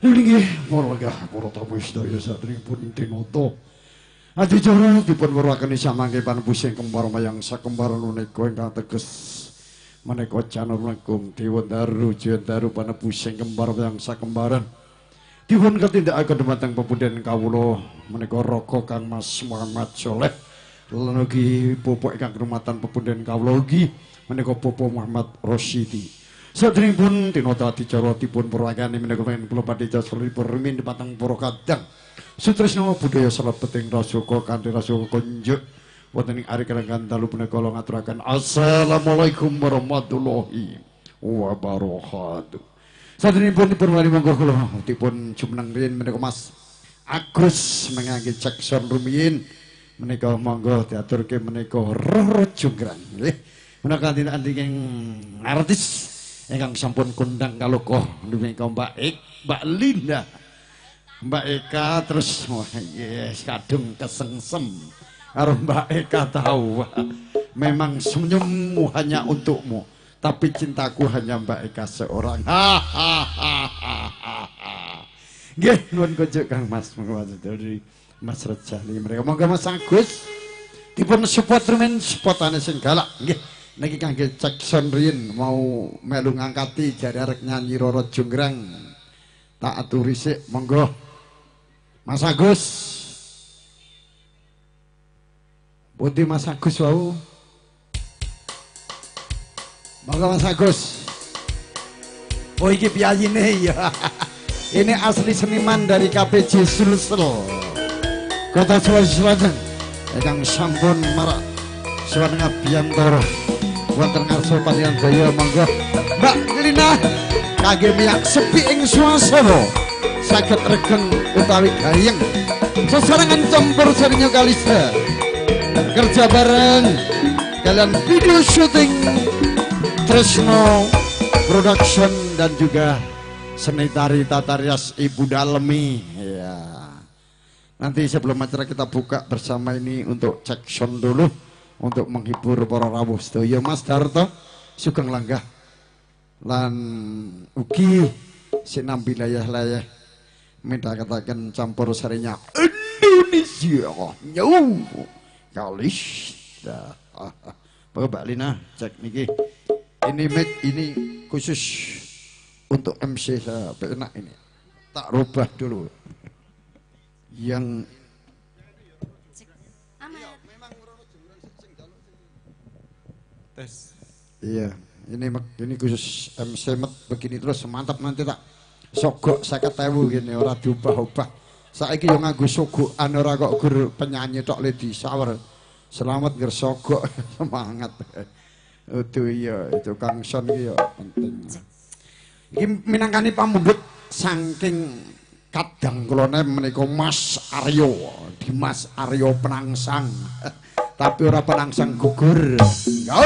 Nggih, para tamu sedaya saderengipun tinata. Adicara dipun weruhaken samangke panembusing kembar mayang sakembaran menika ingkang teges menika Canurlengkung Dewa Daru Jadaru panembusing kembar mayang sakembaran. Dipun katindakaken dumateng pepundhen kawula menika Raka Kang Mas Muhammad Soleh. Lan ugi Bapak ingkang kehormatan pepundhen kawula ugi menika Bapak Muhammad Rosyidi. Saderengipun tinata adicara dipun purwakani menika kula badhe jasulipun rumin dipatang para kadang. Sutresna budaya salebeting rasuka kanthi rasuka kunjuk wonten ing ari kalenggan dalu punika kula ngaturaken assalamualaikum warahmatullahi wabarakatuh. Saderengipun dipun wani monggo kula dipun jumeneng riyin menika Mas Agus mengangge cekson rumiyin menika monggo diaturke menika Roro Jonggrang nggih. Menika kanthi-kanthi artis ingkang sampun kondang kaloka menika Mbak Linda. Mbak Eka terus wah yes kadung kesengsem karo Mbak Eka tahu memang senyummu hanya untukmu tapi cintaku hanya Mbak Eka seorang. Nggih nuwun kunjuk Kang Mas dari Mas Rejali mereka monggo Mas Agus dipun support rumen spotane sing galak nggih. Niki kangge Jackson riyin mau melu ngangkati jare arek nyanyi Roro Jonggrang. Tak aturi sik monggo. Mas Agus. Pundi Mas Agus wau? Monggo Mas Agus. Oh iki piyayine ya. Ini asli seniman dari KPJ Sulsel. Kota Sulawesi Selatan. Ingkang sampun marak Suwarna Biantoro. Wonten ngarsa panian daya monggo Mbak Lina kangge miyak sepi ing swasana saged regeng utawi gayeng sesarengan campur sarinya kalista kerja bareng kalian video syuting Tresno Production dan juga seni tari tata rias Ibu Dalemi ya. Nanti sebelum acara kita buka bersama ini untuk cek sound dulu untuk menghibur para rawuh sedaya Mas Darto Sugeng Langgah lan ugi sinambi layah-layah minta katakan campur sarinya Indonesia nyau kalista. Mbak Lina cek niki ini mic ini khusus untuk MC saya enak ini tak rubah dulu yang iya, ini khusus MC met begini terus mantap nanti tak sogok 50.000 gini ora diubah-ubah. Saiki yo nganggo sogokan ora kok gur penyanyi tok Lady Shower. Selamat gur sogok semangat. Itu iya, itu Kang Son iki yo penting. Iki minangkani pamundhut saking kadang kula menika Mas Aryo, Dimas Aryo Penangsang. Tapi ora penangsang gugur. Yo.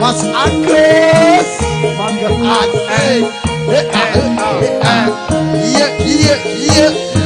Mas Agus, mangga iya. Ya.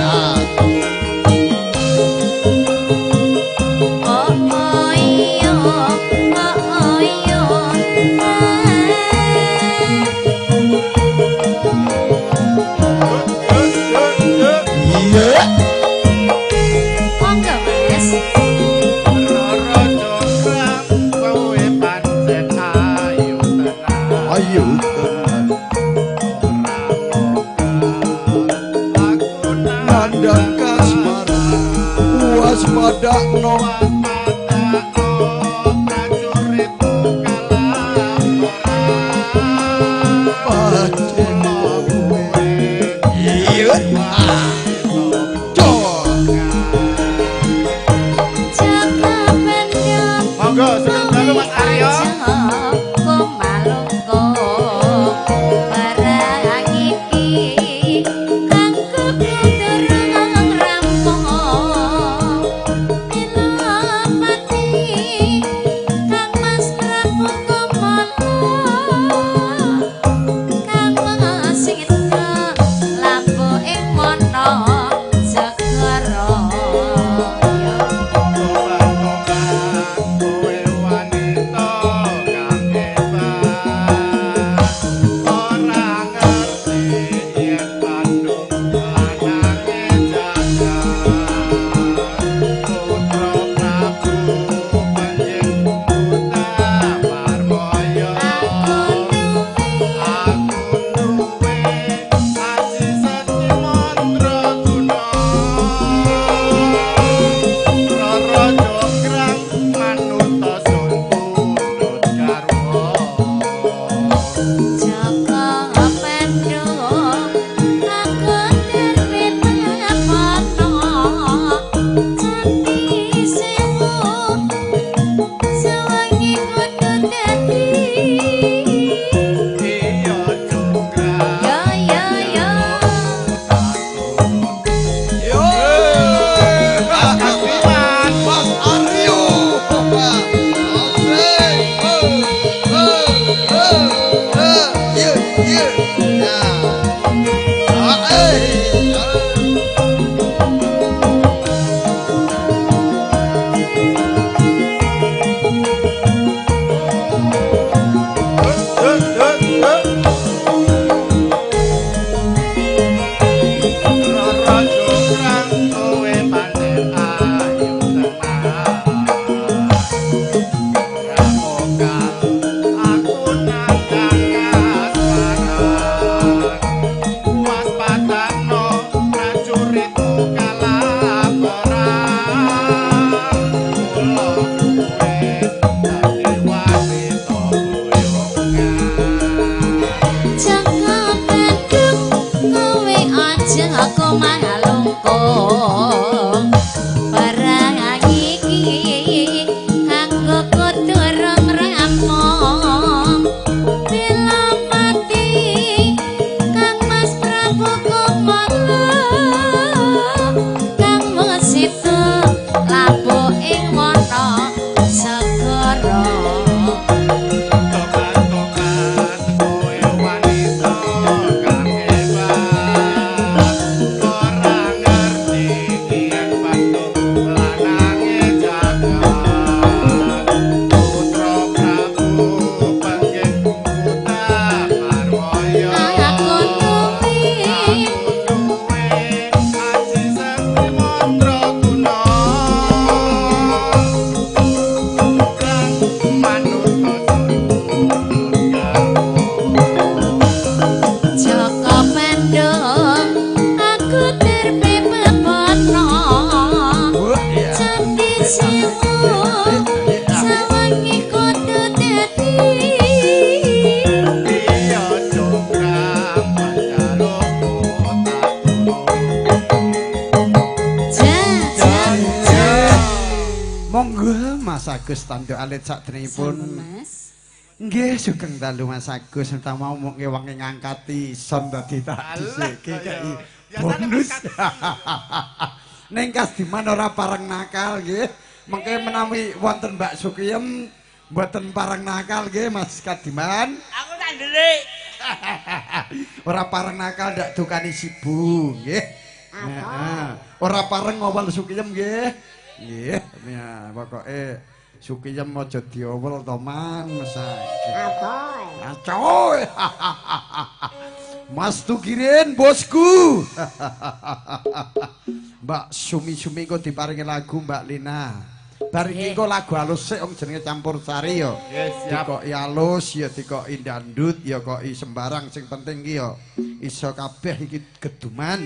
Waspadakno Agus tanduk alit sakderengipun. Mas. Nggih, sugeng dalu Mas Agus entah mau ngewangi ngangkati son dadi tak dhisike kaya bonus. Ning Kasdiman ora pareng nakal nggih. Mengke menawi wonten Mbak Sukiyem mboten pareng nakal nggih Mas Kasdiman. Aku tak ndelik. Ora pareng nakal ndak dukani sibu nggih. Heeh. Ora pareng ngowal Sukiyem nggih. Nggih, ya pokoke Sukiyem aja diowel to Man, mesake. Aboy. Acoy. Mas Tukirin bosku. Mbak Sumi-sumi kok diparingi lagu Mbak Lina. Bar iki kok lagu halus sik wong jenenge campursari ya. Dikoki halus ya dikoki dandut ya koki sembarang sing penting ki ya iso kabeh iki geduman.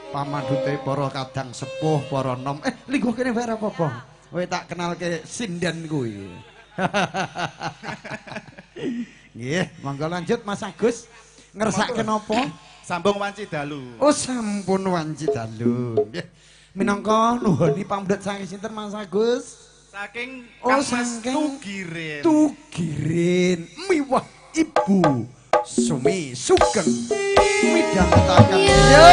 Pamandute para kadang sepuh, para nom. Lingguh kene wae apa-apa. Kowe tak kenalke sinden kuwi. Nggih, monggo lanjut Mas Agus. Ngersake napa? Sambung wanci dalu. Oh, sampun wanci dalu. Nggih. Minangka nuhoni pamdhet saking sinten Mas Agus? Saking Oh, Kang Mas saking Tugirin. Tugirin miwah Ibu Sumi Sugeng midhangetaken. Yo.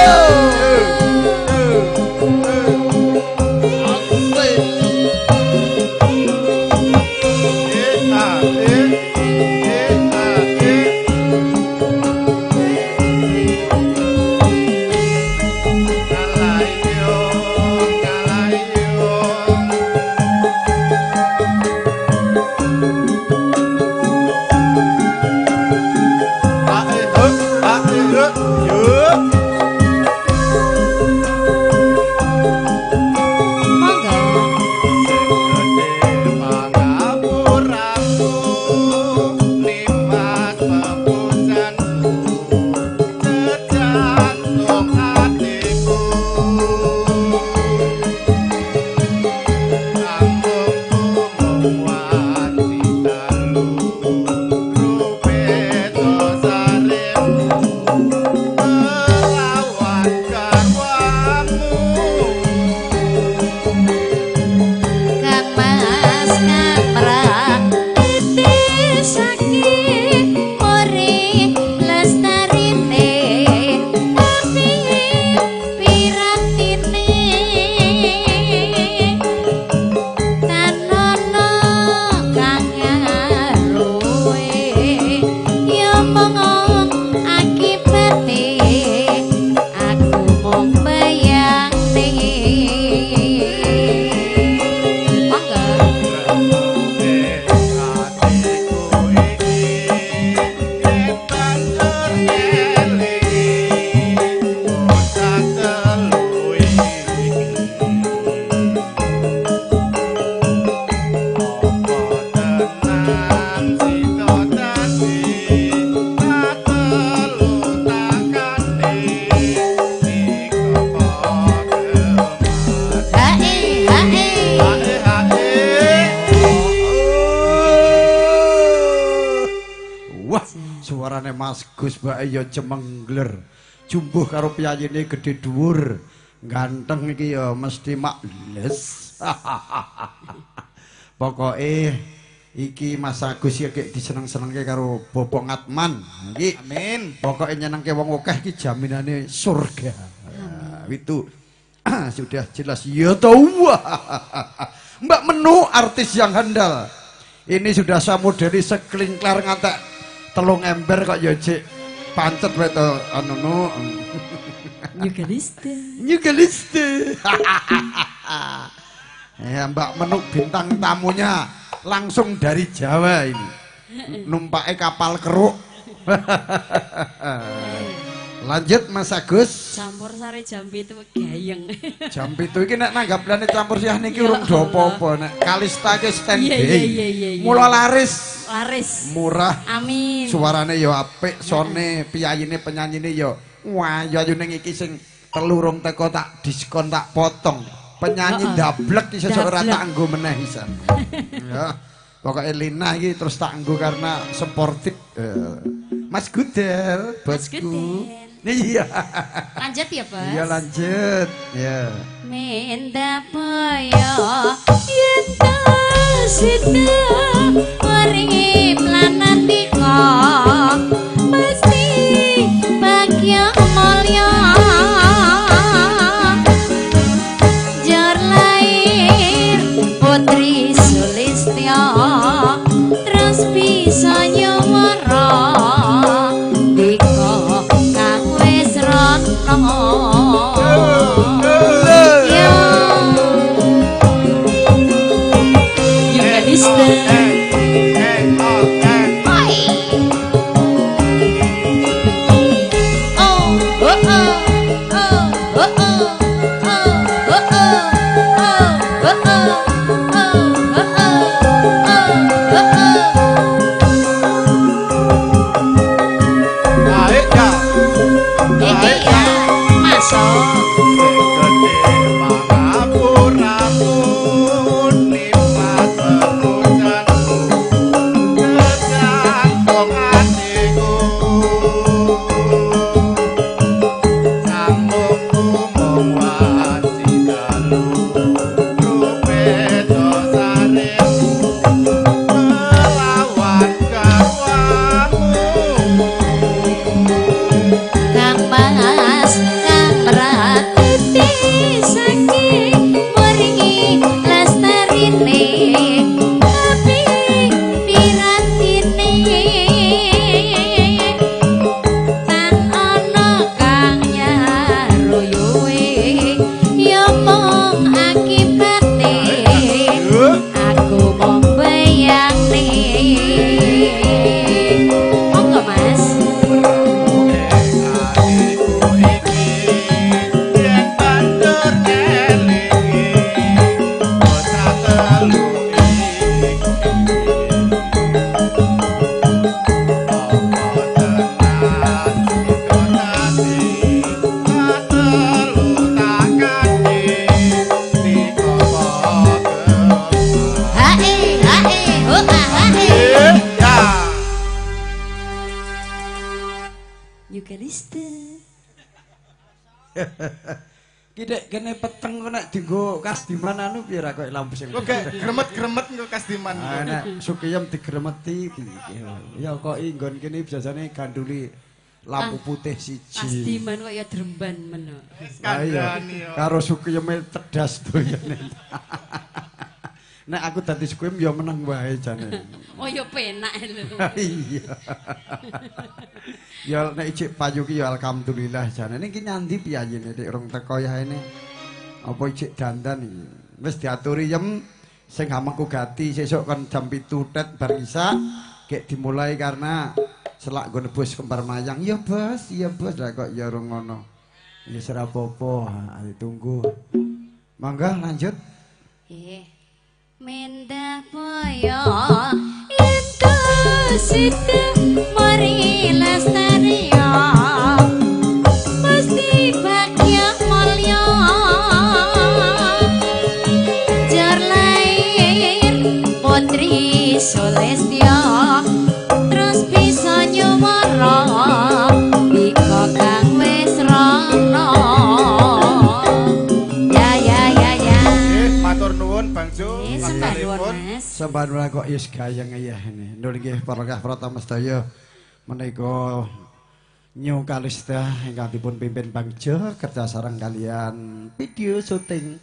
Mas Gus bae ya cemengler. Jumbuh karo piyayine gedhe dhuwur. Ganteng iki ya mesti makles. Pokoke iki Mas Agus ya kek diseneng-senengke karo Bopong Atman. Iki amin. Pokoke nyenengke wong akeh iki jaminane surga. Itu sudah jelas ya tahu. Mbak Menu artis yang handal. Ini sudah saya modeli sekelingklar ngantek telung ember kok ya cek pancet wae to anu no. Nyugaliste. Ya Mbak Menu bintang tamunya langsung dari Jawa ini. Numpake kapal keruk. Lanjut Mas Agus. Campur sari jam 7 gayeng. Jam 7 iki nek nanggaplane campur siah niki urung do apa-apa nek Kalista ki standby. Iya. Mula laris. Laris. Murah. Amin. Suarane ya apik, sone piyayine penyanyine ya wayu ning iki sing telu rong teko tak diskon tak potong. Penyanyi dablek iki sesuk ora tak nggo meneh isan. Ya. Pokoke Lina iki terus tak nggo karena sportif. Mas Gudel, bosku. Iya. Lanjut ya, Bos. Iya lanjut. Ya. Menda boyo yen Ki kene peteng kok nek dienggo kasdiman anu piye ra koyo lampu sing. Kok gak gremet-gremet nggo kasdiman. Ah nek sukiyem digremeti ya kok nggon kene biasane ganduli lampu putih siji. Kasdiman kok ya dremban men. Kandhani yo. Karo sukiyeme cedas doyane. Nek aku dadi sukiyem ya meneng wae jane. Oh ya penak lho. Iya. Ya nek ijik payu ki ya alhamdulillah jane. Niki nyandi piyayene nek rong teko ya ini. Apa ijik dandan iki. Wis diaturi yem sing hamengku gati sesuk kon jam 7 tet bar isa gek dimulai karena selak nggo nebus kembar mayang. Ya Bos, iya Bos. Lah kok ya rong ngono. Ya ora apa-apa, ayo tunggu. Mangga lanjut. Mendah poyo ento sita mari lestario pasti bahagia mulya jar lair putri Sulistya terus bisa nyumara biko kang wis rono. Matur nuwun Bang Jo. Sampun kok yes gayeng ya ini. Nur nggih para pratama sedaya menika Nyu Kalista ingkang dipun pimpin Bang Jo kerja sareng kalian video syuting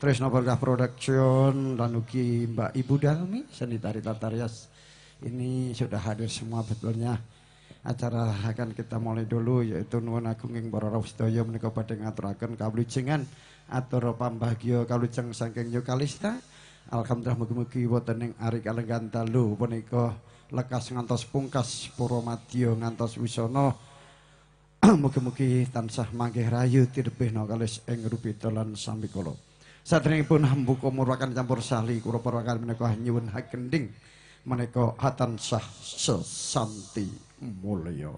Tresno Berkah Production dan ugi Mbak Ibu Dalmi seni tari Tartarias. Ini sudah hadir semua betulnya. Acara akan kita mulai dulu yaitu nuwun agung ing para rawuh sedaya menika badhe ngaturaken kawilujengan atur pambagya kalujeng saking Nyu Kalista. Alhamdulillah mugi-mugi wonten ing ari kalenggan dalu punika lekas ngantos pungkas para madya ngantos wisana. Mugi-mugi tansah manggih rayu tirbihna kalis ing rupita lan sambikala. Sadèrèngipun hambuka murakan campur sali kula parakan menika nyuwun hakending menika tansah sesanti mulya.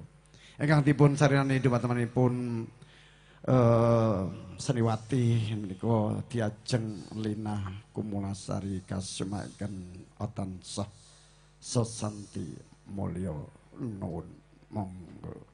Ingkang dipun sarinani teman-temanipun Seniwati menika diajeng Lina Kumulasari kasemaken tansah sesanti mulya nuwun monggo.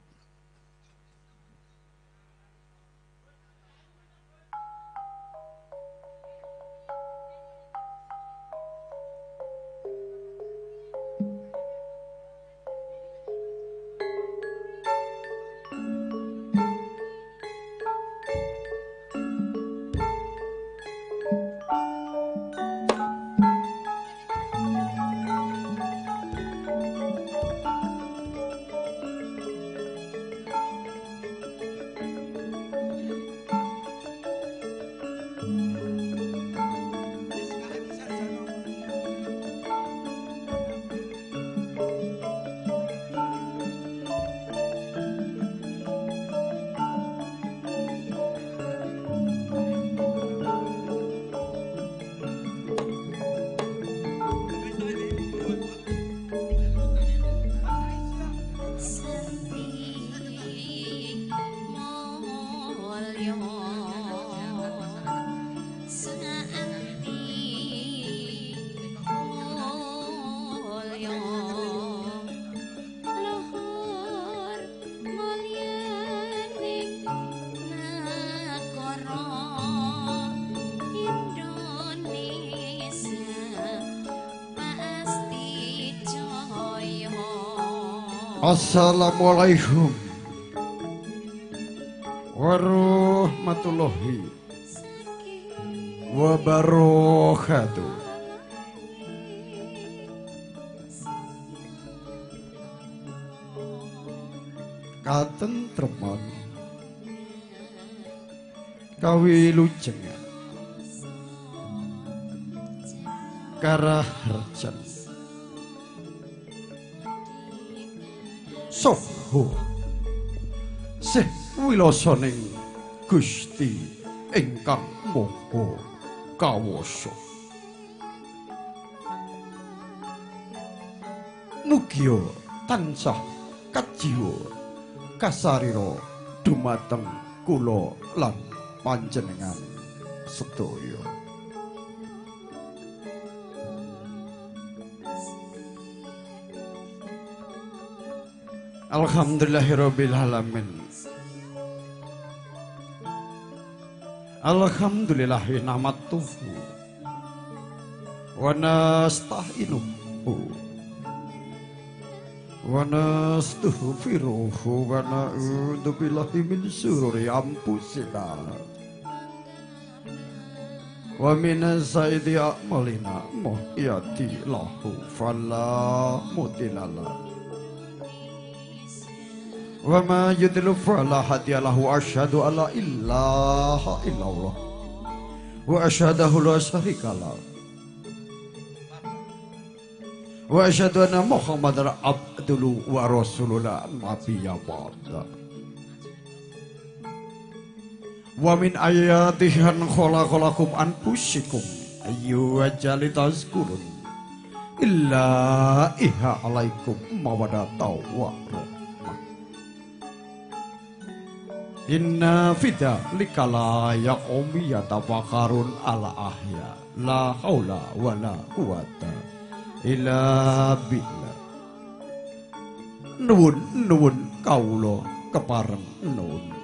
Assalamualaikum warahmatullahi wabarakatuh. Katentreman kawilujengan karaharjan soho sih wilasaning Gusti ingkang maha kawasa. Mugia tansah kajiwa kasarira dumateng kula lan panjenengan sedaya. Alhamdulillahirabbil alamin. Alhamdulillahi nahmaduhu wa nasta'inuhu wa nastaghfiruhu wa na'udzu billahi min syururi anfusina wa min sayyiati a'malina may yahdihillahu fala mudilla lahu wa ma yudlil fala hadiya lahu. Asyhadu alla ilaha illallah wa asyhadu la syarika lahu wa asyhadu anna muhammadar abduhu wa rasuluhu la nabiyya ba'da. Wa min ayatihi an khalaqalakum anfusakum ayyuhal tazkurun illa iha alaikum mawaddatan wa rahmah. Inna fida likala yaqomi yatafakkarun ala ahya la haula wala quwata illa billah. Nuwun kawula kepareng nuwun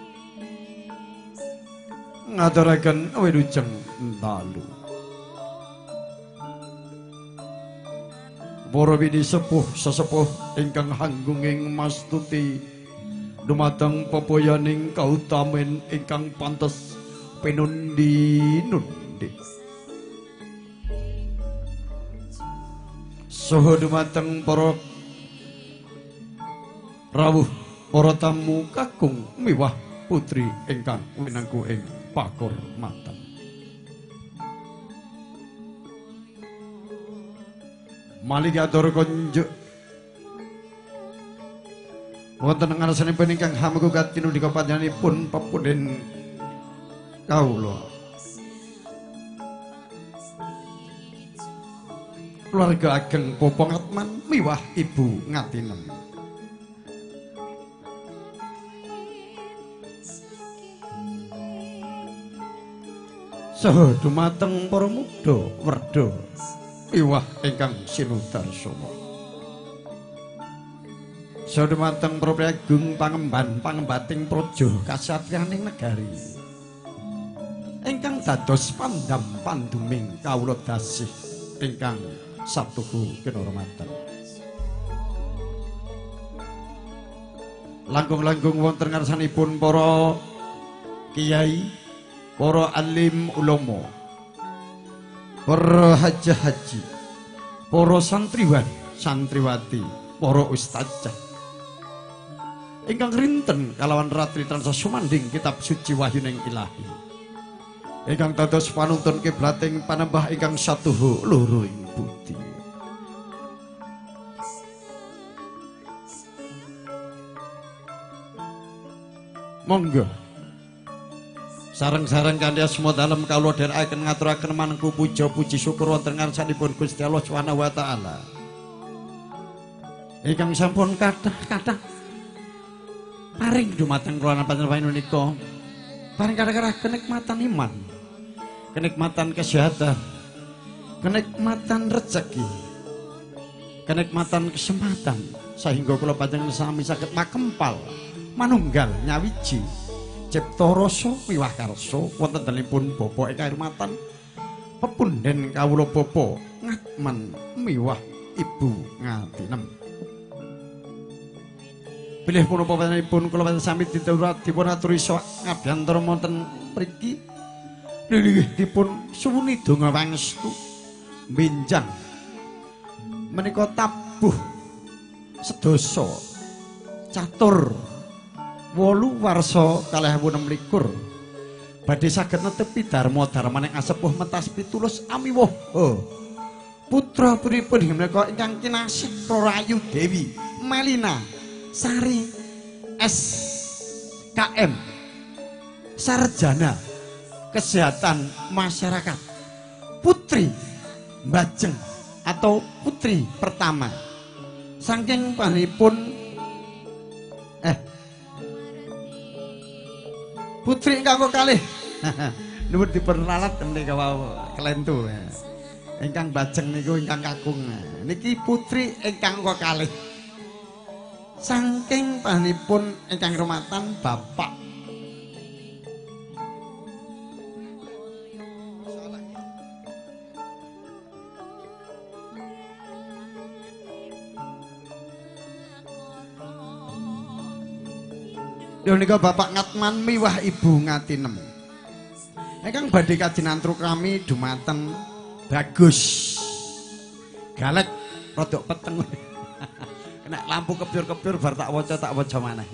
ngaturaken wilujeng dalu. Para widi sepuh sesepuh ingkang hanggunging mastuti dumateng pepoyaning kautamen ingkang pantes pinundi-nundi. Saha dumateng para rawuh, para tamu kakung miwah putri ingkang winangku ing pakurmatan. Malih atur konjuk wonten ngarsanipun ingkang hamugat tinundika panjenenganipun pepunden kawula. Keluarga ageng Popong Atman miwah Ibu Ngatinem. Saha dumateng para muda werda miwah ingkang sinudarsana. Sadumateng para pragung pangemban pangembating praja kasatriyaning negari ingkang dados pandam panduming kawula dasih ingkang satuhu kinurmatan. Langkung-langkung wonten ngarsanipun para kiai, para alim ulama, para haji-haji, para santriwan, santriwati, para ustadzah ingkang rinten kalawan ratri tansah sumanding kitab suci wahyuning ilahi ingkang dados panuntun kiblating panembah ingkang satuhu loro ing budi. Monggo sareng-sareng kanthi asma dalem kawula dherekaken ngaturaken manengku puja puji syukur wonten ngarsanipun Gusti Allah Subhanahu wa taala ingkang sampun kathah paring dumateng kula panjenengan menika paring kadang-kadang kenikmatan iman, kenikmatan kesehatan, kenikmatan rezeki, kenikmatan kesempatan sehingga kula panjenengan sami saged makempal manunggal nyawiji cipta rasa miwah karsa wonten dalemipun Bapa ingkang kahormatan pepunden kawula Bapa Ngatman miwah Ibu Ngatinem. Bilih punapa panjenenganipun kula panjenengan sami dipun aturi sok ngabiyantara wonten mriki. Nggih dipun suwuni donga pangestu benjang menika tabuh sedasa catur 8 warsa 2026 badhe saged netepi dharma darmaning asepuh mentas pitulus amiwaha putra puripun menika ingkang kinasih Rayu Dewi Melina Sari SKM Sarjana Kesehatan Masyarakat Putri Mbajeng atau putri pertama saking panipun putri ingkang kalih nuwun dipun ralat menika wau kelentu ingkang Mbajeng niku ingkang kakung niki putri ingkang kalih saking panipun ingkang rumatan Bapak Yonika Bapak Ngatman miwah Ibu Ngatinem. Ingkang badhe kajinantru kami dumateng Bagus. Galek rodok peteng. Nek lampu kebyur-kebyur bar tak waca maneh.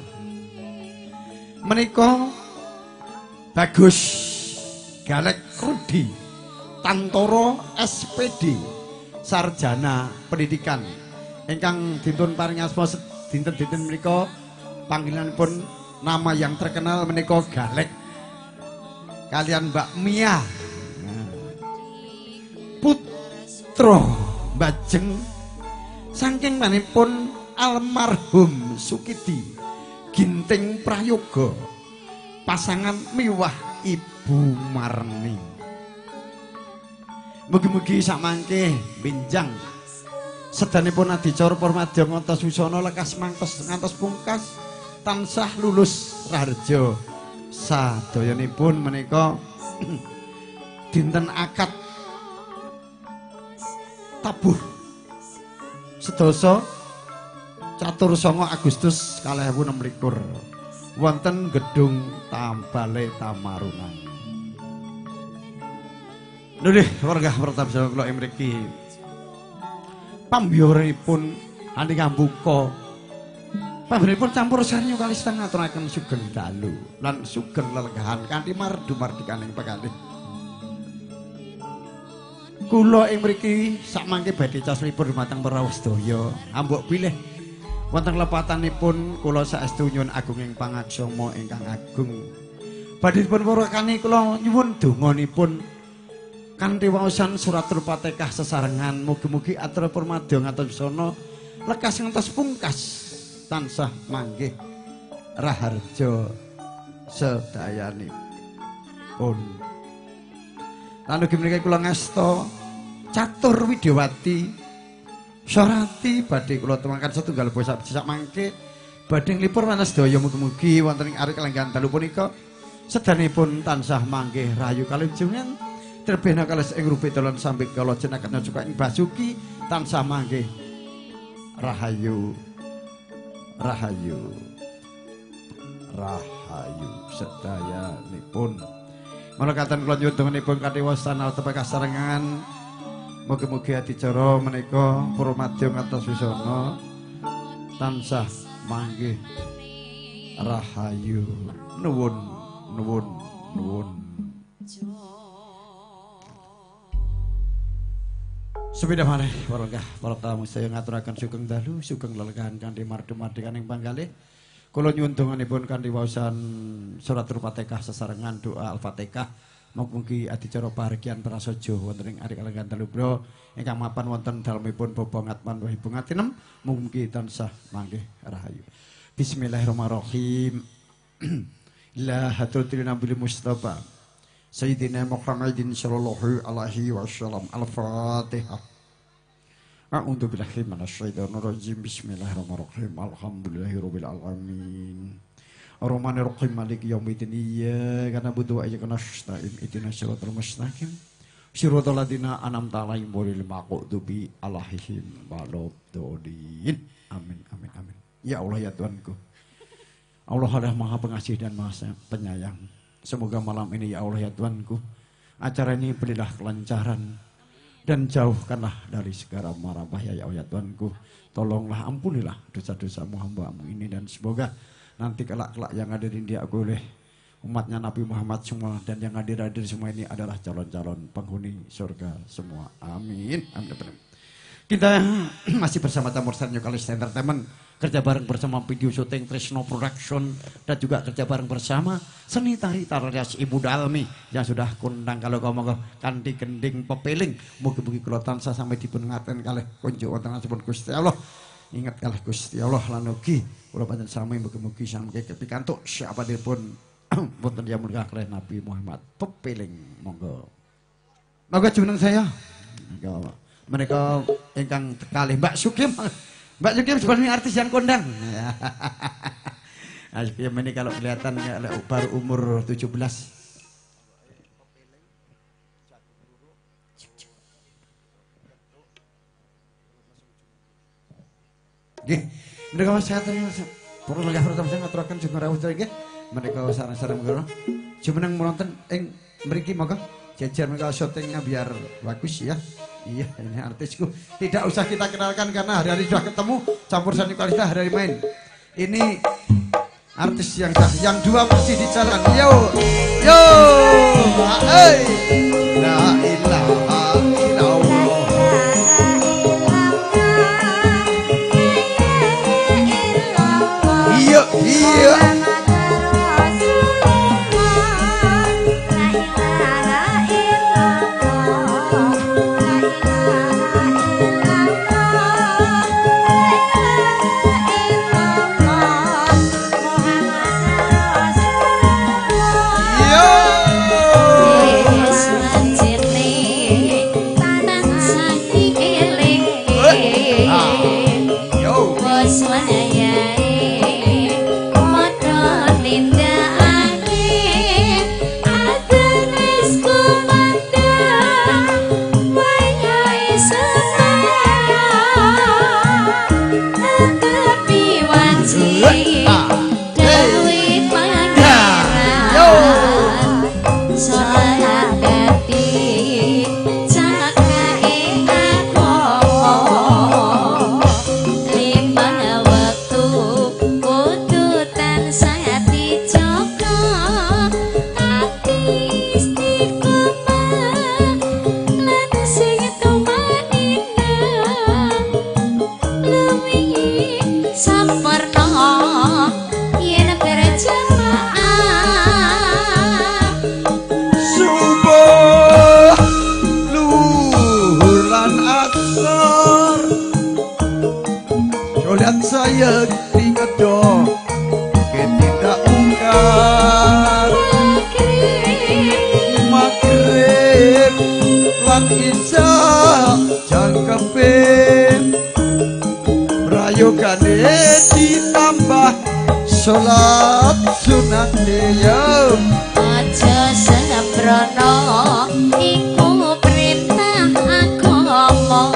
Menika Bagus Galek Rudi Tantoro SPD Sarjana Pendidikan ingkang dipun paringi asma dinten-dinten menika panggilanipun nama yang terkenal menika Galek kalian Mbak Mia putra Mbajeng saking manipun almarhum Sukidi Ginting Prayoga pasangan miwah Ibu Marni mugi-mugi sakmangke benjang sedanipun adicara Purmadya ngantos wusana lekas mangkos ngantos pungkas tansah lulus raharja sadayanipun menika dinten akad tabuh sedasa catur 9 Agustus 2026 wonten Gedung Tambale Tamarungan. Nggih warga pertama kula mriki pambiyoranipun andi ngambuka pamripun campur sarya kali setengah aturaken sugeng dalu lan sugeng lelenggahan kanthi mardu-mardikaning pekalih. Kula ing mriki sakmangke badhe caosipun dumateng para sedaya. Ambok pilih wonten lepatanipun kula saestu nyuwun agunging pangaksama ingkang agung. Badhe dipun warakani kula nyuwun donganipun kanthi waosan suratul Fatihah sesarengan mugi-mugi atur Purmadya ngatos wisana lekas ngantos pungkas tansah manggih raharja sedayanipun. Lan ugi menika kula ngasta catur Widyawati Sarati badhe kula tumakan setunggal basa sak mangke badhe nglipur wonten sedaya mugi-mugi wonten ing arik lenggan dalu punika sedanipun tansah manggih rahayu kalunjungan terbena kalos ing rupi dalan sambik kala jenengan suka ing basuki tansah manggih rahayu rahayu rahayu sedayanipun. Malakaten kula nyuwun donganipun kanthi wasana tepa kasarengan mugi-mugi adicara menika Purmadya ngantos wisana tansah manggih rahayu nuwun nuwun nuwun. Sepeda maneh warga para tamu saya ngaturaken sugeng dalu sugeng lelenggahan kanthi mardu-mardikaning panggalih. Kula nyuwun donganipun kanthi waosan suratul Fatihah sesarengan doa Al-Fatihah mugi adicara pahargyan prasaja wonten ing arik lenggan dalubra ingkang mapan wonten dalemipun Bapak Ngatman wa Ibu Ngatinem mugi tansah manggih rahayu. Bismillahirrahmanirrahim. La hadratil nabil Mustafa Sayyidina Muhammadin sallallahu alaihi wasallam. Al-Fatihah. A'udzu billahi minasyaitonir rajim. Bismillahirrahmanirrahim. Alhamdulillahirabbil alamin. Ar-Rahmanir Rahim Maliki yaumiddin. Iyyaka na'budu wa iyyaka nasta'in. Ihdinas siratal mustaqim. Shiratal ladzina an'amta 'alaihim ghairil maghdubi 'alaihim waladdallin. Amin amin amin. Ya Allah ya Tuhanku. Allah adalah Maha Pengasih dan Maha Penyayang. Semoga malam ini ya Allah ya Tuhanku, acara ini berilah kelancaran dan jauhkanlah dari segala mara bahaya ya Allah ya Tuhanku. Tolonglah ampunilah dosa-dosamu hamba-Mu ini, dan semoga nanti kelak-kelak yang hadirin dia oleh umatnya Nabi Muhammad semua dan yang hadir-hadir semua ini adalah calon-calon penghuni surga semua. Amin. Amin. Kita masih bersama Tamursan Yokalis Entertainment, kerja bareng bersama video syuting Trisno Production, dan juga kerja bareng bersama seni tari tarias Ibu Dalmi yang sudah kundang kalau kau mau kanthi gending pepeling. Mugi-mugi kula tansah sampai dipun ngaten kalih kunjuk wonten asipun Gusti Allah. Ingat kalih Gusti Allah lan ugi kula panjenengan sami mugi-mugi sampe kepikantuk siapa dipun wonten yang mulia kalih Nabi Muhammad pepeling. Monggo. Monggo jumeneng saya. Monggo. Mereka ingkang kalih Mbak Sukim sebenarnya artis yang kondang. Sukim ini kalau kelihatan baru umur 17. Nggih, mereka sehat perlu lagi harus saya ngaturaken juga rawuh nggih. Mereka sareng-sareng ngono. Jumeneng menonton ing mriki monggo. Jajar mereka syutingnya biar bagus ya. Iya, ini artisku. Tidak usah kita kenalkan karena hari-hari sudah ketemu. Campur sani kualitas hari-hari main. Ini artis yang dua masih di jalan. Yo, yo, hey, la ilaha illallah. Iya, iya. Saya ingat dong, tidak ungkar magrib lan isya jangkepin rayogane ditambah sholat sunat ya. Aja sembrono iku perintah agama.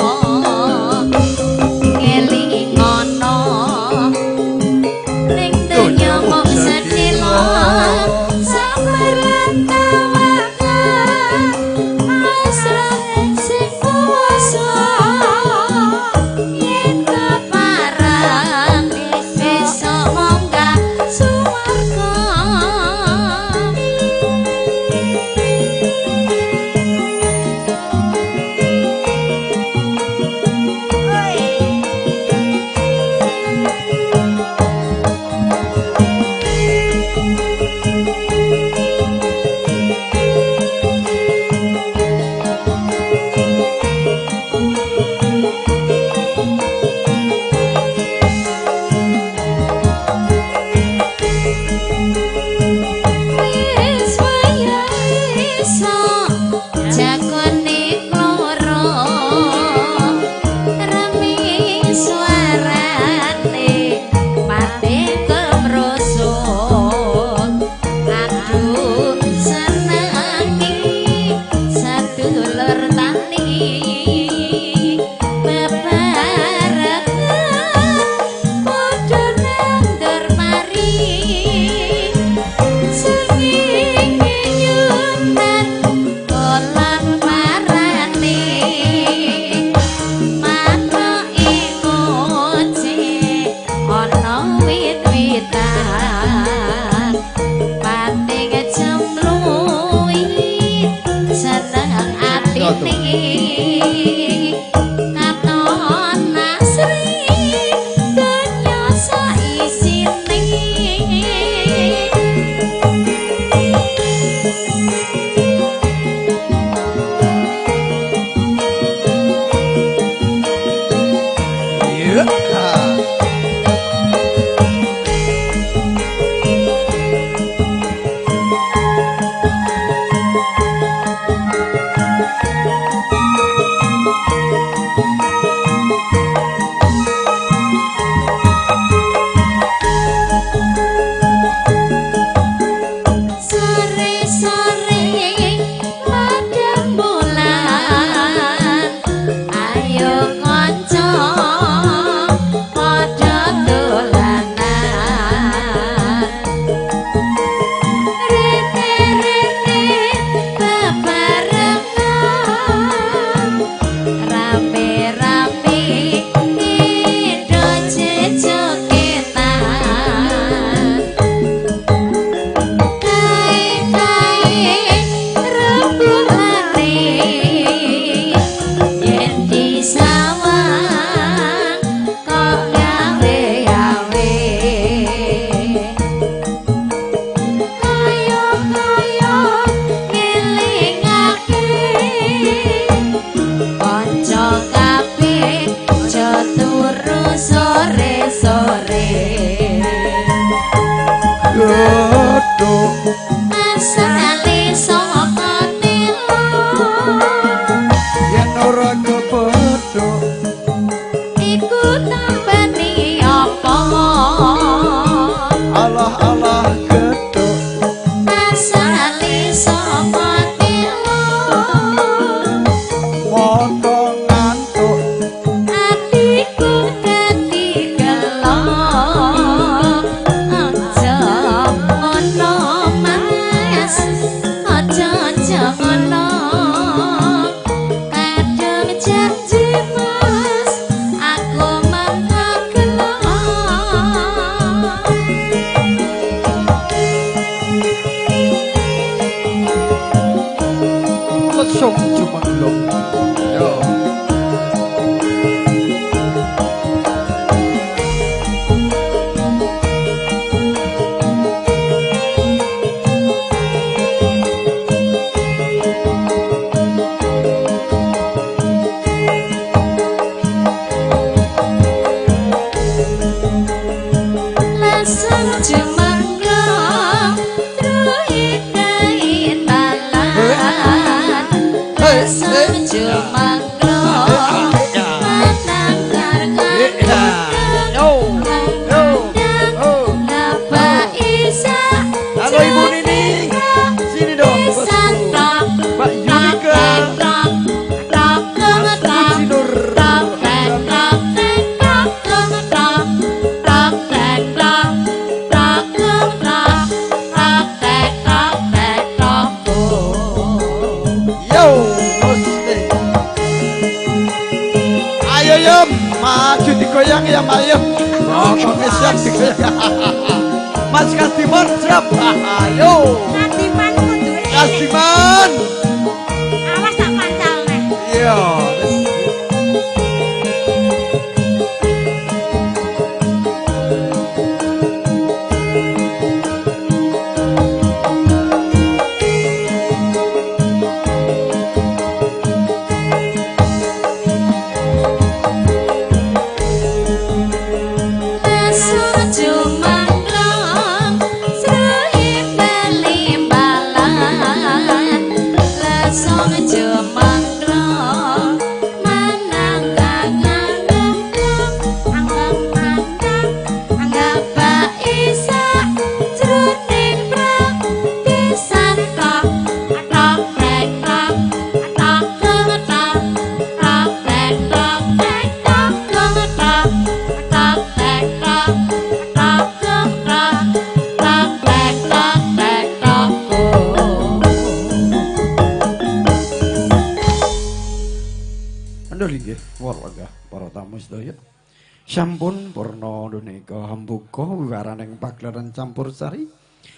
Sampun purna donika hambuka wiwaraning pagelaran campursari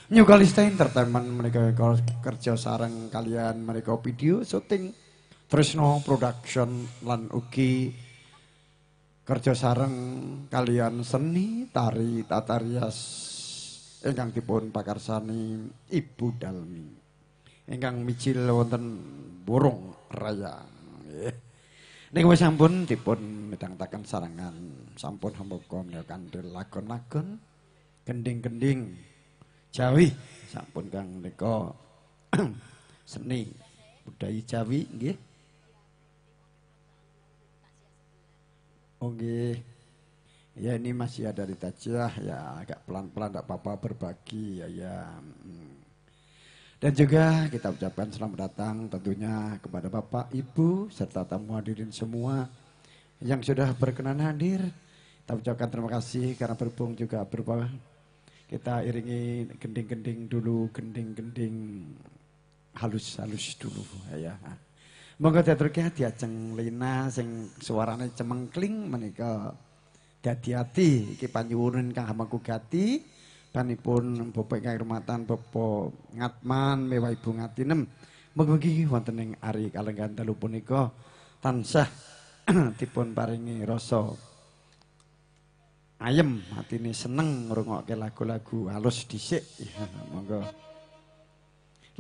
Nyukalista Entertainment menika kerja sareng kalian menika video syuting Tresno Production lan ugi kerja sareng kalian seni tari tata rias ingkang dipun pakarsani Ibu Dalmi ingkang mijil wonten Burung Raya. Ning wis sampun dipun midhangetaken sarangan sampun hambuka menika kanthi lagon-lagon gending-gending Jawi sampun kang menika seni budaya Jawi nggih. Oh nggih. Ya ini masih ada di Tajiah ya agak pelan-pelan tidak apa-apa berbagi ya. Dan juga kita ucapkan selamat datang tentunya kepada Bapak, Ibu, serta tamu hadirin semua yang sudah berkenan hadir. Kita ucapkan terima kasih karena berhubung juga berupa kita iringi gending-gending dulu, gending-gending halus-halus dulu ya. Monggo diaturke diajeng Lina sing suarane cemengkling menika hati-hati iki panyuwun kang hamengku gati. Panipun Bapak ingkang hormatan Bapak Ngatman mewah Ibu Ngatinem mugi-mugi wonten ing ari kalenggan dalu punika tansah dipun paringi rasa ayem atine seneng ngrungokke lagu-lagu halus dhisik ya monggo.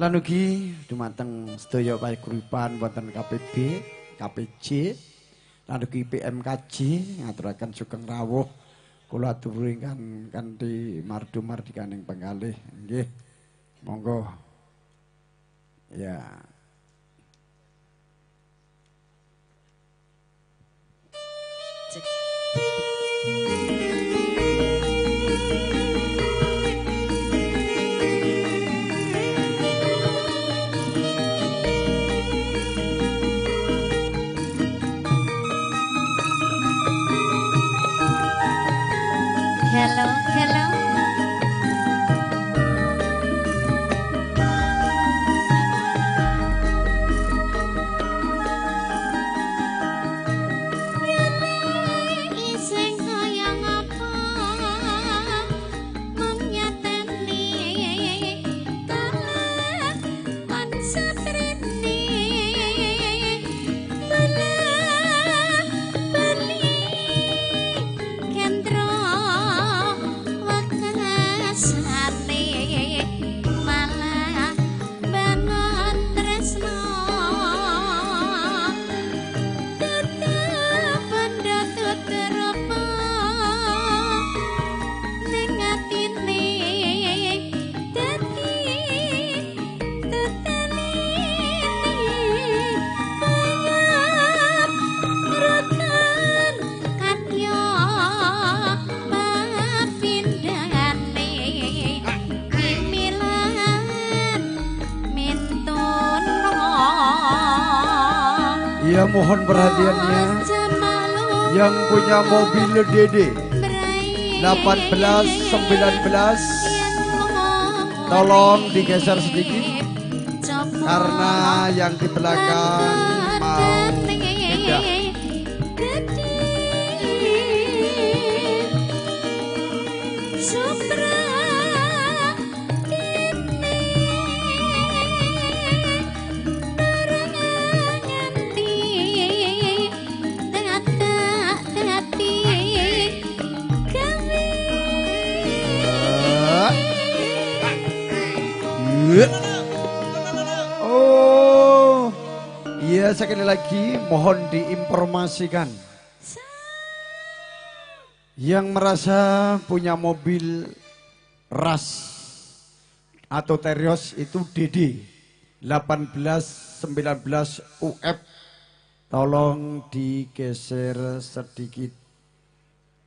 Lan ugi dumateng sedaya paguyuban wonten KPB, KPJ lan ugi PMKJ ngaturaken sugeng rawuh kula aturi kanthi mardu-mardikaning penggalih nggih. Monggo. Ya. Hello, hello. Iseng kaya ngapa menyateni kalah man satrene belah bali kendra wakasane malah banget tresno tetep benda tuterepa ning atine dadi tetelini banyak rekan katya mapindhane milan mintono Iya mohon perhatiannya yang punya mobil Dede 18 19 tolong digeser sedikit karena yang di belakang mau pindah. Oh, iya sekali lagi mohon diinformasikan yang merasa punya mobil ras atau terios itu DD 1819 UF tolong digeser sedikit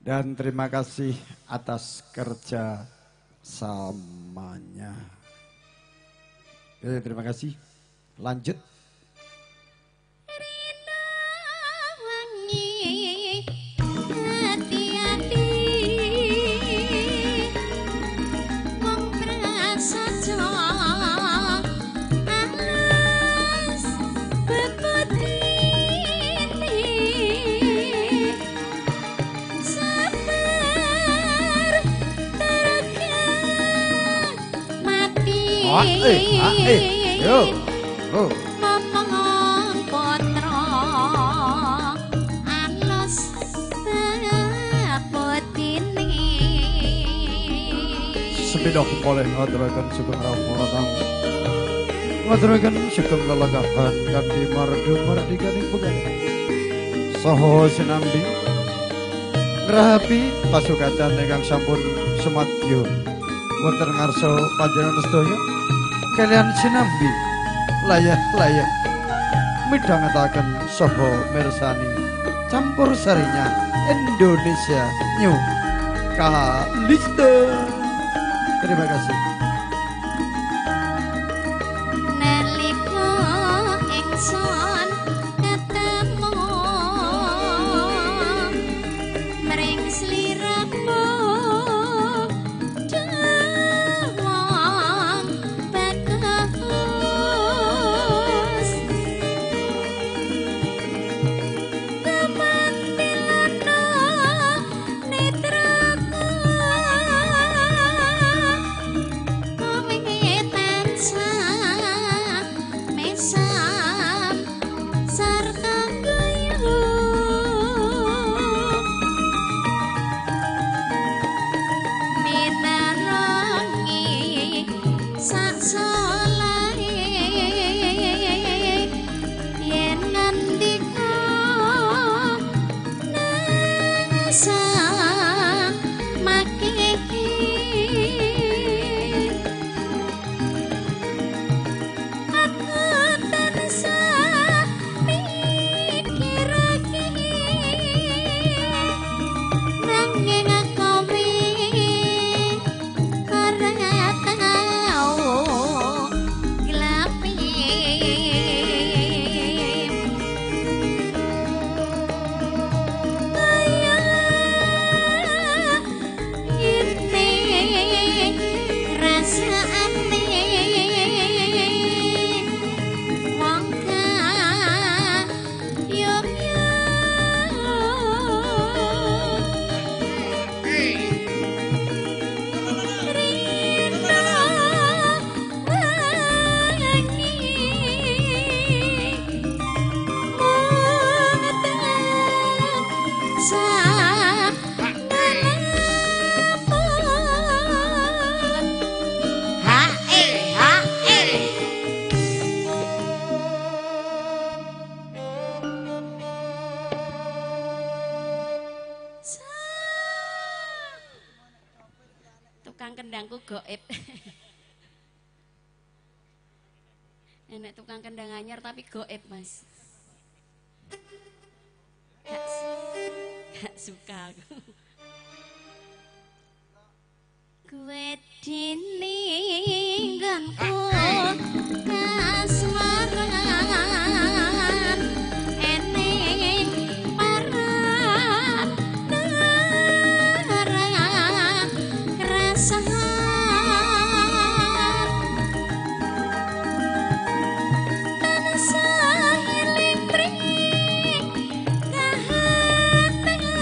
dan terima kasih atas kerja samanya. Terima kasih. Lanjut. Yo. Oh. Mamang potra alas tapotine Sepidah boleh ngaturaken sugeng rawuh ngaturaken sugeng lelenggahan kanthi mardu mardikaning pegalih saha sinambi ngrahapi pasukatan ingkang sampun sumadyo wonten ngarsa panjenengan sedaya kalian sinambi layah-layah midhangetaken saha mirsani campur sarinya Indonesia New Kalista. Terima kasih. Nalika ingsun ketemu mring sliramu dawang bagus temantilana netraku kowe tansah mesam sarta guyu minarangi sak solahe yen ngendika nasa makiki aku tansah mikir lagi nanging kowe ora tau glapi kaya ini rasane wong kayong tukang kendangku goib. Enek tukang kendang anyar tapi goib, Mas. Gak suka aku. Kowe dininggonku kasmaran eneng paran darah kerasahan tansah eling mring kahanan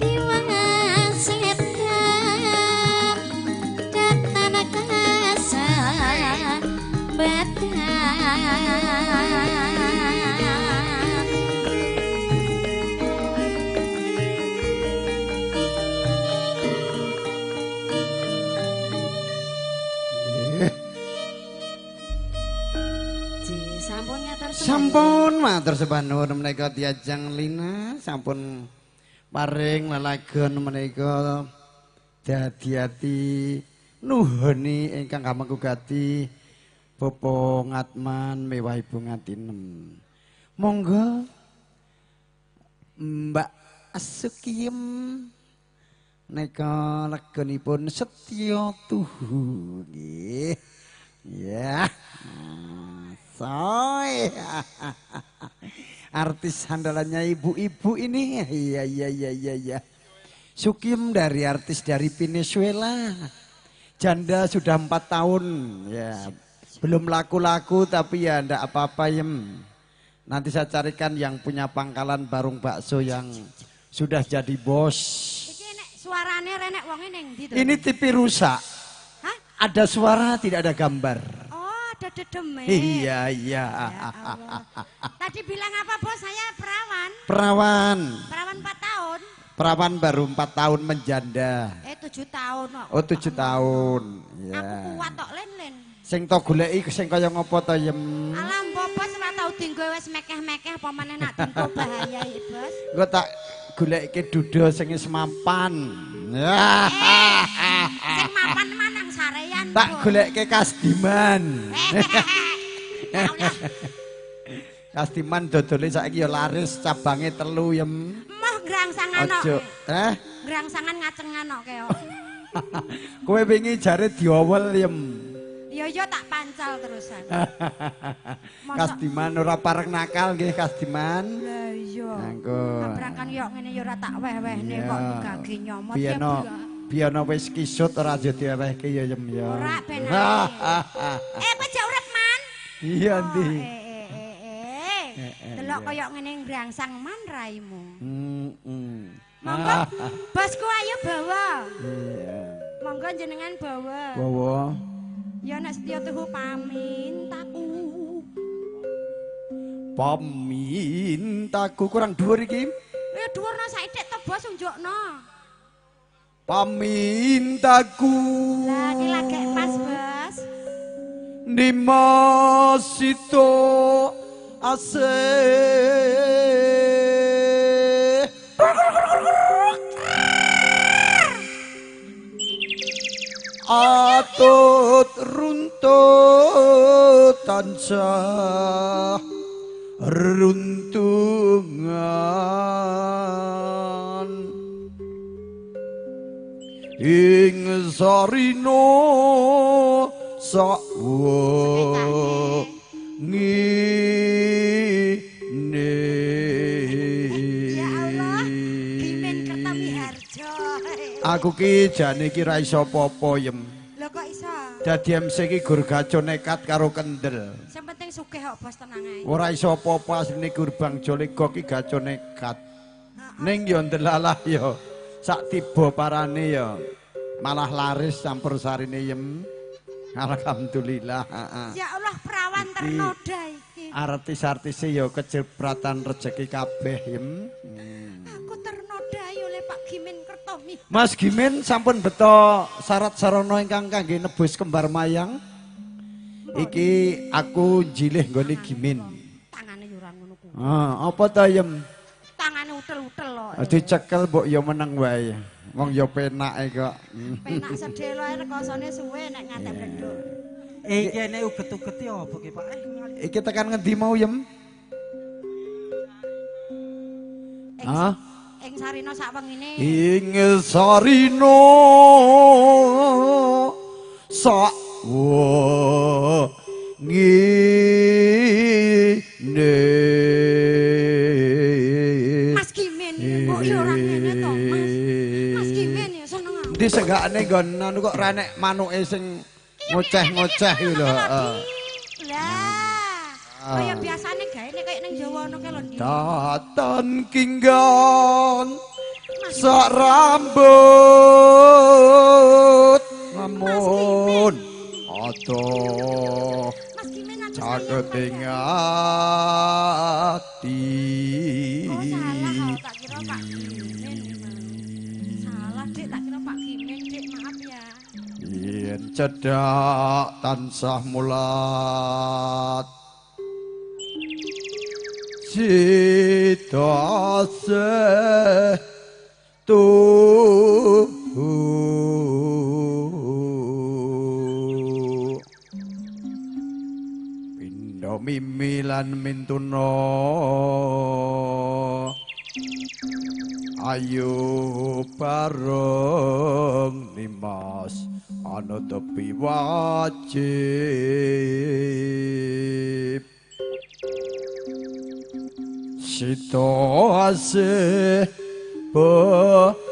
diwang setan datan kasar badan sampun ngatur Sampun matur sepanuwun menika Diajeng Lina sampun paring lelagon menika dadi ati nuhuni ingkang kamangku gati Bapa Ngatman mewah Ibu Ngatinem. Monggo Mbak Asukiem nika legonipun Setya Tuhu nggih. Ya. Soy. Artis andalannya ibu-ibu ini. Iya. Sukim dari artis dari Venezuela. Janda sudah 4 tahun. Ya, belum laku-laku tapi ya ndak apa-apa yem. Nanti saya carikan yang punya pangkalan warung bakso yang sudah jadi bos. iki nek suarane renek wonge ning ndi to? Ini TV rusak. Hah? Ada suara tidak ada gambar. Oh, ada dedeme. Iya. Ya Allah. Tadi bilang apa, Bos? Saya perawan. Perawan. Perawan 4 tahun. Perawan baru 4 tahun menjanda. 7 tahun kok. Oh 7 tahun. Ya. Aku kuat tok len-len. Sing to goleki sing kaya ngopo to yem? Alam Bos ora tau dinggo wis mekeh-mekeh apa meneh nak dinggo bahaya iki, Bos. Engko tak goleke duda sing wis mapan. Sing mapan manang sarean. Tak goleke Kasdiman. Ya Allah. Kasdiman dodole saiki ya laris cabange 3 yem. Moh grangsangan kok. Ojo, Grangsangan ngacengan kok keo. Kowe wingi jare diowel yem. Yo tak pancal terusan. Kasdiman ora pareng nakal nggih Kasdiman. Lah iya. Angko. Tabrakan yo ngene yo ora tak weh-wehne kok digage nyomot ya. Biyen wis kisut ora aja diwehke ya yem ya. Ora ben ae. Kowe jek urip man. Iya ndi. Delok kaya ngene ngrangsang man raimu. Monggo Ah. bosku ayo bawa. Iya. Monggo jenengan bawa. Bawa. Ya nek setya tuhu pamintaku. Pamintaku kurang dhuwur iki. Ya dhuwurna saithik to bos unjukno. Pamintaku. Lah iki lagi pas bos. Dimasito asih atut runtut tansah runtungan ing sarina sawo ngene. Ya Allah, Gimen Kertawiharjo. Aku ki jane iki ra iso apa-apa yem. Lho kok iso? Dadi MC ki gur gaco nekat karo kendel. Sing penting sugih kok bos tenang ae. Ora iso apa-apa asline Gurbang Jolego ki gaco nekat. Ning yo ndelalah yo sak tiba parane yo malah laris campur sarine yem. Alhamdulillah. Ya Allah perawan ternoda iki. Artis-artise yo kecepratan rezeki kabeh yem. Aku ternodai oleh Pak Gimen Kertomi. Mas Gimen sampun beto syarat sarana ingkang kangge nebus kembar mayang. Iki aku jilih nggone Gimen. Tangane yo ora ngono kuwi. Apa ta yem? Tangane utel-utel lho. Dicekel mbok yo meneng wae. Wong yo penake kok. Penak sedhelo ae rekosane suwe nek ngantek bleduk. Iki nek uget-uget ya apa ki Pak? Iki tekan ngendi mau yem? Hah? Ing sarina sakwengine. Ing sarina sawo ngene. Mas Gimen kok yo ora ngene to, Mas. Mas Gimen ya seneng. Ndi senggakane nggon anu kok ra nek manuke sing ngoceh-ngoceh iki lho, heeh. Lah, kaya biasane gaene kaya ning Jawa ono ke lho ndi. Datan kinggan sak rambut namun adoh Mas Gimen atus caketing ati. Oh salah, tak kira Pak Gimen. Salah Dik, tak kira Pak Gimen Dik, maaf ya. Yen cedhak tansah mulat sitase pindha mimi lan mintuna ayo bareng nimas ana tepi wajib sito asih bebrayan.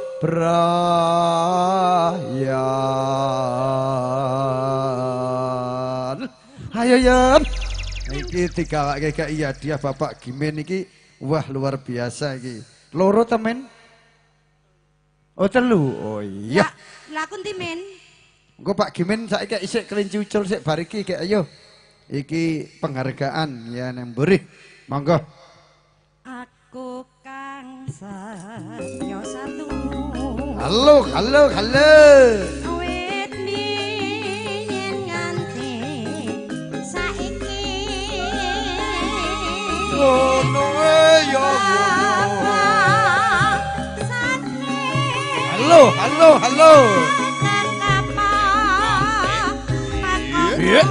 Ayo yem iki digawake gak iya dia Bapak Gimen iki wah luar biasa iki. Loro temen? Oh telu. Oh iya. Lah aku ndi men? Engko Pak Gimen saiki isik kelinci ucul sik bar iki gek ayo. Iki penghargaan ya nang mburih. Monggo. Aku kang saya satu. Halo, halo, halo. Awit biyen nganti saiki Halo. Iya.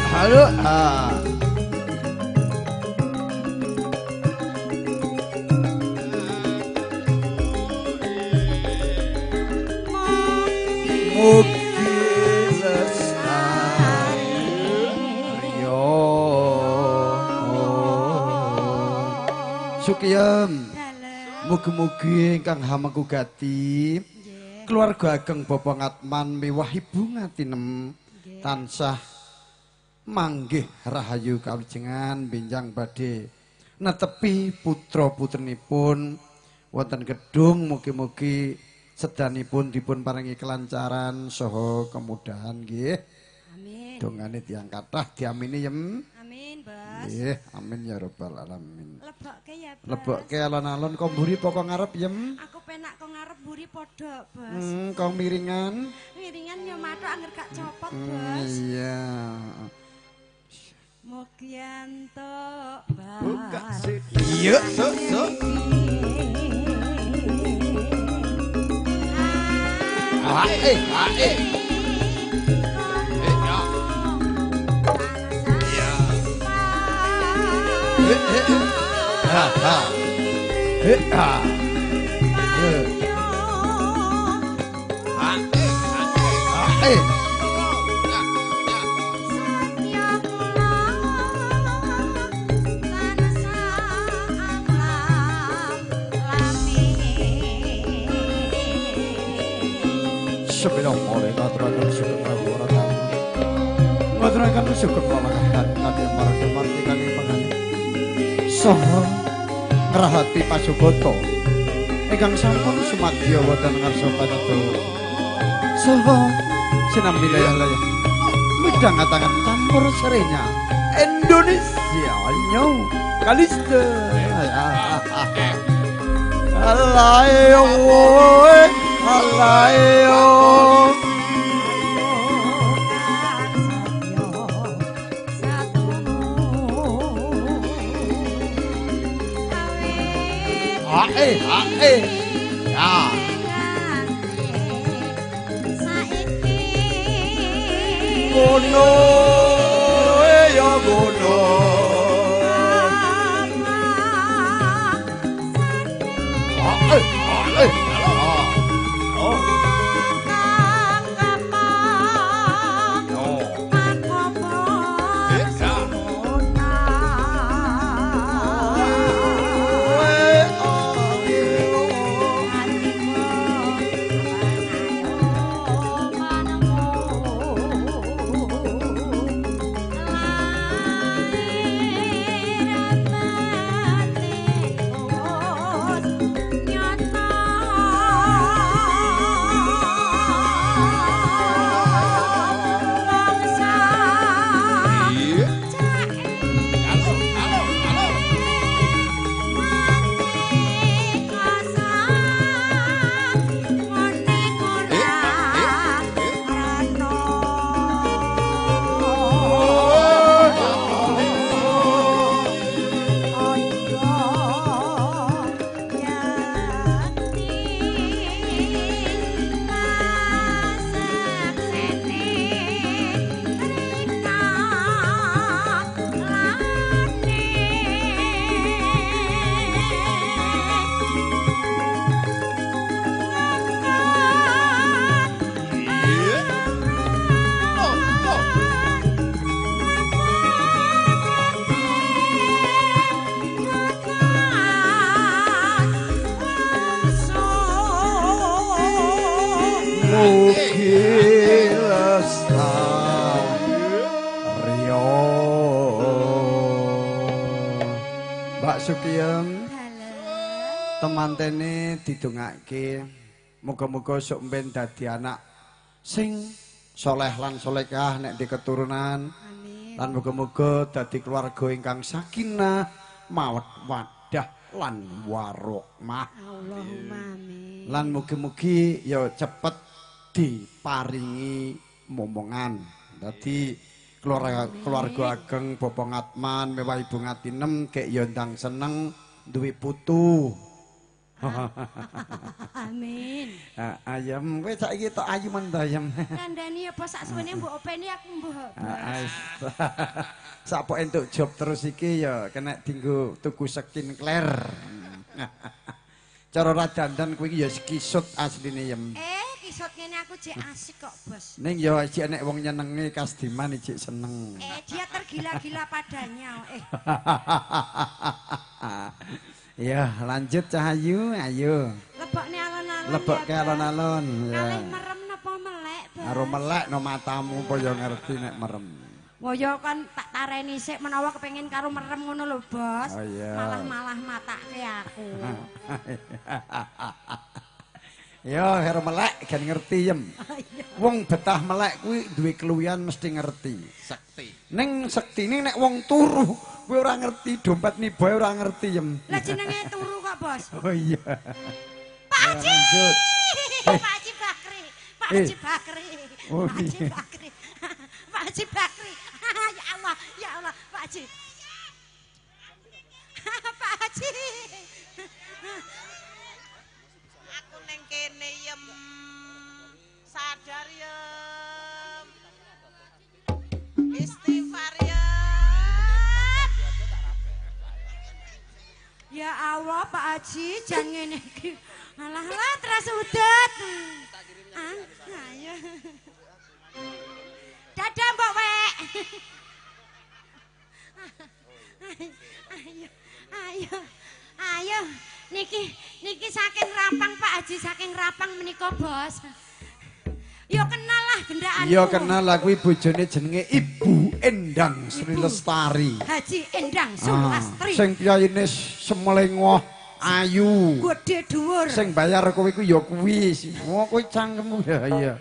Halo. Mugi lestari yo. Sukiyam. Mugi-mugi ingkang hamaku gati. Keluarga ageng Bapa Ngatman miwah Ibu Ngatinem tansah manggih rahayu kawijengan benjang badhe netepi putra-putrinipun wonten gedung mugi-mugi sedanipun dipun paringi kelancaran saha kemudahan nggih. Amin. Dongane tiyang kathah diamini yem. Amin, Bos. Nggih, amin ya rabbal alamin. Lebokke ya, Bos. Lebokke alon-alon kok mburi pokok ngarep yem. Aku penak kok ngarep buri padha, Bos. Kok miringan. Miringan yo mathuk angger gak copot, Bos. Iya. Mugianto Buka bar. Iya, Sok. Ae. Sebelum mulai ngaturakan sugeng rawuh ngaturakan sugeng lalahan kami marga marti kami pangane saha ngrahati pasugata ingkang sampun sumadya wonten ngarsa panata saha sinambi layah-layah midhang atangan campur serenya Indonesia nyo kaliste alayo ya gono ya gono mugi lestari Mbak Sukiyem temantene didongake muga-muga sok mben dadi anak sing soleh lan solekah nek di keturunan. Amin. Lan muga-muga dadi keluarga ingkang sakinah mawaddah lan warahmah. Allahumma amin. Lan mugi-mugi ya cepet diparingi momongan. Dadi keluarga ageng Bapak Ngatman mewah Ibu Ngatinem kek ya ndang seneng duwe putu. Amin. Ayam kowe saiki tok ayu men to ayam. Kandhani apa sak suwene mbok openi aku mbok. Sak pok entuk job terus iki ya kena dinggo tuku skincare. Cara ra dandan kuwi ya skisut asline yem. Kisut ngene aku jek asik kok, Bos. Ning ya jek nek wong nyenenge Kasdiman jek seneng. Dia tergila-gila padanya. Ya, lanjut Cahayu, ayo. Lebokne alon-alon. Lebokke alon-alon. Kalih merem napa melek, Bos? Karo melek no matamu apa ya ngerti nek merem. Woyo kan tak tareni sik menawa kepengin karo merem ngono lho, Bos. Oh, iya. Malah matake aku. Ya, karo melek kan ngerti yem. Wong betah melek kuwi duwe keluwihan mesti ngerti. Sekti. Ning sektine nek wong turu kuwi ora ngerti, dompet nibae ora ngerti yem. Lah jenenge turu kok, Bos. Oh iya. Pak Haji. Lanjut. Pak Haji Bakri. Pak Haji Bakri. Oh, Pak Haji iya. Bakri. Pak Haji Bakri. Ya Allah, Pak Haji. Pak Haji. Aku neng kene yem sadar yem istighfar yem. Ya Allah, Pak Haji, jangan ngene iki. Alah terus udet. Ayo. Dadah, Mbok Wek. Ayo. Niki saking Rapang, Pak Haji, saking Rapang menika, Bos. Yo kenal lah gendakanku. Iya kenal lah kuwi bojone jenenge Ibu Endang Sri Lestari. Haji Endang Sulastri. Sing piyayine semlengoh ayu. Gede dhuwur. Sing bayar kowe iku ya kuwi. Oh kowe cangkemmu ya iya.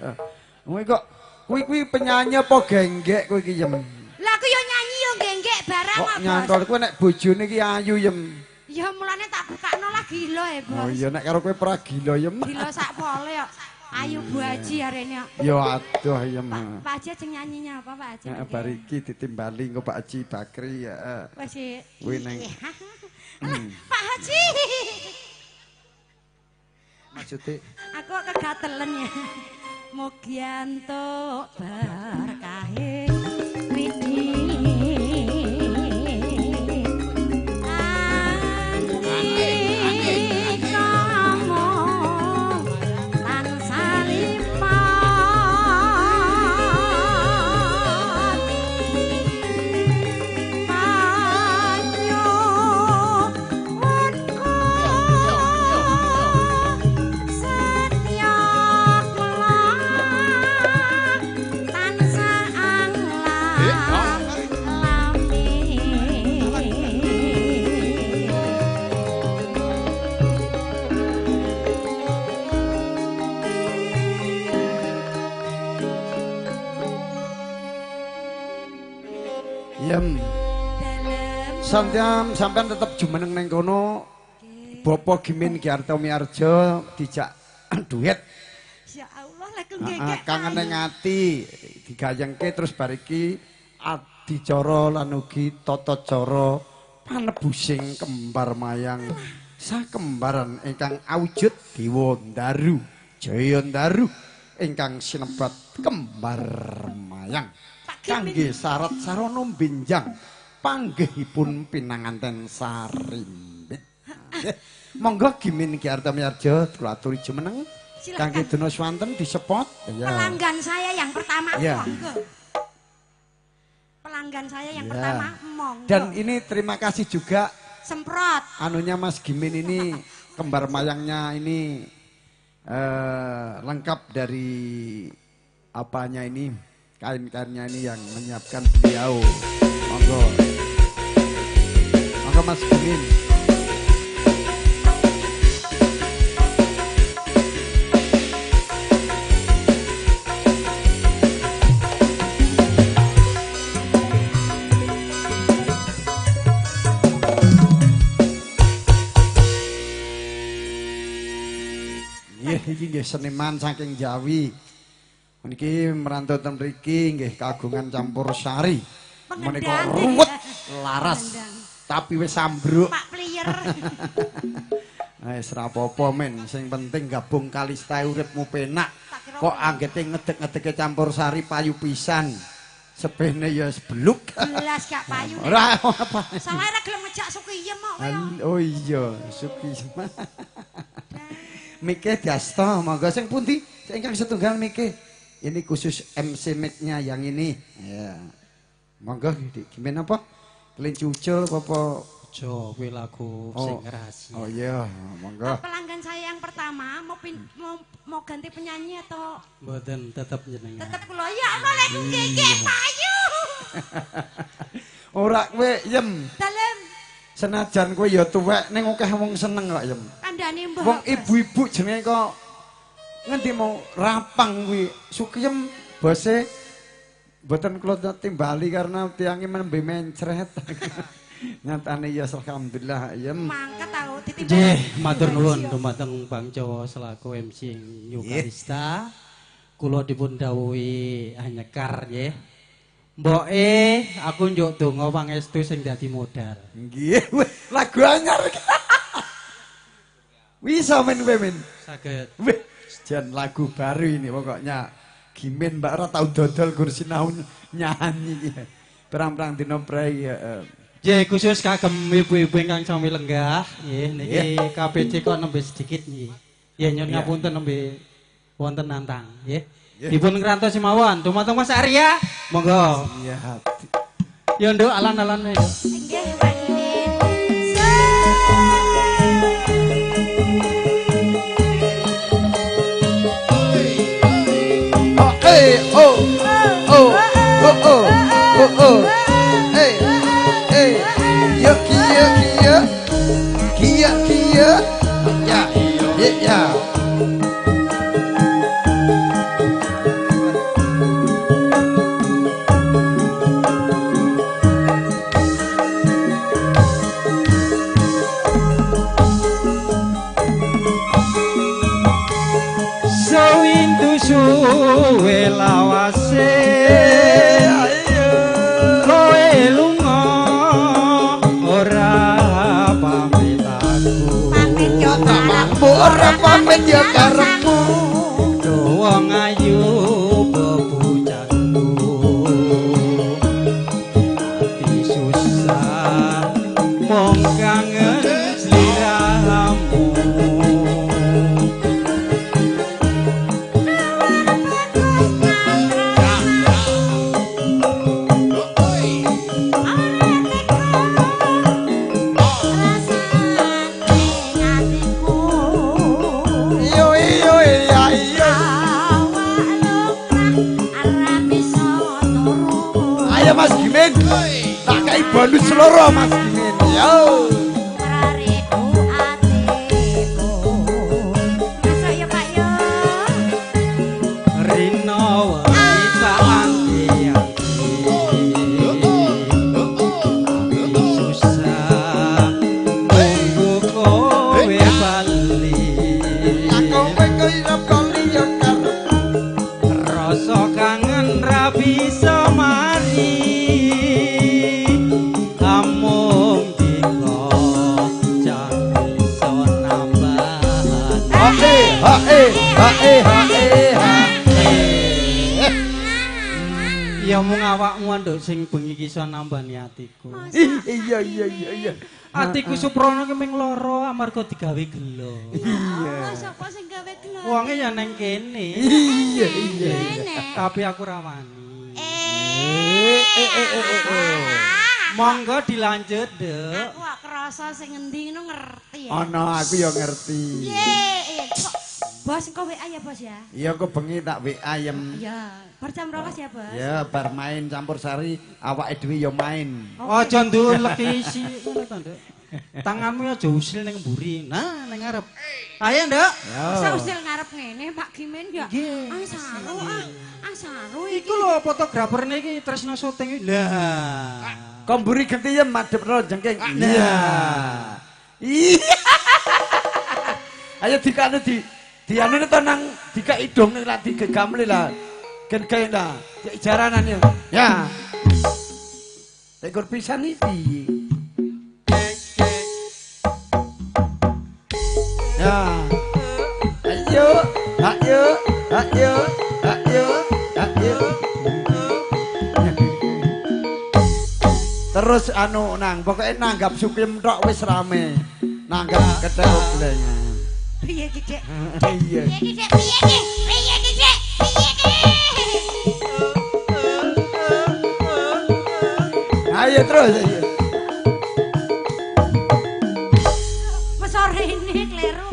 Kowe kok kuwi penyanyi apa genggek kowe iki yem. Lah aku yo nyanyi yo genggek barang Kok Bos. nyantol kowe nek bojone iki ayu yem. Ya mulane tak bukakno lah gila Bos. Oh iya nek karo kowe pra gila yem. Gila sak pole yo. Ayu Bu Haji arene. Ya aduh yem. Pak Haji sing nyanyinya apa Pak Haji? Bar iki ditimbali engko Pak Haji Bakri ya. Wis. Kuwi neng Pak Haji. maksudnya Aku kegatelen ya. Mugi antuk berkahe witi. Yem. Sampean tetep jumeneng neng kono. Bapak Gimin Giarto Miarjo dijak duet. Ya Allah lek nggek. Kangen ning ati digayengke terus bariki adicara lan ugi tata cara panebusing kembar mayang sakembaran ingkang awujud Dewa Ndaru Jaya Ndaru ingkang sinebat kembar mayang. Kangge syarat sarana benjang panggihipun pinanganten sarimbit. Monggo Gimin Giarto Miarjo kula aturi jumeneng kangge dina swanten disepot. Pelanggan saya yang pertama Ya. monggo. Pelanggan saya yang pertama monggo. Dan ini terima kasih juga semprot. anunya Mas Gimin ini kembar mayangnya ini lengkap dari apanya ini, kain-kainnya ini yang menyiapkan beliau. Monggo. Monggo Mas Gimin. Iki nggih seniman saking Jawi. Niki merantau ten mriki nggih kagungan campur sari. Menika ruwet laras. Tapi wis sambruk. Pak Plier. Wis ra apa-apa men, sing penting gabung kalista uripmu penak. Kok anggete ngedek-ngedeke campur sari payu pisan. Sebene ya sebluk. Belas gak payu. Ora apa. Salah ra gelem ngejak Sukiyem kok kowe. Oh iya, Sukiyem. Mike Diasto, monggo sing pundi? Ingkang setunggal Mike. Ini khusus MC mic-nya yang ini. Ya. Monggo gimana apa? Kelinci ucul apa? Jo, kuwi lagu sing rahasia. Oh iya, monggo. Pelanggan saya yang pertama mau ganti penyanyi atau Mboten tetep jenengan. tetep kula ya malah nggih payu. Ora kowe Yem. Dalem Senajan kowe ya tuwek ning akeh wong seneng kok Yem. kandhane mbah. Wong ibu-ibu jenenge kok ngendi mau rapang kuwi. Sukiyem bose mboten kula timbali karena tiange menembe mencret. Nyatane ya alhamdulillah Yem. Mangkat tahu titip. Nggih, matur nuwun dumateng Bang Jawa selaku MC Yukarista. Kula dipun dawuhi anyekar nggih. Mboke aku njuk donga pangestu sing dadi modal. Nggih, lagu anyar. Bisa men kowe men. Saged. Wih, jan lagu baru ini pokoknya. Gimin Mbak ora tau dodol kursi nau nyanyi iki. Perang-perang dina prei Nggih, khusus kagem ibu-ibu ingkang sami lenggah, nggih niki KPC kok nembe sedikit nggih. Ya nyuwun ngapunten nembe wonten nantang, nggih. Dipun ngrantos mawon, dumateng Mas Arya. Monggo. Iya. Ya nduk alan-alan ya. Nggih Pak Gimin. Sawindu suwe lawase kowe lunga ora pamit aku. Pamit yo Mampu ora pamit ya karepmu. Wong ayu bebujanku ati susah mong kangen sliramu. Ayo Mas Gimin. Tak kai bonus loro Mas Gimin. Yo. Rino wae anti-anti susah nunggu kowe bali. Aku kowe irap kali ya karep. Rasa kangen ra bisa mari amung dika jan iso nambahan. Ya mung awakmu nduk sing bengi ki iso nambani atiku. Iya. Atiku Suprono ki ming loro amarga digawe gelo. Iya. Sapa sing gawe gelem? Wonge ya neng kene. Iya. Tapi aku ra wani. Monggo dilanjut, Dek. Aku gak kerasa sing ngendi ngono ngerti ya. Ana aku ya ngerti. Nggih, kok Bos, engko WA ya, Bos ya? Iya kok bengi tak WA yem. Iya, bar jam 12 ya, Bos? Ya bar main campur sari awake dhewe ya main. Aja ndulek isi ngono ta, Nduk. Tanganmu aja usil ning mburi. Nah, ning ngarep. Ayo, Nduk. Masa usil ngarep ngene, Pak Kimen ya? Nggih. Saru saru Iku lho fotograferne iki tresno syuting iki. Lah. Kok mburi genti yem madhep ro jengking. Iya. Iya. Ayo dikane di anu to nang dikai dong lak digegamle lah. Gen gawe lah. Jaranan ya. Ya. Ekor pisan iki. Ya. Ayo, ayo, ayo, ayo, ayo. Terus anu nang pokoknya nanggap sukim tok wis rame. Nanggap kethek glengan. Piye iki, Dik? Iya. Piye iki, Dik? Piye iki? Piye iki, Dik? Piye iki? Ayo terus ayo. Wes sore ini kleru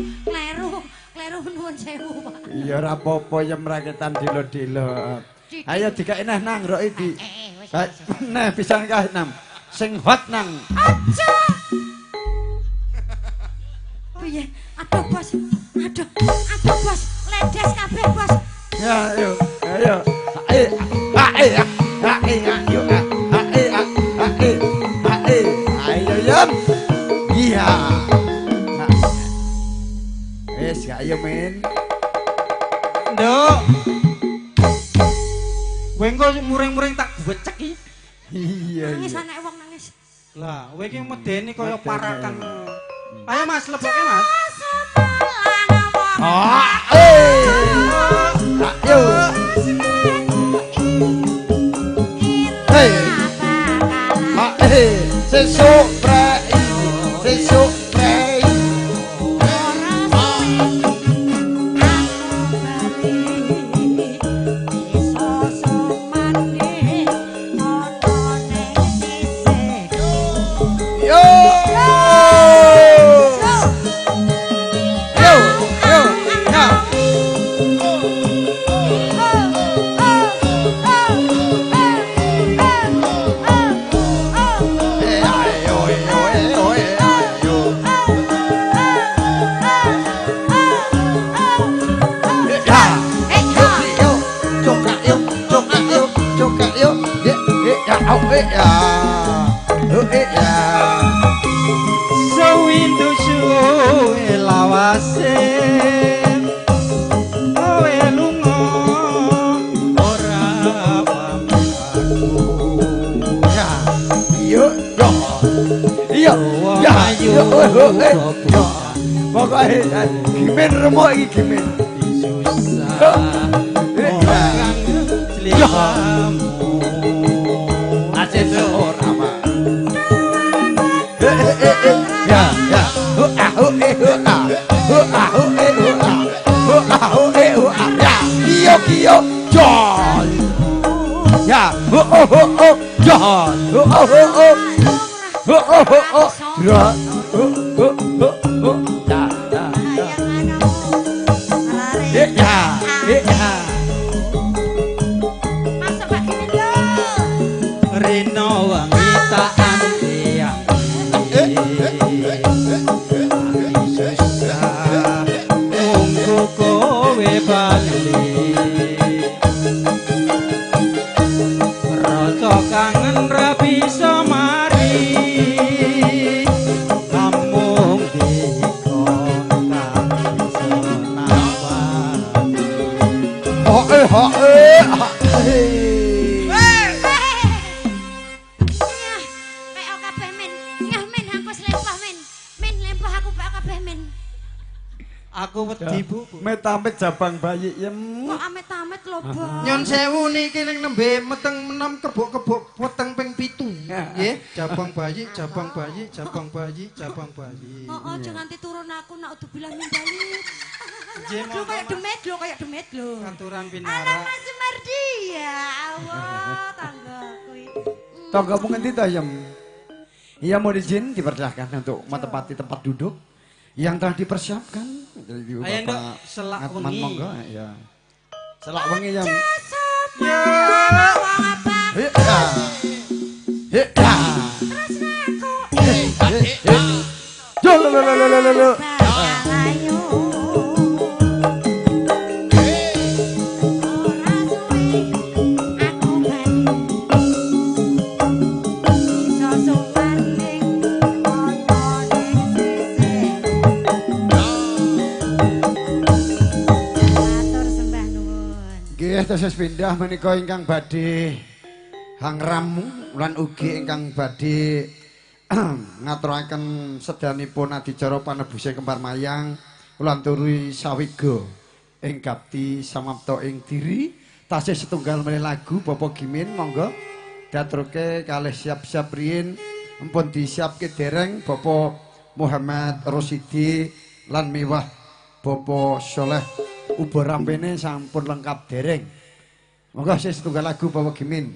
nuwun sewu, Pak. Iya ora apa-apa yem raketan dilo-dilo. Ayo dikae neh nang rok iki. Wes. Nah pisan kae nam. Sing hot nang. Aja. Piye? Aduh, Bos. Aduh, Bos. Ledes kabeh, Bos. Ya ayo, ayo. Ayo, ayo, ayo, ayo yem. Iya. Wes ya ayo men. Nduk. Kowe engko muring-muring tak becek iki. Iya. Nangis anake wong nangis. Lah, kowe iki medeni kaya parakan. Ayo Mas, leboke Mas. Ayo. Hei. Sesuk prei. Sesuk prei. Yo. Yo. Yo. Ya. Sewindu suwe lawase kowe lunga ora pamit Pokoknya gimen remuk iki gimen. susah orang jelihamu Aceh ora mah. Ya ya. Ya. Kiyo John. Ya. John. Masuk Pak Kimen yo. Rino wangi tak antiang susah nunggu kowe bali rasa kangen ra bisa mari namung dikon tak bisa nambah aku wedi Bu. Metamit jabang bayi yem. Kok amit-amit lho, Bos. Nyon sewu niki ning nembe meteng menem kebuk-kebuk weteng ping 7. Nggih, jabang bayi, jabang bayi, jabang bayi, jabang bayi. Aja nganti turun aku nak udubilah min balik. Nggih, Lho kayak demit lho. Aturan Anak pinara. Mas Sumardi ya. Allah, tanggaku itu. Tanggamu ngendi ta yem? Iya mau izin dipersilahkan untuk menempati tempat duduk yang telah dipersiapkan. Jadi Ayo nduk Bapak selak Atman wengi. monggo ya. Selak wengi ya. Ya. Yo lo. Nggih teses pindah menika ingkang badhe hangramu lan ugi ingkang badhe ngaturaken sedanipun adicara panebuse Kembar Mayang kula aturi sawiga ing gapti samapta ing diri tasih setunggal meneh lagu Bapak Gimin monggo diaturke kalih siap-siap riyin empun disiapke dereng Bapak Muhammad Rosidi lan mewah Bapak Soleh Ubo rampene sampun lengkap dereng. Monggo sing setunggal lagu Bapak Gimin.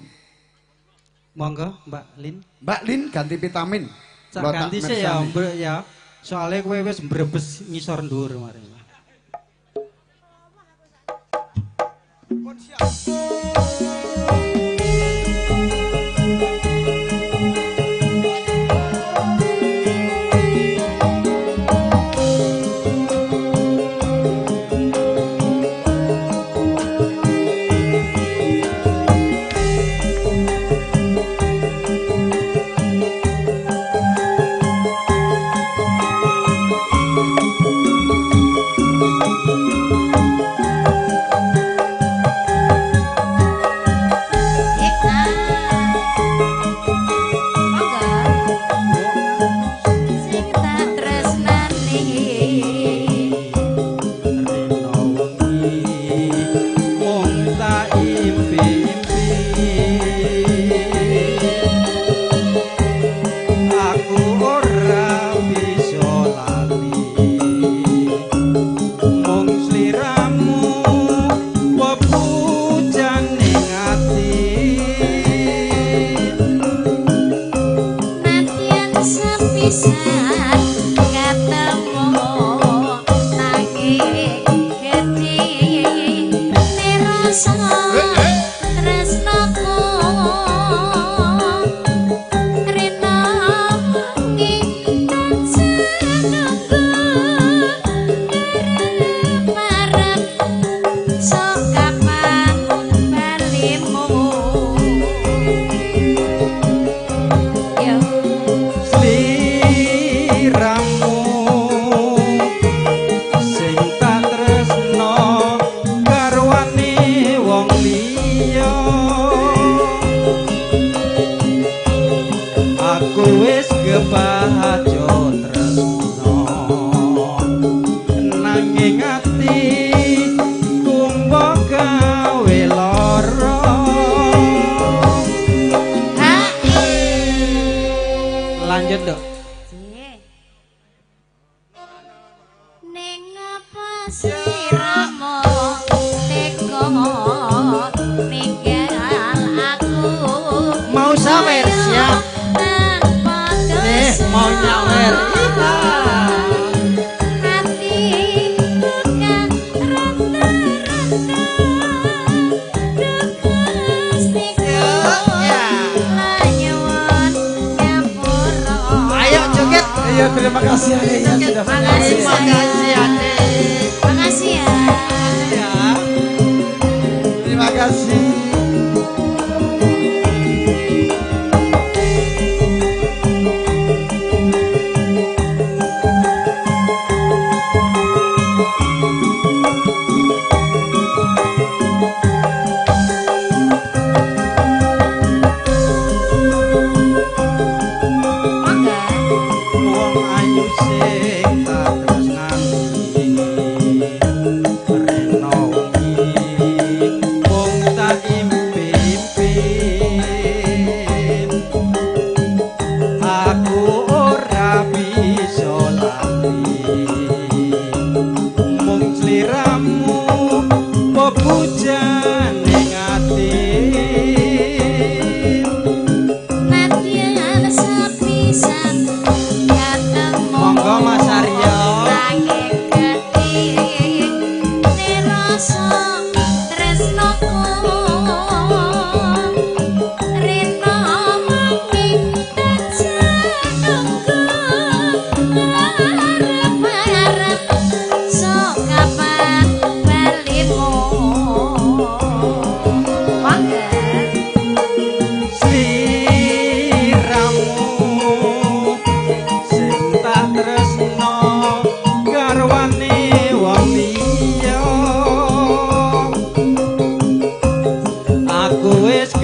Monggo Mbak Lin. Mbak Lin ganti vitamin. Sak ganti sih ya, Mbak ya. Soale kowe wis mbrebes ngisor dhuwur mari. Terima kasih adiknya sudah Terima kasih adik. Makasih ya. Terima kasih.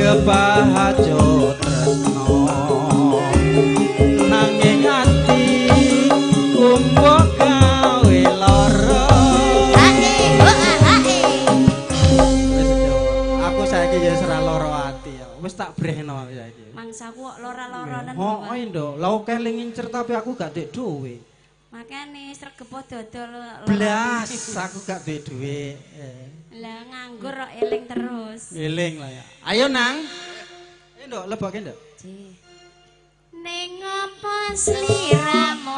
kebahajo tresno nanging ati kumbok gawe lara aku saiki ya ora lara ati ya wis tak brehno saiki mangsaku kok lara-laranen oh nduk lha akeh ling ngincer tapi aku gak ndek dhuwit makane sregepo dodol blas aku gak duwe dhuwit lah nganggur kok eling terus eling lah ya ayo nang nduk leboke nduk ning apa sliramu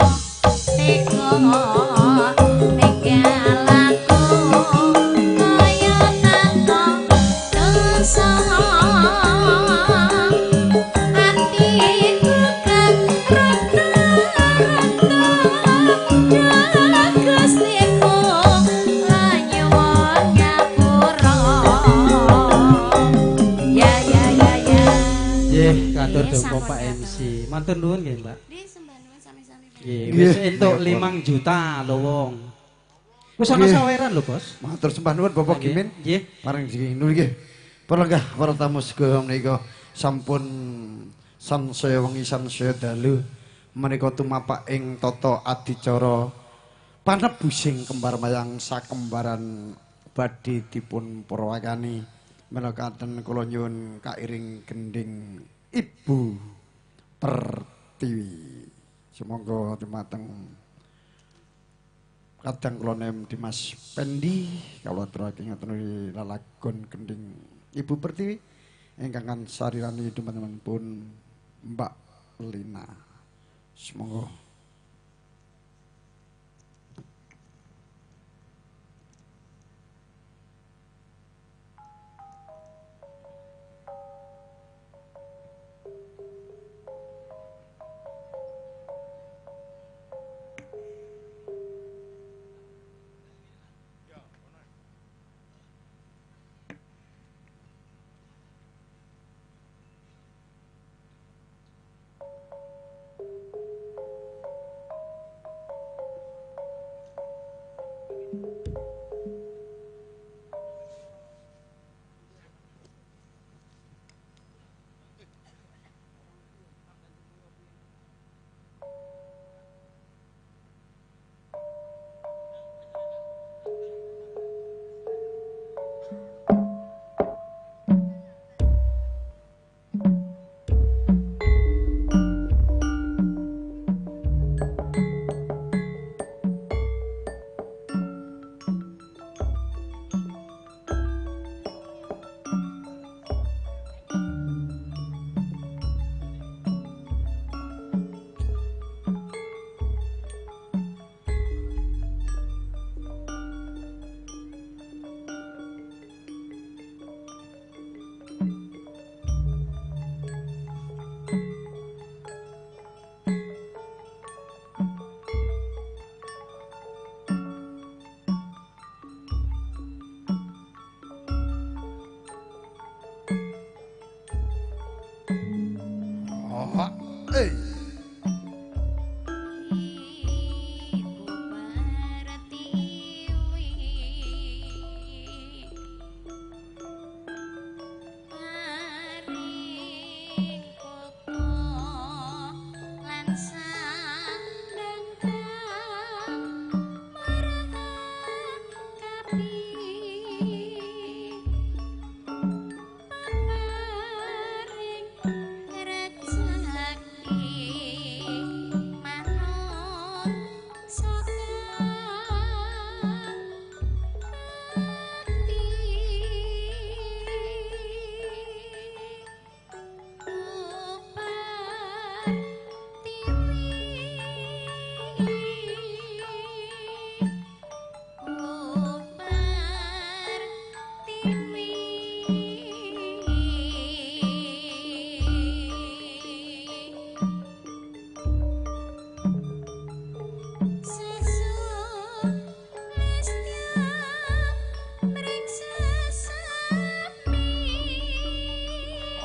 teko ninggalaku kaya tanpa dosa atiku kan rata-rata Gustiku lanyuwun ngapura ya nggih katur donga Pak MC matur nuwun nggih Mbak di sembanuan sami-sami nggih wis entuk 5 juta lho wong wis ana saweran lho Bos Matur sembah nuwun Bapak Kimin. nggih Pareng jinul nggih. Parenggah para tamu sedaya menika sampun sansaya wengi sansaya dalu menika tumapak ing tata adicara panebusing kembar mayang sakembaran badhe dipun purwakani menakaken kula nyuwun kairing gending Ibu Pertiwi. Semoga dumateng kadang kula nem Dimas Pendi kawula aturaken ngoten lalagon gending Ibu Pertiwi ingkang sarirani dumateng pun Mbak Lina. Semoga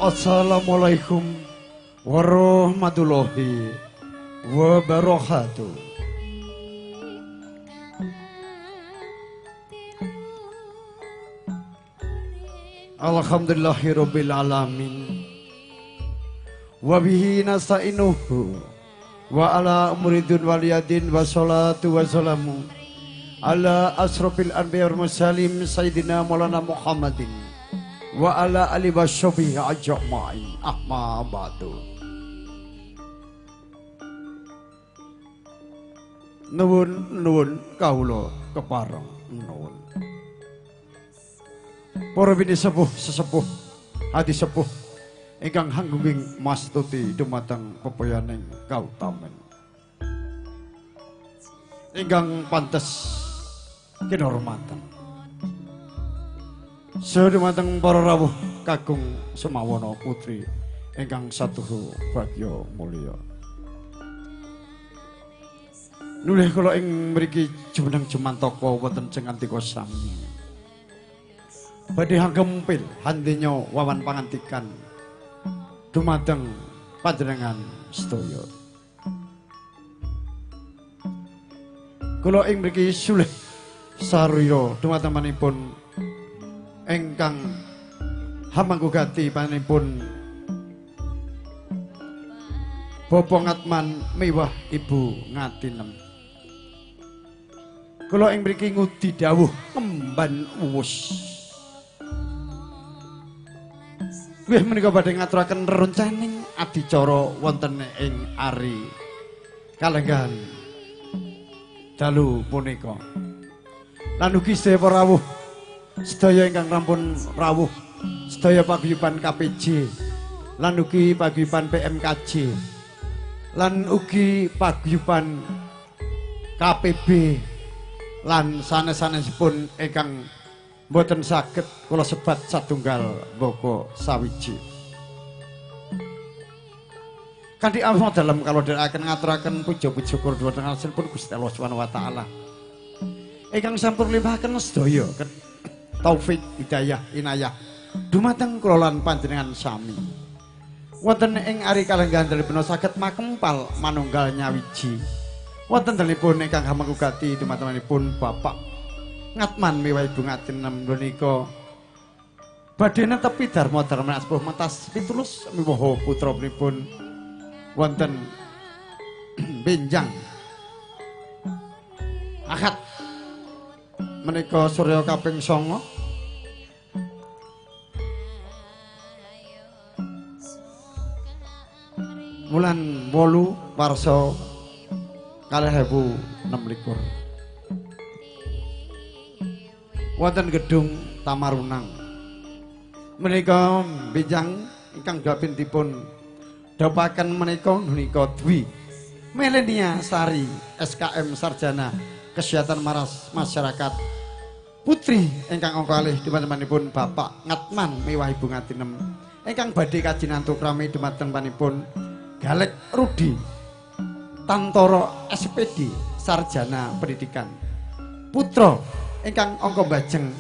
Assalamualaikum warahmatullahi wabarakatuh. Alhamdulillahirabbil alamin. Wa bihi nasta'inuhu wa ala umuridun waliyadin wa salatu wa salamu ala asrafil anbiya wal mursalin sayyidina maulana Muhammadin wa ala ali washabihi ajma'in. Amma ba'du. Nuwun kawula kepareng nuwun. Para bini sepuh sesepuh hadi sepuh ingkang hanggunging mastuti dumateng pepoyaning kautamen. Ingkang pantes kinurmatan. Sedumateng para rawuh kakung semawana putri ingkang satuhu bagya mulya. Nulih kula ing mriki jumeneng jumantaka wonten Jengantika sami. Badhe hanggempil handenya wawan pangantikan dumateng panjenengan sedaya. Kula ing mriki sulih sarya dumateng manipun ingkang hamanggugati panipun Bapak Ngatman miwah Ibu Ngatinem. Kula ing mriki ngudi dawuh kemban uwus. Wih menika badhe ngaturaken rerencaning adicara wonten ing ari kalenggahan dalu punika. Lan ugi sedaya para rawuh sedaya ingkang rampun rawuh, sedaya paguyuban KPJ, lan ugi paguyuban PMKJ, lan ugi paguyuban KPB, lan sanes-sanesipun ingkang mboten saged kula sebat satunggal mboko sawiji. Kanthi amah dalem kalau dherekaken ngaturaken puja-puji syukur dhumateng asmanipun Gusti Allah Subhanahu wa taala. Ingkang sampun limpahaken sedaya taufik hidayah inayah dumateng kula lan panjenengan sami. Wonten ing ari kalenggahan dalipun saged makempal manunggal nyawiji. Wonten dalipun ingkang hamanggugati dumatengipun Bapak Ngatman miwah Ibu Ngatinem menika badhe netepi dharma-dharma sepuh mentas pitulus miwah putranipun wonten benjang akad menika surya kaping 9 wulan 8 warsa 2026 wonten gedung Tamarunang. Menika benjang ingkang dapintipun dapaken menika Dwi Melenia Sari SKM Sarjana Kesehatan Maras Masyarakat putri ingkang angka kalih dumatengipun Bapak Ngatman miwah Ibu Ngatinem ingkang badhe kajinantuk rami dumatengipun Galek Rudi Tantoro SPD Sarjana Pendidikan putra ingkang angka bajeng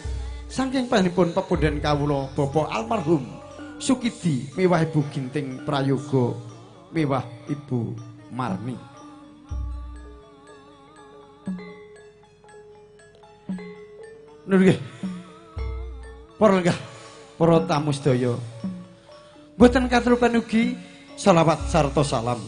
saking panjenenganipun pepundhen kawula Bapak almarhum Sukidi miwah Ibu Ginting Prayoga miwah Ibu Marni. Nggih. Para lenggah, para tamu sedaya. Mboten katrupan ugi selawat sarta salam.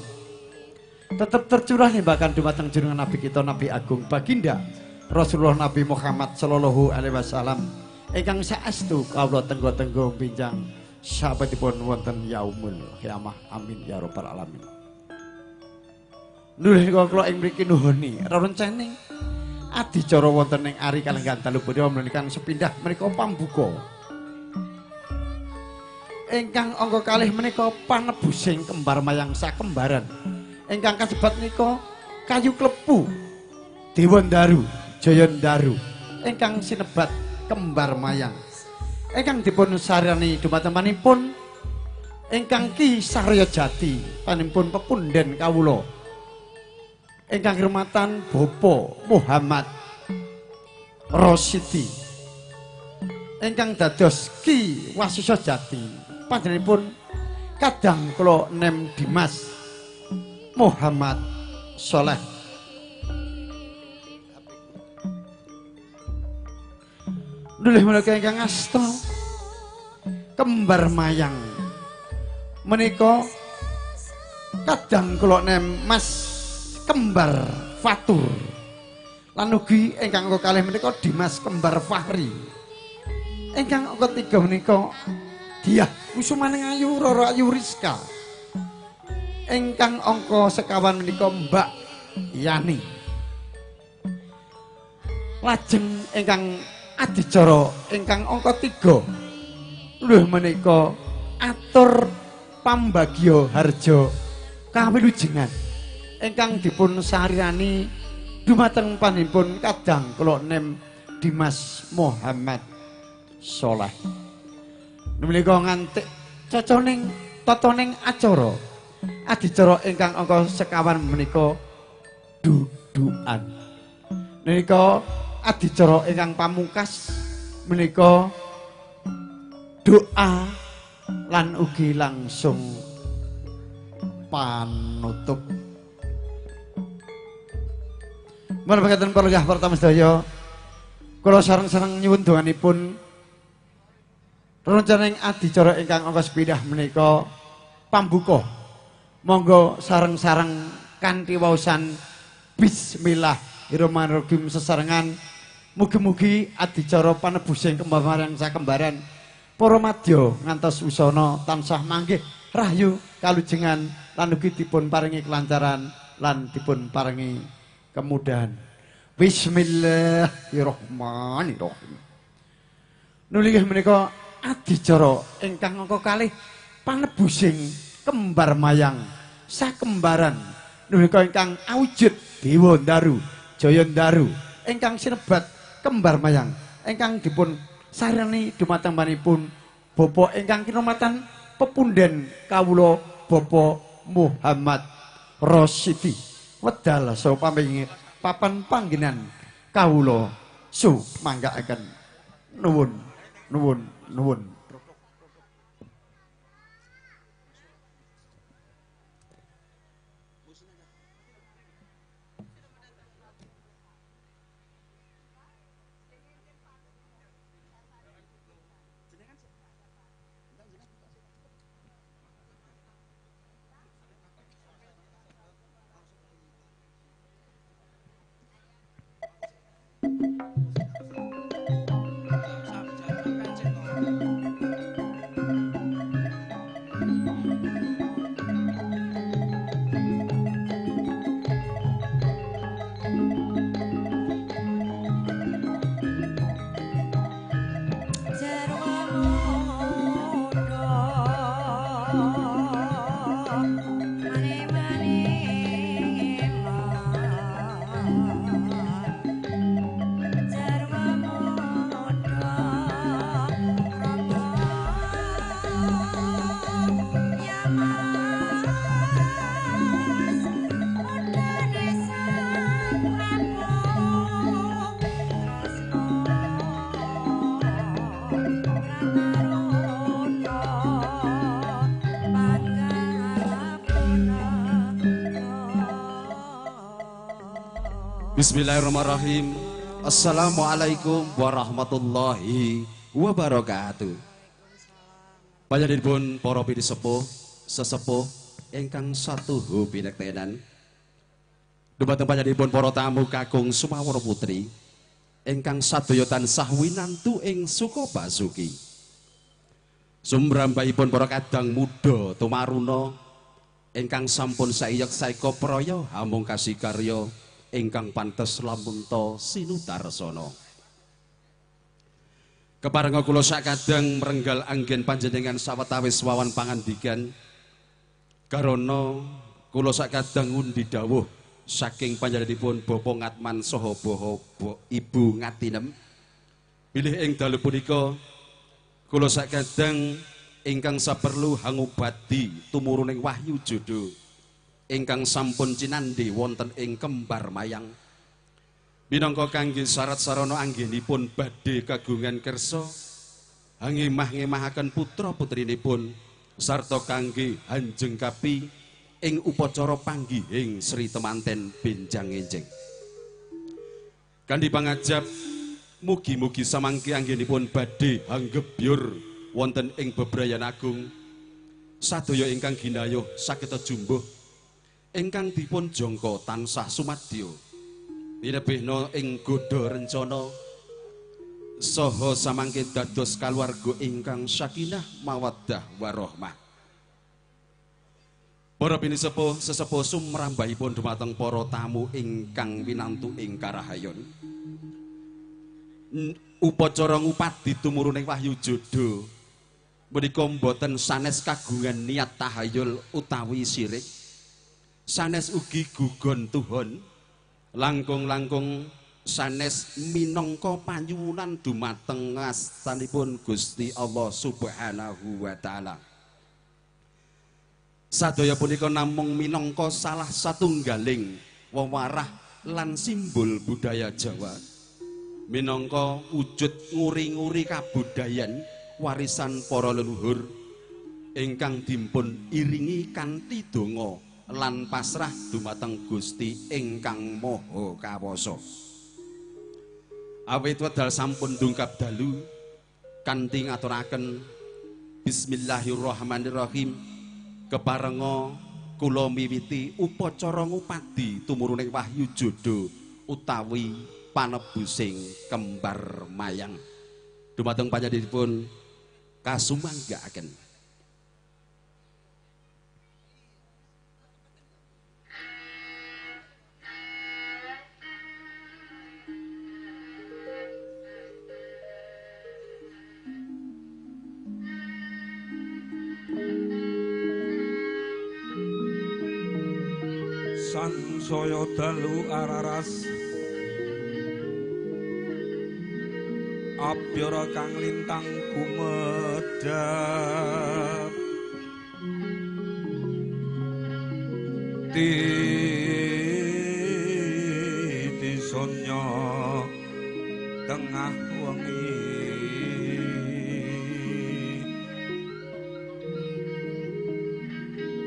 Tetep tercurah nimbakan dumateng junjungan Nabi kita Nabi Agung Baginda Rasulullah Nabi Muhammad sallallahu alaihi wasallam ingkang saestu kawula tenggo-tenggo pinjang sabatipun wonten yaumul kiamah amin ya rabbal alamin. Nulih kula ing mriki nuhuni rerencaning adicara wonten ing ari kalenggahan dalu punika menika sepindah menika pambuka. Ingkang angka kalih menika panebusing kembar mayang sakembaran. Ingkang kasebat menika kayu klepu Dewa Daru Jayandaru ingkang sinebat kembar mayang ingkang dipun sarani dumatengipun ingkang Ki Sarya Jati panipun pepundhen kawula ingkang hormatan Bapak Muhammad Rosidi ingkang dados Ki Wasisa Jati panjenenganipun kadang kula nem Dimas Muhammad Soleh. Nulih menika ingkang asta kembar mayang menika kadang kula nem Mas kembar Fatur lan ugi ingkang kalih menika Dimas kembar Fahri ingkang ketiga menika Diah Kusumaning Ayu Roro Ayu Rizka ingkang angka sekawan menika Mbak Yani lajeng ingkang adicara ingkang angka 3 lho menika atur pambagya harja kawilujengan ingkang dipun sarirani dumateng panjenenganipun kadang kula nem Dimas Muhammad Soleh menika nganti coconing tataning acara adicara ingkang angka sekawan menika dudukan menika adicara ingkang pamungkas menika doa lan ugi langsung panutup marang perlegah pertama sedaya kula sareng-sareng nyuwun donganipun rencaneng adicara ingkang angka sepindah menika pambuka monggo sareng-sareng kanthi waosan bismillahirrahmanirrahim sesarengan mugi-mugi adicara panebusing kembaran sakembaran para madya ngantos usana tansah manggih rahayu kalujengan lan ugi dipun paringi kelancaran lan dipun paringi kemudahan. Bismillahirrahmanirrahim. Nulih menika adicara ingkang angka kalih panebusing kembar mayang sakembaran menika ingkang awujud Dewa Ndaru Jaya Ndaru ingkang sinebat kembar mayang ingkang dipun sarani dumateng panipun Bapak ingkang kinurmatan pepunden kawula Bapak Muhammad Rosyidi wedal saha pamingit papan panggenan kawula sumanggaaken nuwun nuwun nuwun. Bismillahirrahmanirrahim. Assalamualaikum warahmatullahi wabarakatuh. Panjenenganipun para pidi sepuh, sesepuh ingkang satuhu pinektenan. Dumateng panjenenganipun para tamu kakung Sumawara Putri ingkang sadaya tansah winantu ing suka basuki. Sumrambahipun para kadang muda tumaruna ingkang sampun saiyek saeka praya hamung kasikarya ingkang pantes lamunta sinudarsana. Keparenga kula sakadang merenggal anggen panjenengan sawetawis wawan pangandikan karana kula sakadang ngundi dawuh saking panjenenganipun Bapa Ngatman saha Ibu Ngatinem bilih ing dalu punika kula sakadang ingkang saperlu hangubadi tumuruning wahyu jodho ingkang sampun cinandhi wonten ing kembar mayang minangka kangge syarat sarana anggenipun badhe kagungan kersa ngemah-ngemahaken putra-putrinipun sarta kangge hanjeng kapi ing upacara panggihing Sri Temanten Benjang Enjing. Kanthi pangajab mugi-mugi samangke anggenipun badhe hanggebyur wonten ing bebrayan agung sadaya ingkang ginayuh sageta jumbuh ingkang dipun jangka tansah sumadyo pinebihna ing godha rencana saha samangke dados kaluwarga ingkang sakinah mawaddah warahmah. Para pinisepuh sesepuh sumrambahipun dumateng para tamu ingkang winantu ing karahayon. Upacara ngupadi tumuruning Wahyu Jodha menika boten sanes kagungan niat tahayul utawi sirik. Sanes ugi gugon tuhon langkung-langkung sanes minangka panyuwunan dumateng ngastanipun Gusti Allah Subhanahu wa taala. Sadaya punika namung minangka salah satunggaling wewarah lan simbol budaya Jawa. Minangka wujud nguri-nguri kabudayan warisan para leluhur ingkang dipun iringi kanthi donga lan pasrah dumateng Gusti ingkang Maha Kawasa. Awit wedal sampun dungkap dalu kanthi ngaturaken Bismillahirrahmanirrahim. Keparenga kula miwiti upacara ngupadi tumuruning Wahyu Jodha utawi panebusing kembar mayang. Dumateng panjenenganipun kasumanggaaken. Sansaya dalu araras abhyara kang lintang gumedhap titi sonya tengah wengi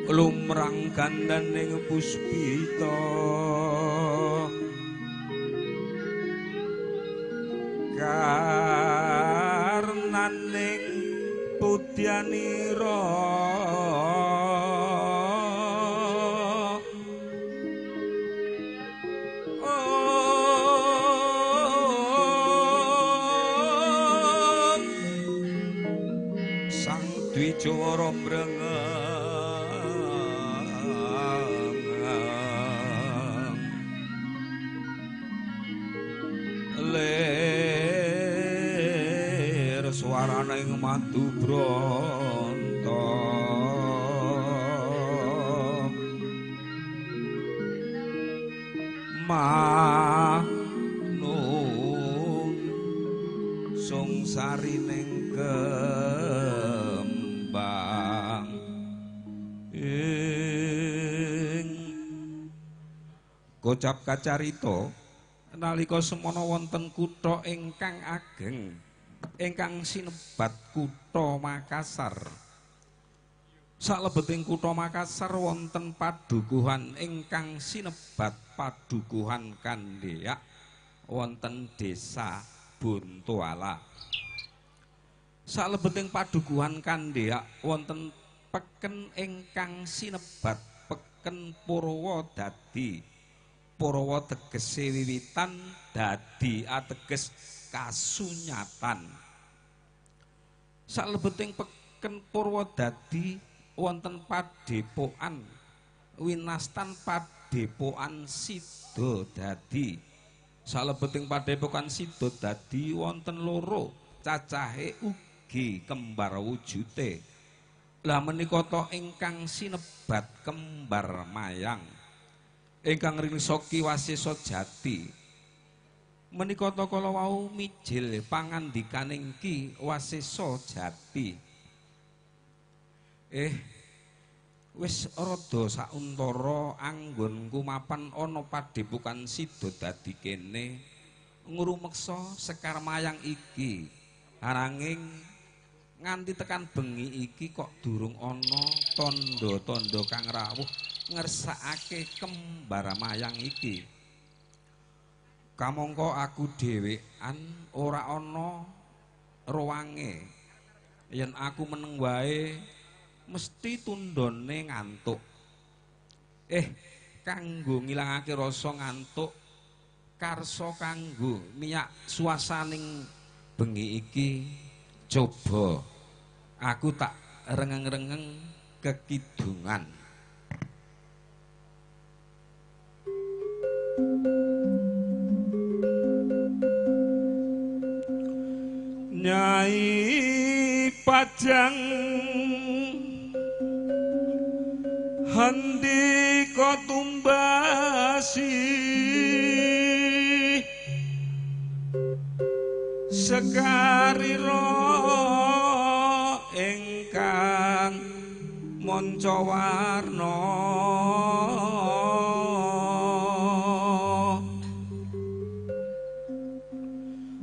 lumrang gandaning puspita karnaning putyanira sang Dwijawara mrengeng swaraning madu branta manung sungsarining kembang ing kocap kacarita nalika semana wonten kutha ingkang ageng ingkang sinebat Kutha Makassar. Salebeting Kutha Makassar wonten padukuhan ingkang sinebat Padukuhan Kandeak wonten Desa Bontoala. Salebeting Padukuhan Kandeak wonten peken ingkang sinebat Peken Purwodadi. Purwa tegese wiwitan, dadi ateges kasunyatan. Salebeting peken Purwodadi wonten padepokan winastan padepokan Sidodadi. Salebeting padepokan Sidodadi wonten loro, cacahe ugi kembar wujute. Lah menika ta ingkang sinebat kembar mayang ingkang ringsa Kiwasesa Jati. Menika ta kala wau mijil pangandikaning Ki Wasesa Jati. Wis rada sauntara anggonku mapan ana padepokan Sidodadi kene ngrumeksa sekar mayang iki. Ananging nganti tekan bengi iki kok durung ana tanda-tanda kang rawuh ngersakake kembar mayang iki. Kamangka aku dhewean ora ana ruwange yen aku meneng wae mesti tundone ngantuk. Kanggo ngilangake rasa ngantuk, karsa kanggo miyak suasaning bengi iki, coba aku tak rengeng-rengeng kekidungan. Nyai Pajang handika tumbasi sekarira ingkang manca warna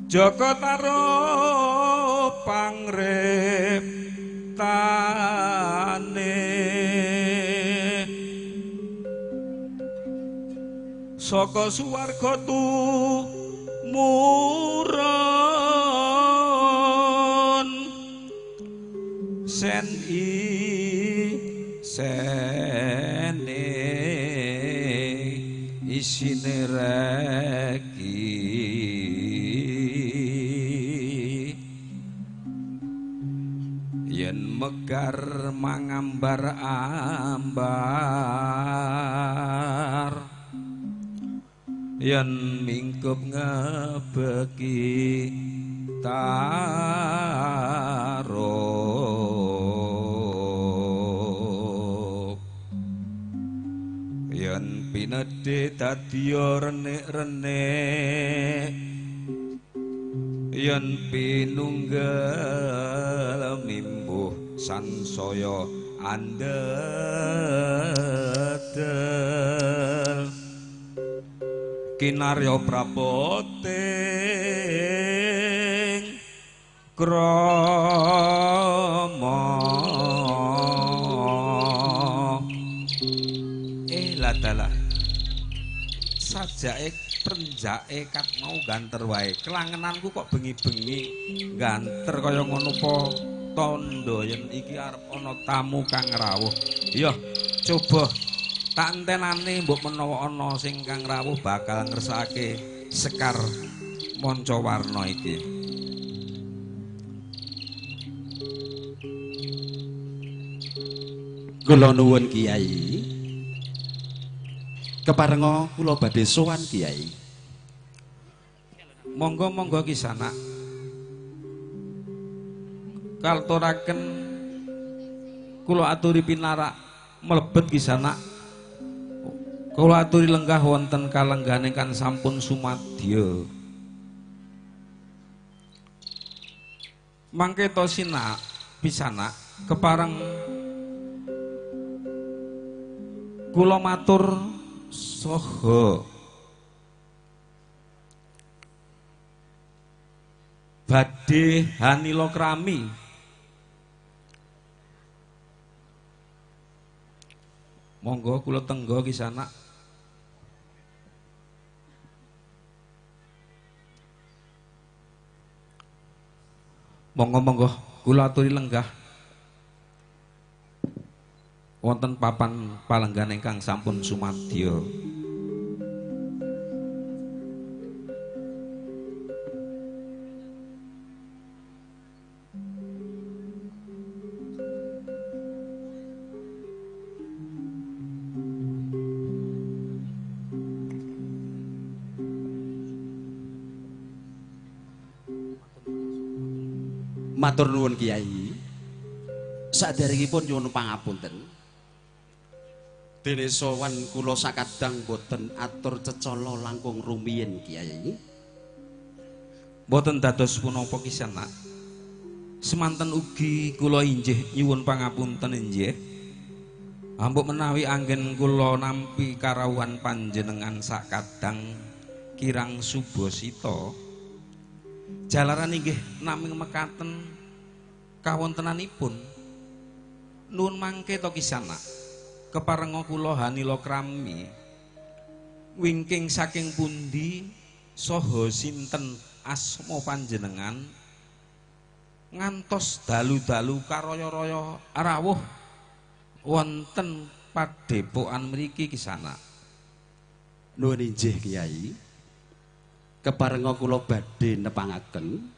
Jaka Tarub pangriptane saka suwarga tumurun sene isine regi yen megar mangambar-ambar yen mingkup ngebeki taruh yen pinedhe dadya renik-renik yen pinunggal mimbuh sansaya andedel kinarya praboting krama ladalah sajake prenjake kat mau ganter wae kelangenanku kok bengi-bengi ganter kaya ngono apa tandha yen iki arep ana tamu kang rawuh iya coba tak entenane mbok menawa ana sing kang rawuh bakal ngersakake sekar manca warna iki kula nuwun Kiai keparenga kula badhe sowan Kiai. Monggo-monggo Kisanak. Kalturaken kula aturi pinarak mlebet Kisanak. Kula aturi lenggah wonten kalenggahan ingkang sampun sumadya. Mangke to sinak pisanak kepareng kula matur saha badhe hanila krami monggo kula tenggo Kisanak monggo kula aturi lenggah wonten papan palenggan ingkang sampun sumadya. Matur nuwun Kiai. Saderengipun nyuwun pangapunten. Dene sowan kula sakadang boten atur cecala langkung rumiyin Kiai. Boten dados punapa Kisanak. Semanten ugi kula injih nyuwun pangapunten injih. Ampun menawi anggen kula nampi karawuhan panjenengan sakadang kirang subasita. Jalaran inggih naming mekaten kawontenanipun nuwun mangke to Kisanak. Keparenga kula hanila krami wingking saking pundi saha sinten asma panjenengan ngantos dalu-dalu karaya-raya rawuh wonten padepokan mriki kisana. Nuwun inggih Kyai. Keparenga kula badhe nepangaken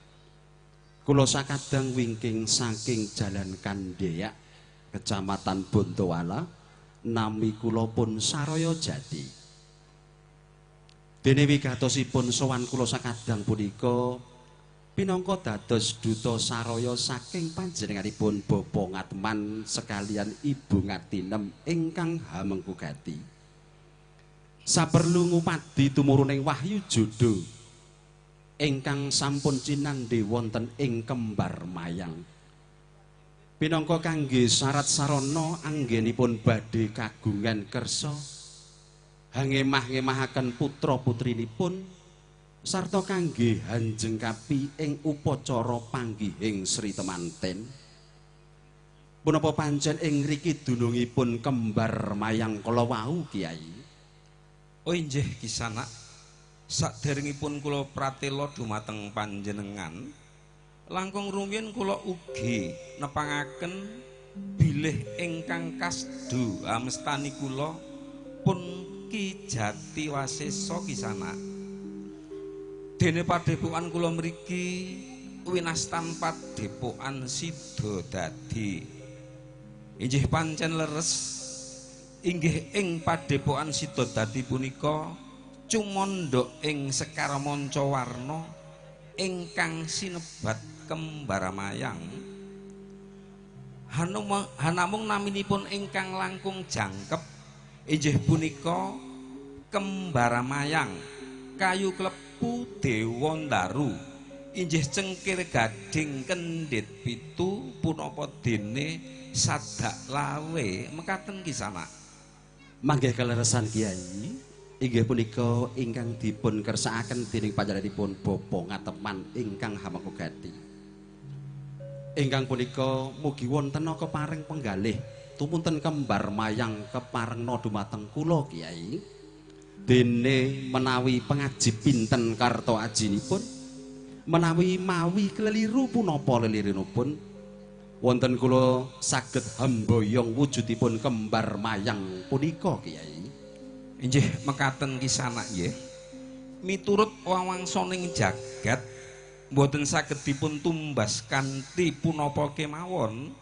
kula sakadang wingking saking Jalan Kandeak, Kecamatan Bontowala, nami kula pun Saraya Jati. Dene wigatosipun sowan kula sakadang punika pinangka dados duta saraya saking panjenenganipun Bapak Ngatman sekalian Ibu Ngatinem ingkang hamengkugati. Saperlu ngupadi tumuruning wahyu jodho ingkang sampun cinandhe wonten ing Kembar Mayang. Pinangka kangge syarat sarana anggenipun badhe kagungan kersa hangemah-ngemahaken putra-putrinipun sarta kangge hanjengkapi ing upacara panggihing Sri Temanten. Punapa pancen ing mriki dunungipun Kembar Mayang kala wau Kyai? Oh inggih kisana. Saderengipun kula pratela dumateng panjenengan, langkung rumiyin kula ugi nepangaken bilih ingkang kasdo amestani kula pun Ki Jati Wasesa kisana. Dene padepokan kula mriki winastan padepokan Sidodadi. Inggih pancen leres inggih ing padepokan Sidodadi punika cumondhok ing Sekar Mancawarna ingkang sinebat Kembar Mayang. Hanamung naminipun ingkang langkung jangkep inggih punika Kembar Mayang kayu klepu Dewa Ndaru inggih cengkir gading kendhit pitu punapa dene sadak lawe mekaten kisana. Manggih kaleresan Kyai. Inggih punika ingkang dipun kersakaken dening panjenenganipun Bapak Ngateman ingkang hamengkugati. Ingkang punika mugi wonten keparing penggalih tumunten Kembar Mayang keparengna dumateng kula Kyai. Dene menawi pengaji pinten karta ajinipun, menawi mawi kleliru punapa lelirinipun, wonten kula saged hamboyong wujudipun Kembar Mayang punika Kyai. Inggih mekaten kisana nggih. Miturut wawangsaning jagat mboten saged dipun tumbas kanthi punapa kemawon.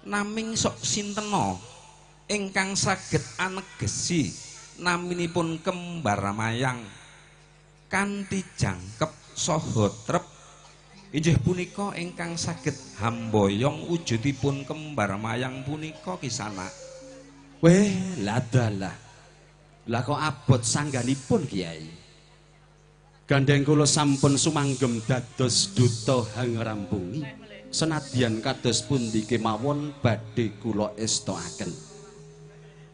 Naming sok sintena ingkang saged anegesi naminipun Kembar Mayang kanthi jangkep saha trep. Inggih punika ingkang saged hamboyong wujudipun Kembar Mayang punika kisana. Weh, ladalah. Lah kok abot sangganipun Kyai. Gandeng kula sampun sumanggem dados duta hangrampungi. Senadyan kados pundi kemawon badhe kula estoaken.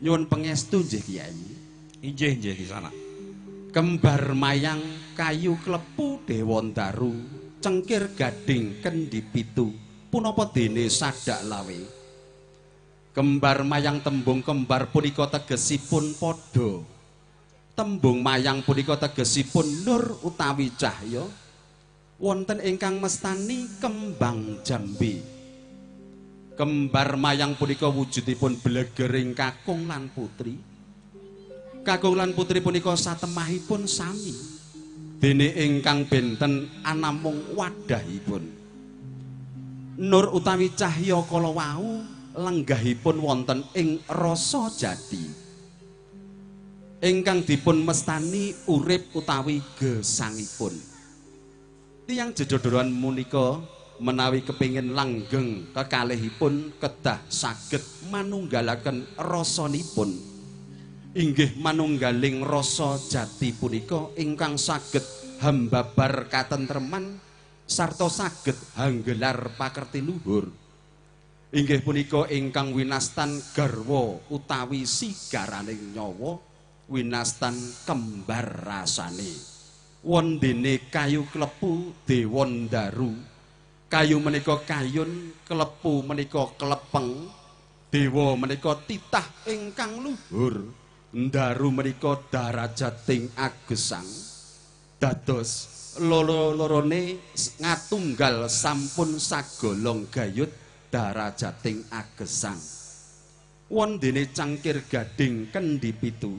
Nyuwun pangestu nggih Kyai. Inggih kisana. Kembar Mayang kayu klepu Dewa Ndaru cengkir gading kendi pitu punapa dene sadak lawe. Kembar Mayang tembung kembar punika tegesipun padha. Tembung mayang punika tegesipun nur utawi cahya. Wonten ingkang mestani kembang jambe. Kembar Mayang punika wujudipun blegering kakung lan putri. Kakung lan putri punika satemahipun sami. Dene ingkang benten anamung wadahipun. Nur utawi cahya kala wau lenggahipun wonten ing rasa jati ingkang dipun mestani urip utawi gesangipun. Tiyang jejodoran munika menawi kepingin langgeng kekalihipun kedah saged manunggalaken rasanipun. Inggih manunggaling rasa jati punika ingkang saged hambabar katentreman sarta saged hanggelar pakerti luhur. Inggih punika ingkang winastan garwa utawi sigaraning nyawa, winastan kembar rasane. Wondene kayu klepu Dewa Ndaru. Kayu menika kayun, klepu menika klepeng. Dewa menika titah ingkang luhur. Ndaru menika darajating agesang. Dados loro-lorone ngatunggal sampun sagolong gayut darajating agesang. Wondene cangkir gading kendi pitu.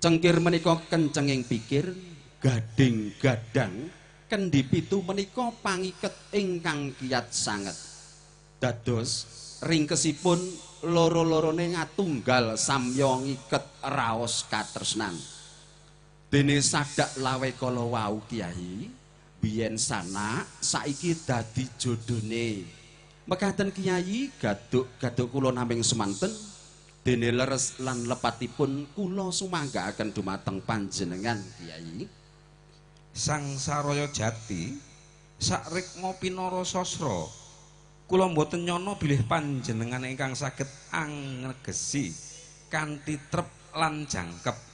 Cengkir menika kencenging pikir, gading gadang kendi pitu menika pangiket ingkang kiyat sanget. Dados ringkesipun loro-lorone ngatunggal samya ngiket raos katresnan. Dene sadak lawe kala wau Kyai, biyen sana saiki dadi jodhone. Mekaten Kyai, gaduk kula naming semanten, dene leres lan lepatipun kula sumanggaaken dumateng panjenengan Kyai. Sang Saraya Jati, sarekma pinara sasra, kula mboten nyono bilih panjenengan ingkang saged angegesi kanthi trep lan jangkep.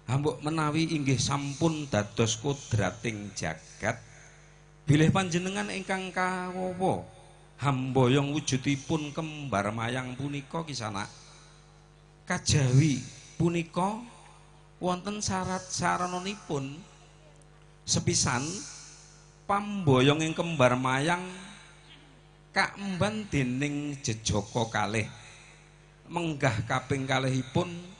Hambuk menawi inggih sampun dados kodrating jagat, bilih panjenengan ingkang kawawa hamboyong wujudipun kembar mayang punika Kisana. Kajawi punika wonten syarat sarananipun sepisan pamboyong ing kembar mayang kaemban dening Jejaka kalih. Menggah kaping kalihipun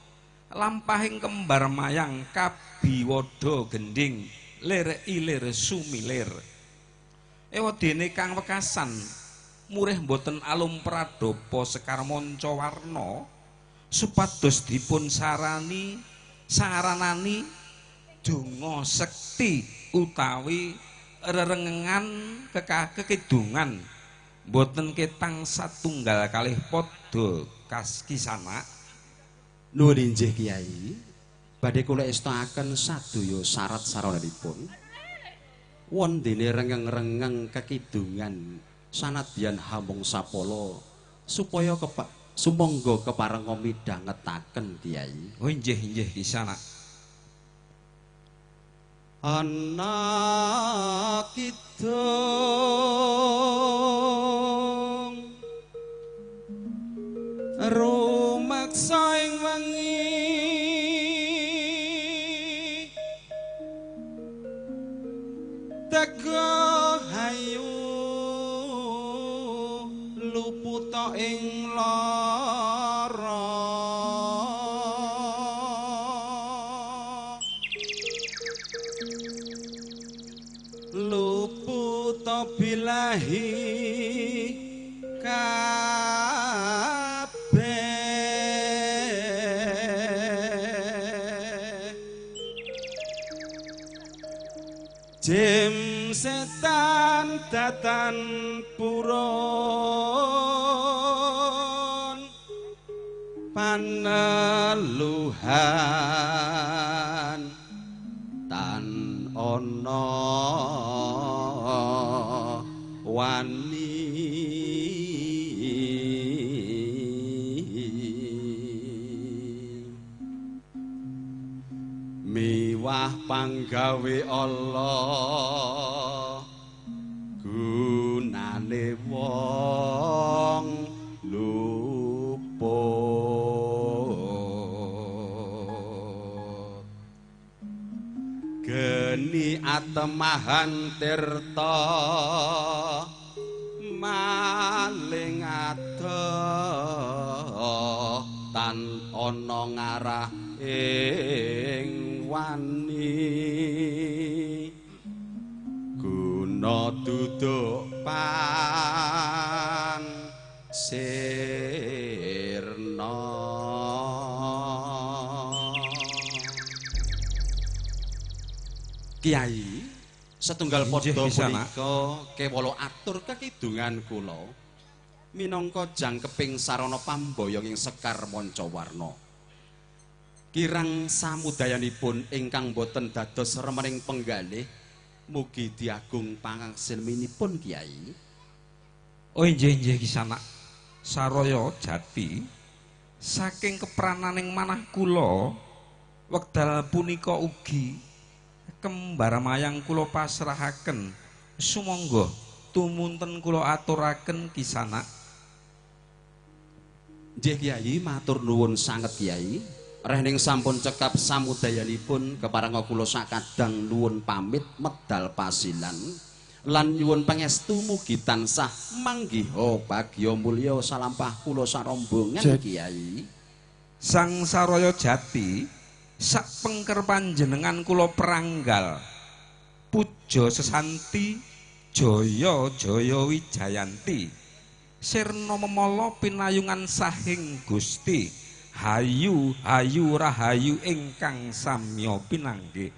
lampahing kembar mayang kabiwada gending lir ilir sumilir. Ewadene kang wekasan murih boten alum pradapa sekar manca warna supados dipun saranani donga sekti utawi rerengengan kekidungan boten ketang satunggal kalih padha Kisana. Nuwun inggih Kyai, badhe kula estakaken sadaya syarat sarananipun. Wondene rengeng-rengeng kekidungan sanadyan hamung sapala supaya sumangga keparenga midhangetaken Kyai. Oh inggih Kisana. Ana kidung rumaksa ing wengi teka hayu luputa ing lara luputa bilahi Jim setan datan purun paneluhan tan ana wani miwah panggawe Allah gunane wong luput geni atemahan tirta maling adoh tan ana ngarah ing wani guna duduk pan sirna. Kyai, setunggal padha punika kewala atur kekidungan kula minangka jangkeping sarana pamboyong ing sekar mancawarna. Kirang samudayanipun ingkang boten dados remening penggalih mugi diagung pangangsilminipun Kyai. Oh inggih Kisana. Saraya Jati saking keprananing manah kula wekdal punika ugi kembar mayang kula pasrahaken sumangga tumunten kula aturaken Kisana. Nggih Kyai, matur nuwun sanget Kyai. Rehning sampun cekap samudayanipun kepareng kula sakadang nuwun pamit medal pasilan lan nyuwun pangestu mugi tansah manggiha bagya mulya salampah kula sarombongan Kiai. Sang Saraya Jati sak pengker panjenengan kula pranggal puja sesanti jaya jaya wijayanti sirna memala pinayungan sahing Gusti hayu hayu rahayu ingkang samya pinanggih.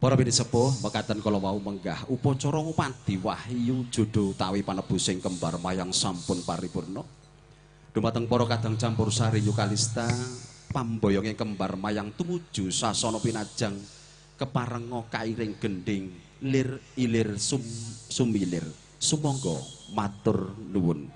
Para bini sepuh mekaten kala wau menggah upacara ngupadi wahyu jodho utawi panebusing kembar mayang sampun paripurna. Dumateng para kadang campur sari yukalista pamboyonge kembar mayang tumuju sasana pinajang keparenga kairing gending lir ilir sumilir sumangga matur nuwun.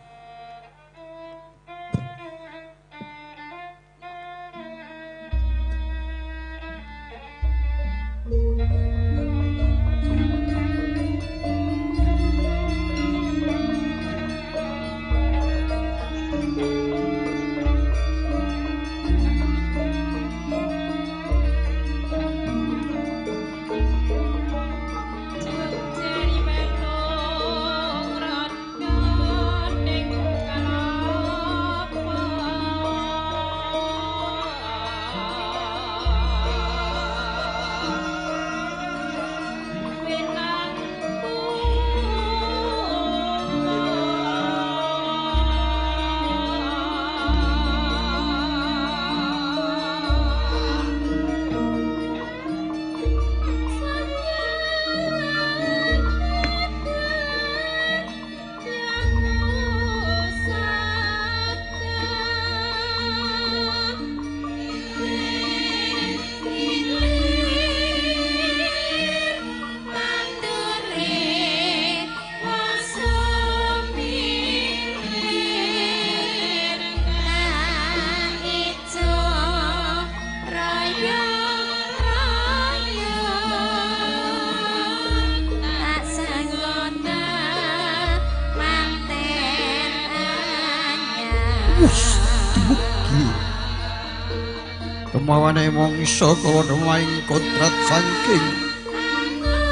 Kemawane mangsa kala nemaing kodrat saking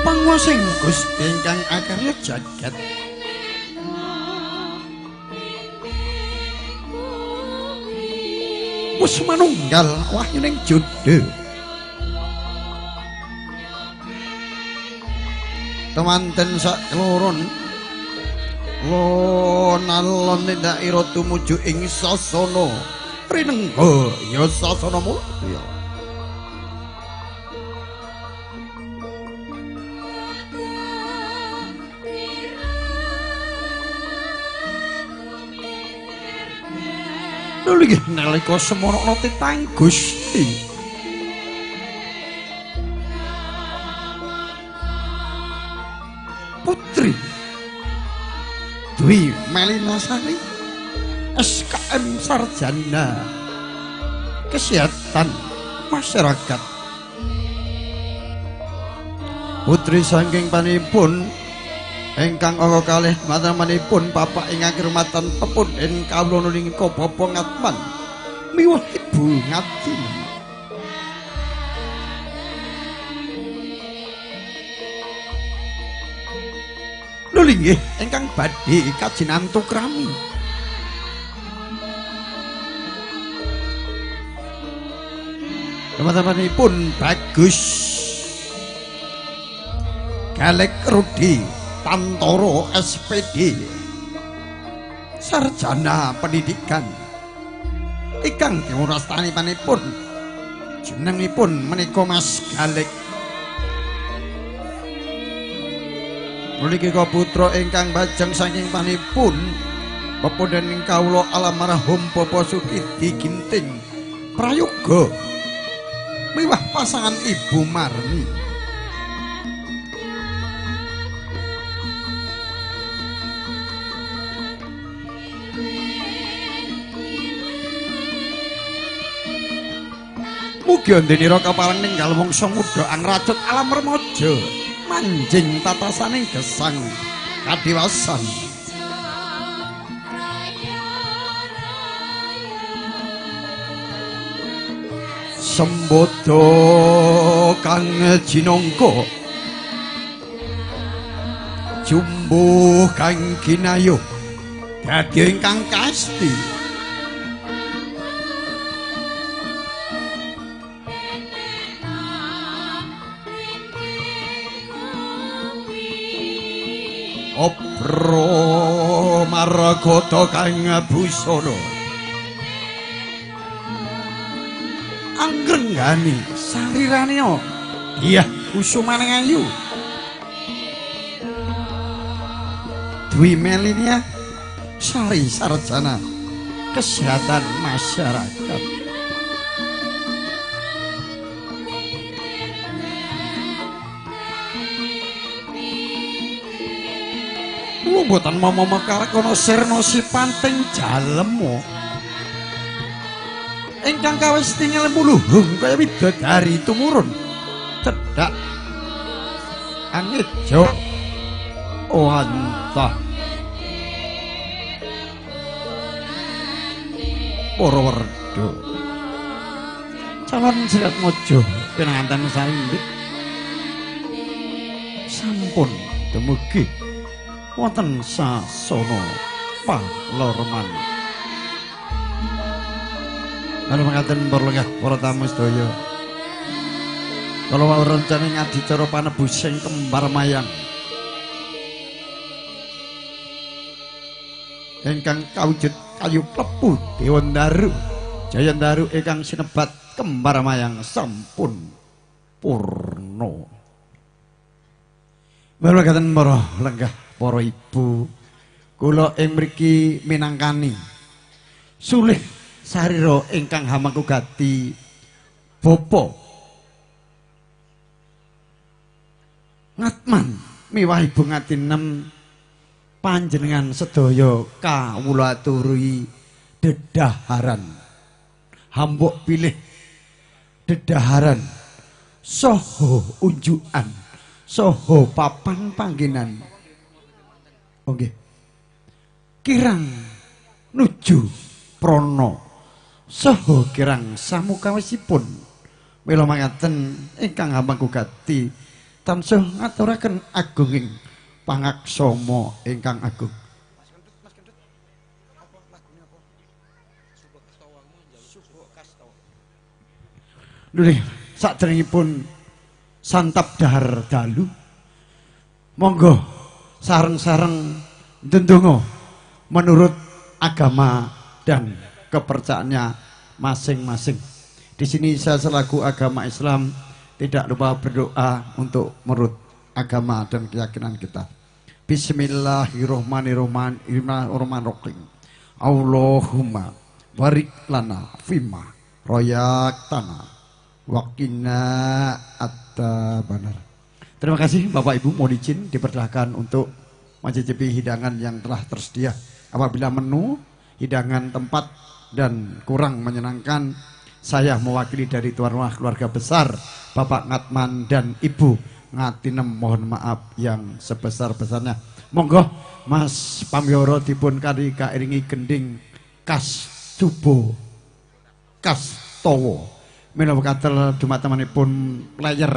panguwasing Gusti ingkang akarya jagat. Wis manunggal wahyuning jodho. Temanten sak kloron lonalon daira tumuju ing sasana rinengga ya sasana mulya. Nuli nalika semono titang Gusti Putri Dwi Melinasari SKM Sarjana Kesehatan Masyarakat putri saking panipun ingkang angka kalih matamanipun bapak ing kirmatan pepundhen kawula nika Bapak Ngatman miwah Ibu Ngati. Lho nggih ingkang badhe kajinantu krami teman-temanipun Bagus Galek Rudi Tantoro SPD Sarjana Pendidikan ingkang diwastanipanipun jenengipun menika Mas Galek. Mriki putra ingkang bajang saking panipun pepundhen kawula almarhum Bapak Sukidi Ginting Prayoga miwah pasangan Ibu Marni. Mugi andenira kaparing ninggal wangsa muda angracut alam remaja manjing tatasaning gesang kadiwasan. sembodo kang jinangka jumbuh kang kinayuh dadi ingkang kasti opro maragata kang busana anggrengani sarirane iya kusumaning ayu Dwi Melinia Sari Sarjana Kesehatan Masyarakat mboten mama mekar kono sirna sipanting jalem ingkang kawis tinggal muluhung kaya widodari tumurun cedhak angejo wantah para werda calon sirat mojo pinanganten saindik sampun dumugi wonten sasana palorman. Lalu mengatakan berlenggah para tamu sedaya. Kalau mau rencana ngadicara panebusing kembar mayang. Ingkang kawujud kayu klepu Dewan Daru, Jayan Daru ingkang sinebat kembar mayang sampun purno. Lalu mengatakan berlenggah para ibu kula ing mriki minangkani sulih sarira ingkang hamaku gati bapa Ngatman miwah ibu Ngatinem panjenengan sedaya kawula aturi dedaharan hambuk pilih dedaharan saha unjukan saha papan panggenan. Oke. Kirang nuju prana saha kirang samukawisipun mila mangaten ingkang hambangku gati tansah ngaturaken agunging pangaksama ingkang agung. Nggih, sakderengipun santap dahar dalu monggo sareng-sareng ndedonga menurut agama dan kepercayaannya masing-masing. Di sini saya selaku agama Islam tidak lupa berdoa untuk menurut agama dan keyakinan kita. Bismillahirrahmanirrahim. Allahumma barik lana fima royak tanah wakina at-tabanar. Terima kasih Bapak Ibu, mohon izin dipersilahkan untuk mencicipi hidangan yang telah tersedia. Apabila menu, hidangan, tempat dan kurang menyenangkan, saya mewakili dari tuan rumah keluarga besar Bapak Ngatman dan Ibu Ngatinem mohon maaf yang sebesar-besarnya. Monggo Mas Pamyoro dipun kari kairingi gending kas subo kas towo menawa katel dumatemanipun player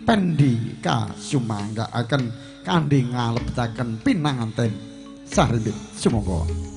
Pendi kasumangga akan kandhi ngalebetaken pinanganten sarimbit sumangga.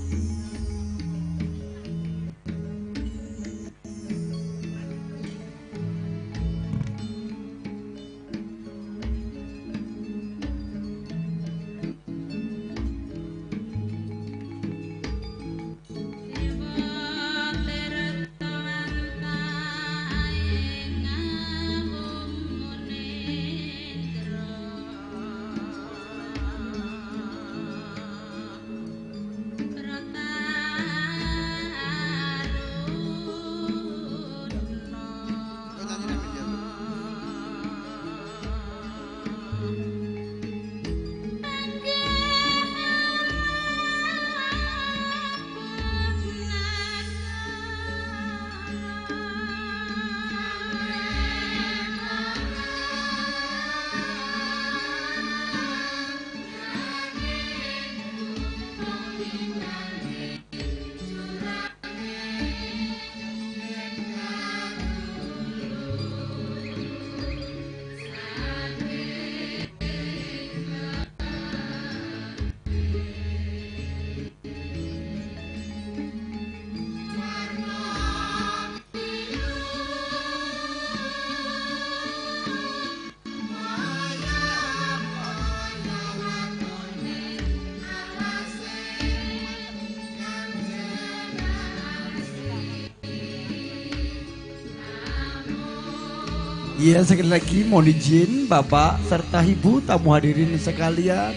Iya, sekali lagi mohon izin Bapak serta Ibu tamu hadirin sekalian,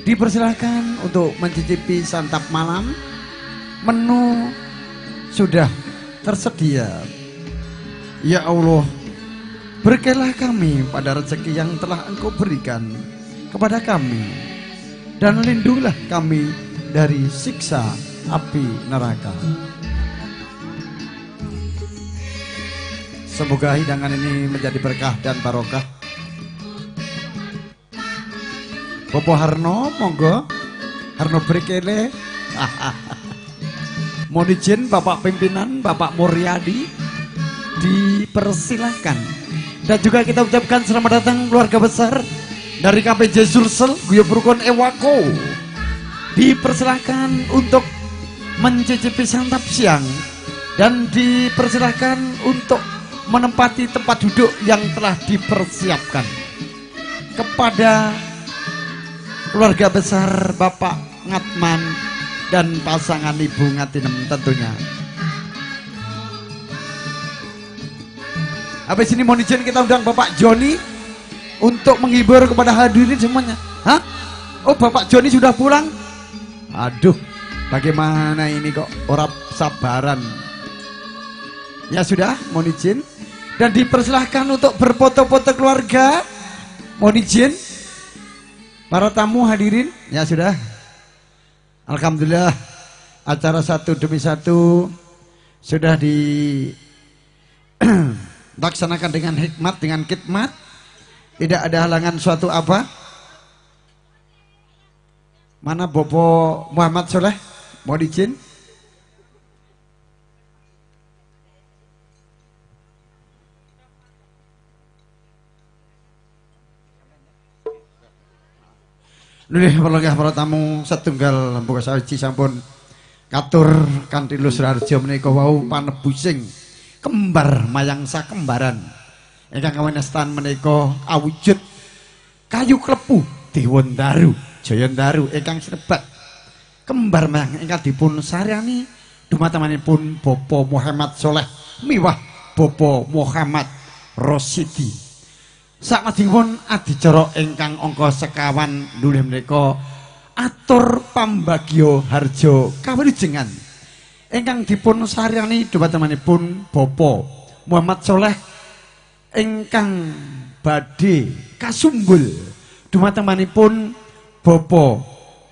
dipersilahkan untuk mencicipi santap malam. Menu sudah tersedia. Ya Allah, berkailah kami pada rezeki yang telah Engkau berikan kepada kami, dan lindungilah kami dari siksa api neraka. Semoga hidangan ini menjadi berkah dan barokah. Bopo Harno, monggo. Harno Berkele. Mohon izin Bapak Pimpinan, Bapak Muryadi, dipersilahkan. Dan juga kita ucapkan selamat datang keluarga besar dari KPJ Sulsel, Guyub Rukun Ewako. Dipersilahkan untuk mencicipi santap siang, dan dipersilahkan untuk menempati tempat duduk yang telah dipersiapkan. Kepada keluarga besar Bapak Ngatman dan pasangan Ibu Ngatinem tentunya. Habis ini mohon izin kita undang Bapak Joni untuk menghibur kepada hadirin semuanya. Hah? Oh, Bapak Joni sudah pulang? Aduh, bagaimana ini kok orang sabaran. Ya sudah, mohon izin. Dan dipersilahkan untuk berfoto-foto keluarga. Mohon izin para tamu hadirin. Ya sudah. Alhamdulillah, acara satu demi satu sudah dilaksanakan dengan hikmat, dengan khidmat. Tidak ada halangan suatu apa. Mana Bopo Muhammad Soleh? Mohon izin. Nulih para tamu setunggal buka saji sampun katur kanthi Lusrarjo menika wau panebusing kembar mayang sakembaran ingkang kawenestan menika awujud kayu klepu Dewandaru Jayandaru ingkang sinebat kembar mayang ingkang dipun saryani dumatemanipun Bapak Muhammad Soleh miwah Bapak Muhammad Rosidi. Sakmajipun adicara ingkang angka sekawan nulih menika atur pambagio harjo kawilujengan ingkang dipun saryani dumatemanipun Bapak Muhammad Soleh ingkang badhe kasumbul dumatemanipun Bapak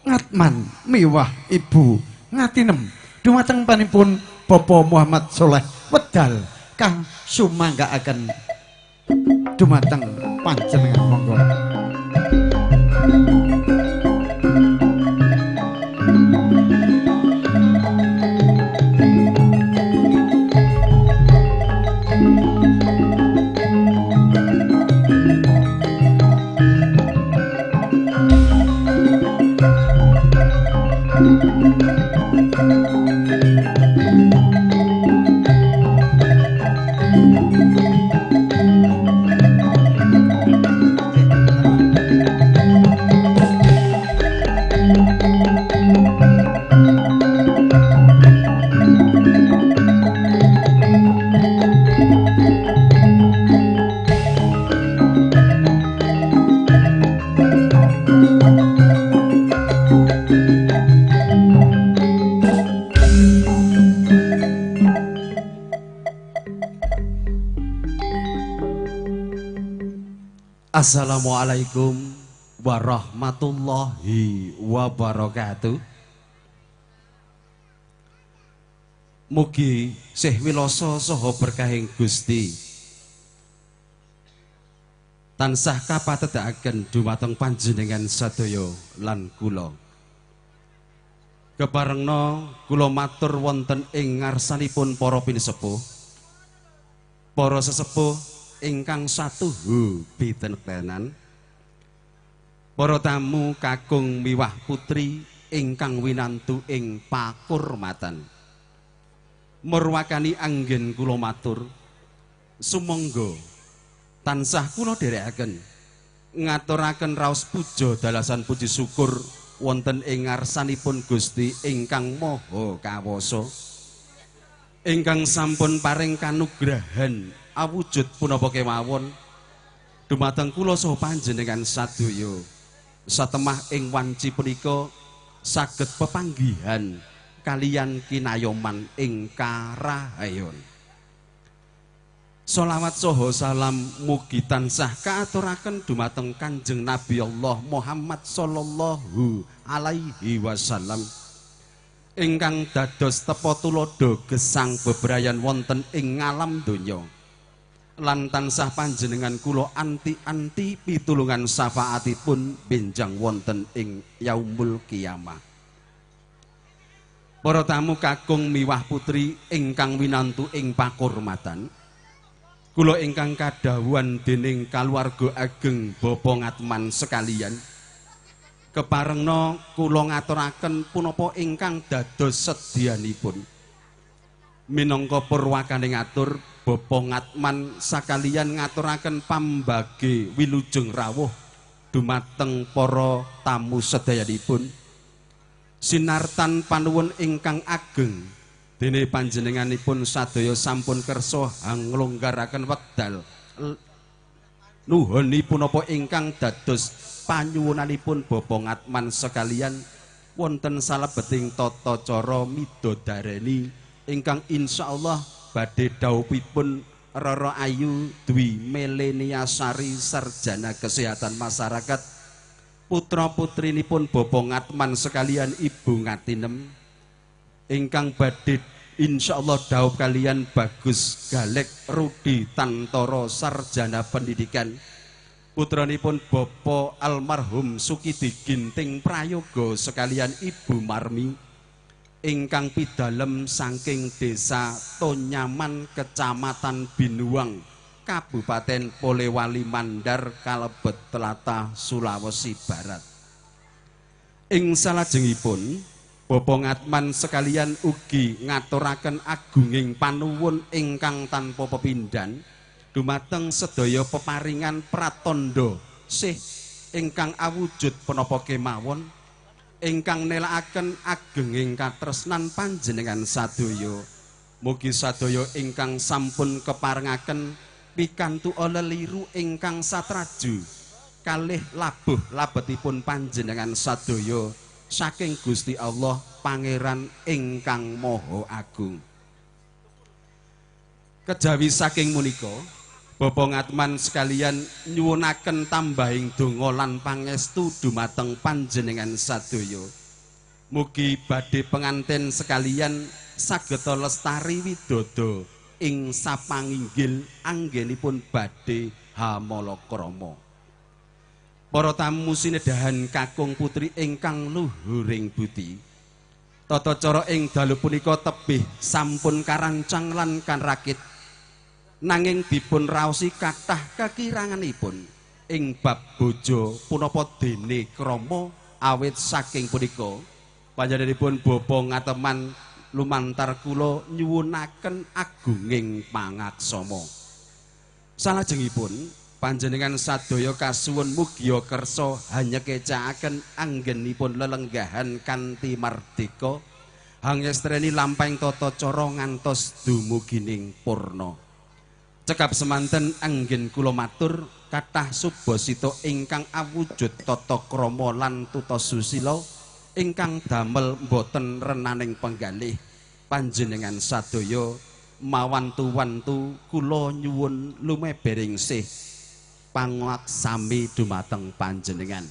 Ngatman miwah Ibu Ngatinem dumatemanipun Bapak Muhammad Soleh wedal kang sumanggaaken dumateng panjenengan monggo. Assalamualaikum warahmatullahi wabarakatuh. Mugi sih wiloso saha berkahing Gusti tansah kapatedaken dumateng panjenengan sadaya lan kula. Keparengna kula matur wonten ing ngarsanipun para pinisepuh, para sesepuh ingkang satuhu bitentenan, para tamu kakung miwah putri ingkang winantu ing pakurmatan. Murwakani anggen kula matur sumangga tansah kula dherekaken ngaturaken raos puja dalasan puji syukur wonten ing ngarsanipun Gusti ingkang Maha Kawasa ingkang sampun paring kanugrahan awujud punapa kemawon dumateng kula saha panjenengan sadaya satemah ing wanci punika saged pepanggihan kaliyan kinayoman ing karahayon. Sholawat saha salam mugi tansah kaaturaken dumateng Kanjeng Nabi Allah Muhammad sallallahu alaihi wasallam ingkang dados tepa tulodo gesang bebrayan wonten ing ngalam donya lan tansah panjenengan kula anti-anti pitulungan syafaatipun benjang wonten ing yaumul kiamah. Para tamu kakung miwah putri ingkang winantu ing pakurmatan, kula ingkang kadhawuhan dening kaluwarga ageng Bapa Ngatman sekalian, keparengna kula ngaturaken punapa ingkang dados sedyanipun. Minangka purwakane ngatur, Bapa Ngatman sakalian ngaturaken pambage wilujeng rawuh dumateng para tamu sedayanipun. Sinartan panuwun ingkang ageng dene panjenenganipun sadaya sampun kersa nglonggaraken wekdal nuhuni punapa ingkang dados panyuwunanipun Bapa Ngatman sekalian wonten salebeting tata cara midodareni ingkang insyaallah badhe dhawuhipun Rara Ayu Dwi Melenia Sari sarjana kesehatan masyarakat putra putrinipun Bapa Ngatman sekalian Ibu Ngatinem ingkang badhe insyaallah dhawuh kalian Bagus Galek Rudi Tantoro sarjana pendidikan putranipun Bapa almarhum Sukidi Ginting Prayoga sekalian Ibu Marmi ingkang pidalem saking desa Tonyaman Kecamatan Binuang Kabupaten Polewali Mandar kalebet tlatah Sulawesi Barat. Ing salajengipun Bapa Ngatman sekalian ugi ngaturaken agunging panuwun ingkang tanpa pepindhan dumateng sedaya peparingan pratandha sih ingkang awujud punapa kemawon ingkang nelakaken agenging katresnan panjenengan sadaya. Mugi sadaya ingkang sampun keparengaken pikantu leliru ingkang satraju kalih labuh labetipun panjenengan sadaya saking Gusti Allah Pangeran ingkang Maha Agung. Kejawi saking punika Bapa Ngatman sekalian nyuwunaken tambahing donga lan pangestu dumateng panjenengan sadaya. Mugi badhe penganten sekalian sageta lestari widodо ing sapanginggil anggenipun badhe hamalakrama. Para tamu sinedahan kakung putri ingkang luhuring budi. Tata cara ing dalu punika tebih sampun karancang lan kanrakit nanging dipun raosi kathah kekiranganipun ing bab bojo punapa dene krama awit saking punika panjenenganipun Bapa Ngateman lumantar kula nyuwunaken agunging pangaksama. Salajengipun panjenengan sadaya kasuwun mugi kersa hanyekecakaken anggenipun lelenggahan kanthi mardika hangestreni lampahing tata cara ngantos dumugining purna. Cekap semanten anggen kula matur kathah subasita ingkang awujud tata krama lan tuta susila ingkang damel boten renaning penggalih panjenengan sadaya mawantu-wantu kula nyuwun lumebering sih pangaksami dumateng panjenengan.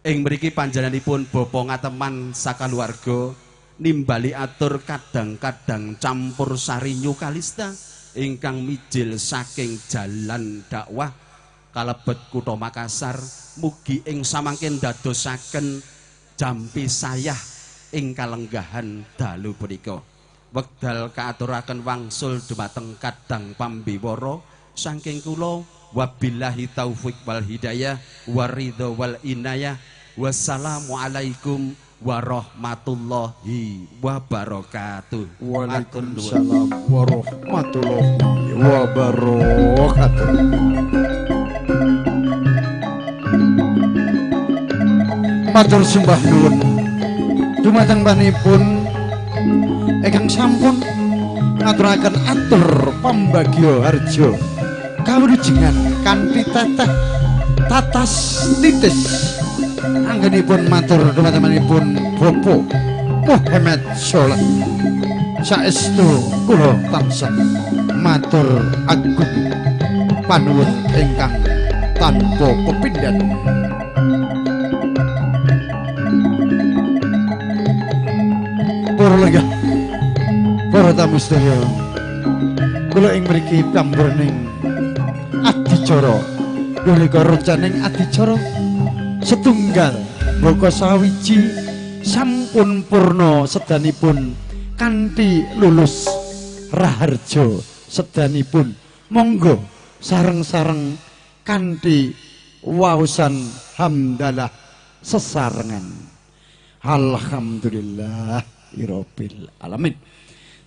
Ing mriki panjenenganipun Bapa Ngateman sakaluwarga nimbali atur kadang-kadang campur sari nyukalista ingkang mijil saking jalan dakwah kalebet Kutha Makassar mugi ing samangken dadosaken jampi sayah ing kalenggahan dalu punika. Wekdal kaaturaken wangsul dumateng kadang pambiwara saking kula wabillahi taufik wal hidayah waridho wal inayah wassalamualaikum warahmatullahi wabarakatuh. Waalaikumsalam warahmatullahi wabarakatuh. Matur sembah nuwun dumateng panipun ingkang sampun ngaturaken atur pambagio harjo kawrujengan kanthi teteh tatas titis anggenipun matur teman-temanipun Bapak Muhammad Soleh saestu kula tansah matur agung panuwun ingkang tanpa pepindhan. Para lenggah, para tamu sedaya, kula ing mriki pamburning adicara, nalika rencaning adicara setunggal Boko Sawiji sampun purna sedanipun kanthi lulus raharja sedanipun monggo sareng-sareng kanthi waosan hamdalah sesarengan. Alhamdulillahirabbil alamin.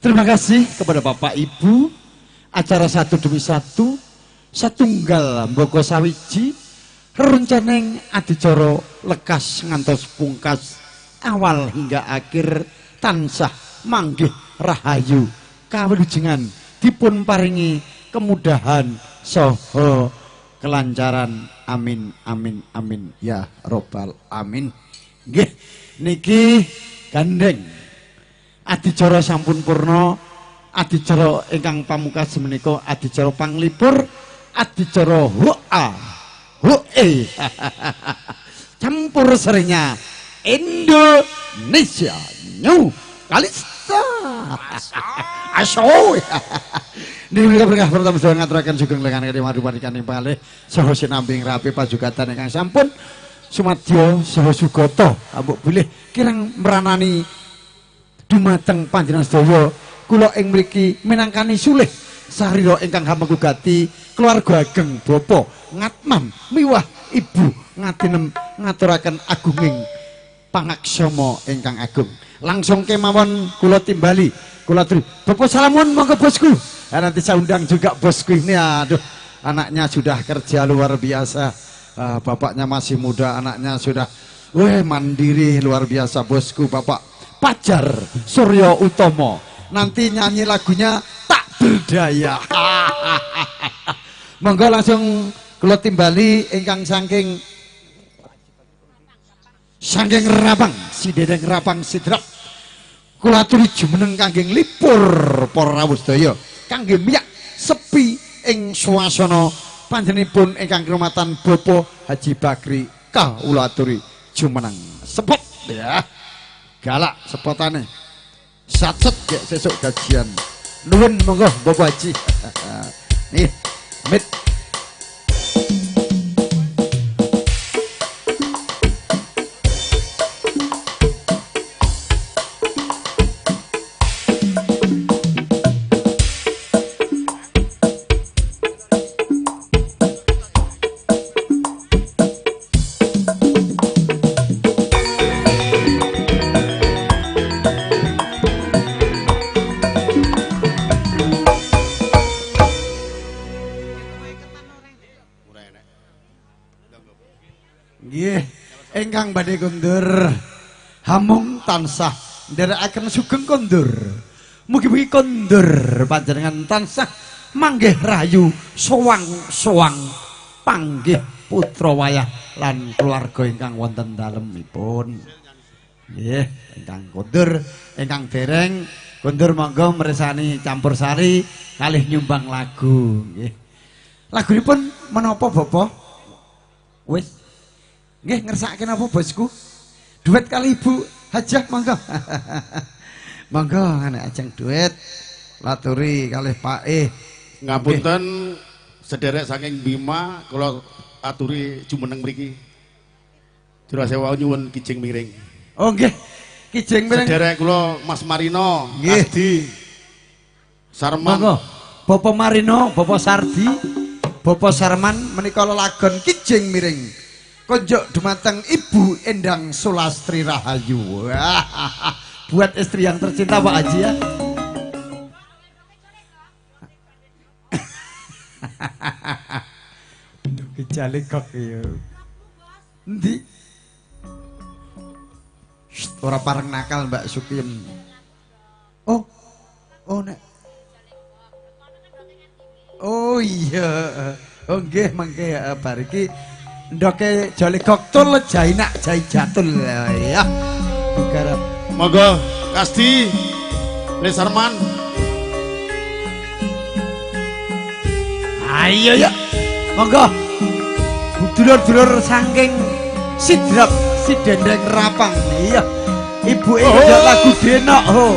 Terima kasih kepada Bapak Ibu. Acara satu demi satu satunggal Boko Sawiji rencaneng adicara lekas ngantos pungkas awal hingga akhir tansah manggih rahayu kawlujengan dipun paringi kemudahan saha kelancaran amin amin amin ya robbal amin. Nggih niki gandeng adicara sampun purna, adicara ingkang pamungkas menika adicara panglipur, adicara campur serinya Indonesia New Kalista aso niki berkah pertama sedaya ngaturaken sugeng lengan kali madhupanikan ing palih saha sinambing rapi pajugatan ingkang sampun sumadya saha sugata ambuk bilih kirang meranani dumateng panjenengan sedaya kula ing mriki minangkani sulih sarira ingkang hamegugati keluarga ageng bapa ngatman miwah ibu ngatinem ngaturaken agunging pangaksama ingkang agung. Langsung kemawon kula timbali kula aturi Bapak salamun monggo bosku. Nanti saya undang juga bosku ini. Aduh anaknya sudah kerja luar biasa. Bapaknya masih muda, anaknya sudah mandiri luar biasa bosku Bapak Pajar Suryo Utomo. Nanti nyanyi lagunya Tak Berdaya. Monggo langsung kula timbali ingkang saking Rabang si Dedeng Rabang Sidrap. Kula aturi jumeneng kangge nglipur para rawuh sedaya kangge miyak sepi ing swasana panjenenganipun ingkang kehormatan Bapak Haji Bakri kula aturi jumeneng sepot ya. Galak sepotane. Satset ya sesuk gajian. Nuwun monggo Bapak Haji. Nih, mit. Ingkang badhe kondur hamung tansah nderekaken sugeng kondur. Mugi-mugi kondur panjenengan tansah manggih rahayu sowang-sowang panggih putra wayah lan keluarga ingkang wonten dalemipun. Nggih, ingkang kondur, ingkang dereng kondur monggo mirsani campur sari kalih nyumbang lagu nggih. Lagunipun menapa Bapak? Wis nggih ngersakaken apa bosku? Duet kali Ibu Hajah monggo. Monggo anak ajeng duet. Laturi kalih Pak Ngapunten sederek saking Bima kula aturi jumeneng mriki. Jura sewu nyuwun kijing miring. Oh nggih. Kijing miring. Sederek kula Mas Marino, Adi Sarman. Monggo. Bapak Marino, Bapak Sardi, Bapak Sarman menika lelagon kijing miring. Konjuk dumateng Ibu Endang Sulastri Rahayu. Buat istri yang tercinta Pak Haji ya. Duh kejalik kok ya. Endi? Ora pareng nakal Mbak Sukim. Oh nek Iya. Oh nggih mangke bar iki ndoke jole koktul jainak jai jatul ya. Garap. Monggo Kasdi Lesarman. Ayo ya. Monggo. Dulur-dulur saking Sidrap Sidendeng Rapang. Iya. Ibuke ngejak lagu Denok ho.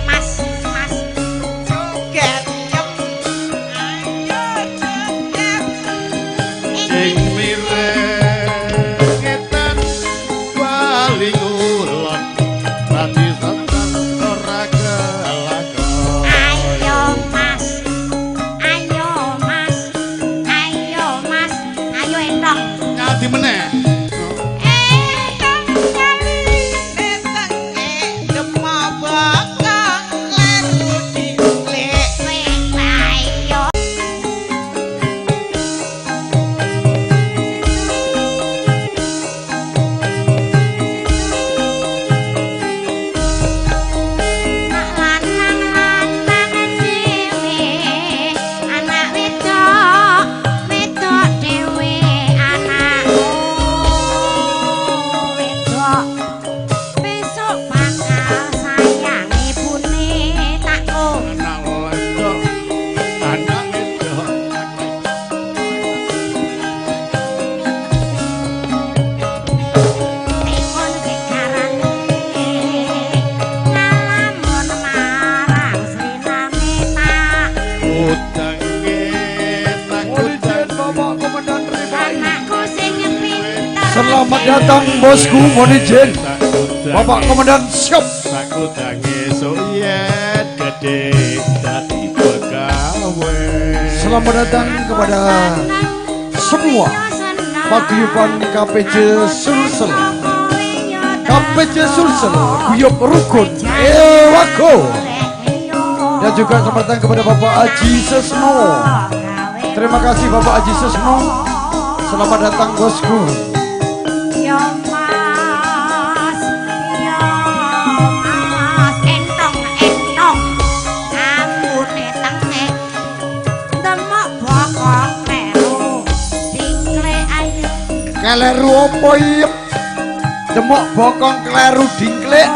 Mas Selamat datang bosku, mohon izin. Bapak Komandan siap. Aku tangi soyet gede dadi pegawai. Selamat datang kepada semua paguyuban KPJ Sulsel. KPJ Sulsel, guyub rukun, Ewako. Dan juga selamat datang kepada Bapak Haji Sesno. Terima kasih Bapak Haji Sesno. Selamat datang bosku. Kleru apa iya? Demok bokong kleru dingklek.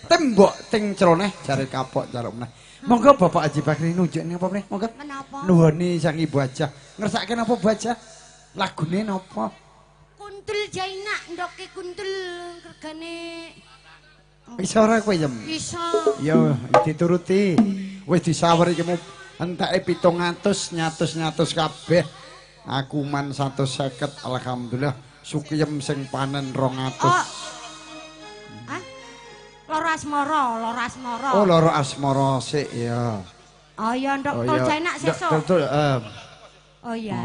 Tembok ting celoneh jare kapok jaluk meneh. Monggo Bapak Haji Bakri nunjuk ning apa meneh? Monggo. Menapa? Nuhuni sang Ibu Hajah. Ngersake napa Bu Hajah? Lagune napa? Kuntul Jaina ndoke kuntul regane. Bisa ora kowe Yem? Bisa. Ya dituruti. Wis disawer iki mu enteke 700 nyatus kabeh. Aku man 150 alhamdulillah. Sukiyem sing panen 200. Oh. Loro asmara. Oh, loro asmara sik ya. Oh iya, Ndok Tol Jaina sesuk. Oh iya.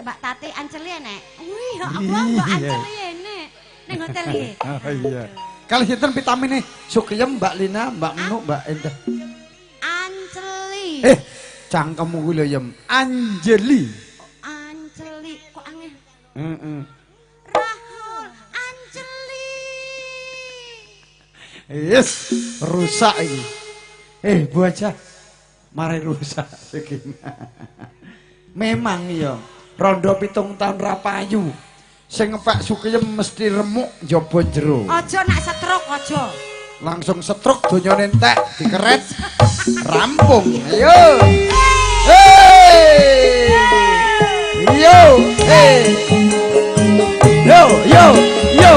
Mbak Tati Anceli nek. Wih, ya Allah, Mbak Anceli nek. Ning hotel iki. Oh iya. Kali sinten vitamine? Sukiyem, Mbak Lina, Mbak Menu, Mbak Endah. Anceli. Cangkemmu kuwi lho Yem. Anjeli. Anceli kok aneh. Heeh. Rahul Anceli. Yes, rusak iki. Bu Hajah. Mari rusak iki. Memang iya. Rondo 7 tahun ra payu. Sing ngepek Sukiyem mesti remuk njaba jero. Aja nak setruk aja. Langsung setruk donyane entek dikeret. Rampung. Ayo. Yo. Yo.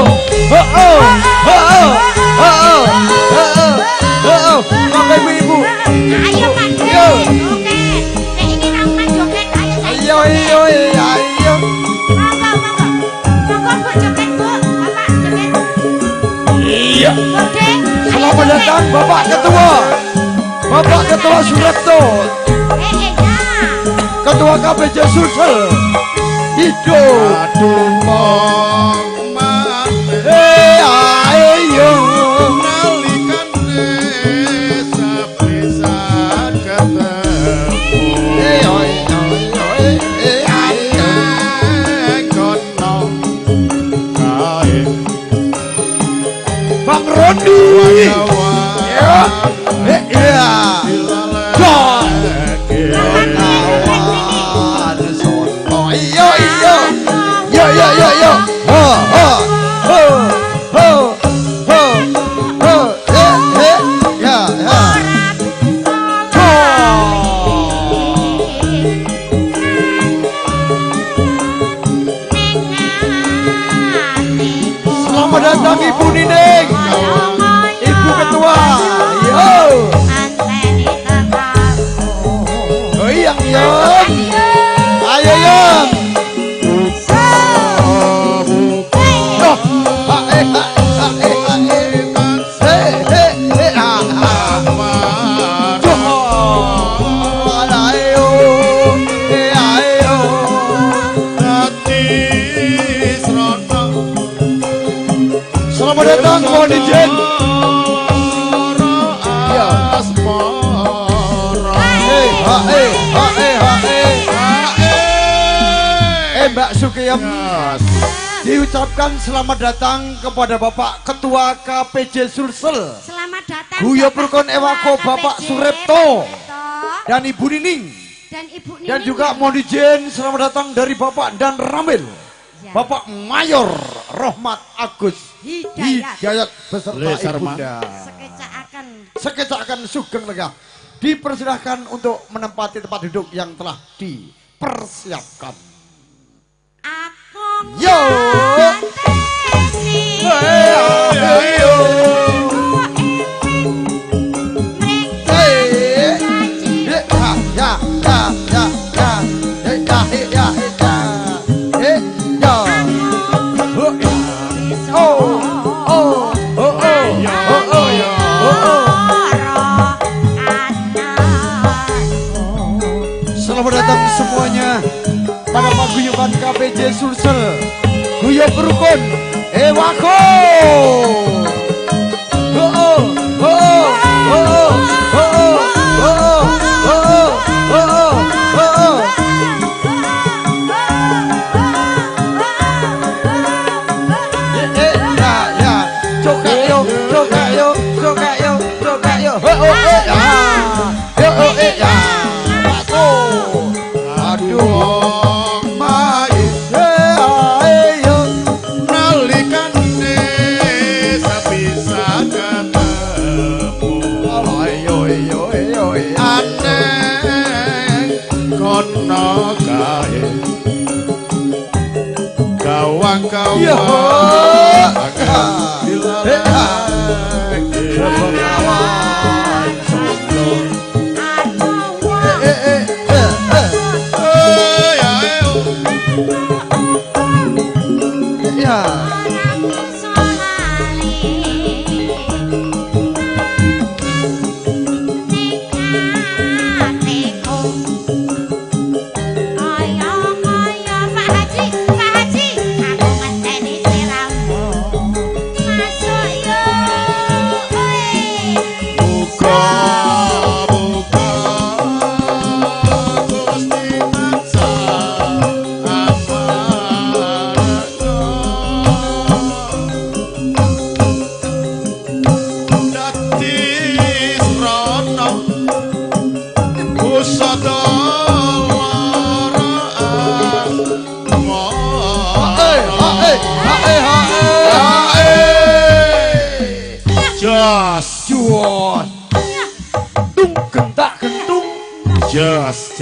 Sampai ibu. Ayo Pak. Yo. Oke. Nek iki nang joget ayo. Ayo. Monggo Bu joget Bu. Bapak joget. Iya. Oke. Selamat datang Bapak Ketua. Bapak Ketua Suratto. Ketua KPJ Sulsel. Hidup. Aduh mong Sugeng. Diucapkan selamat datang kepada Bapak Ketua KPJ Sulsel. Selamat datang. Guyub Rukun Ewako Bapak Surepto dan Ibu Nining. Dan juga mohon izin selamat datang dari Bapak Dan Ramil. Ya. Bapak Mayor Rohmat Agus Hidayat beserta Ibunda. Sekecaakan Sugeng Legah. Dipersilahkan untuk menempati tempat duduk yang telah dipersiapkan. Aku yo Selamat datang semuanya pada paguyuban KPJ Sulsel. Guyub Rukun Ewako.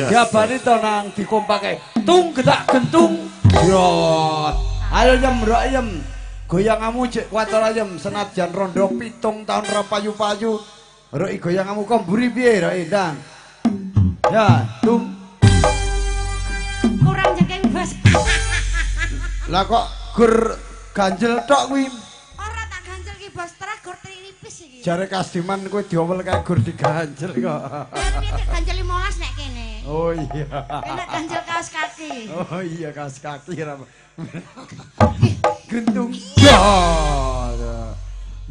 Jabari to nang dikompake. Tung getak gentung. Jot. Ayo yem rok yem. Goyangamu cek kuatar ayem senajan rondo 7 tahun ra payu-payu. Rok goyangamu kok mburi piye rok Ndang? Ya, tung. Kurang jengking, Bos. Lah kok gur ganjel tok kuwi. Ora tak ganjel ki, Bos. Terus gur nipis iki. Jare Kasdiman kowe diomel kae gur diganjel kok. Ganjel 15 nek kene. Oh iya. Enak ganjel kaos kaki. Oh iya kaos kaki ra. Gentung. Ya.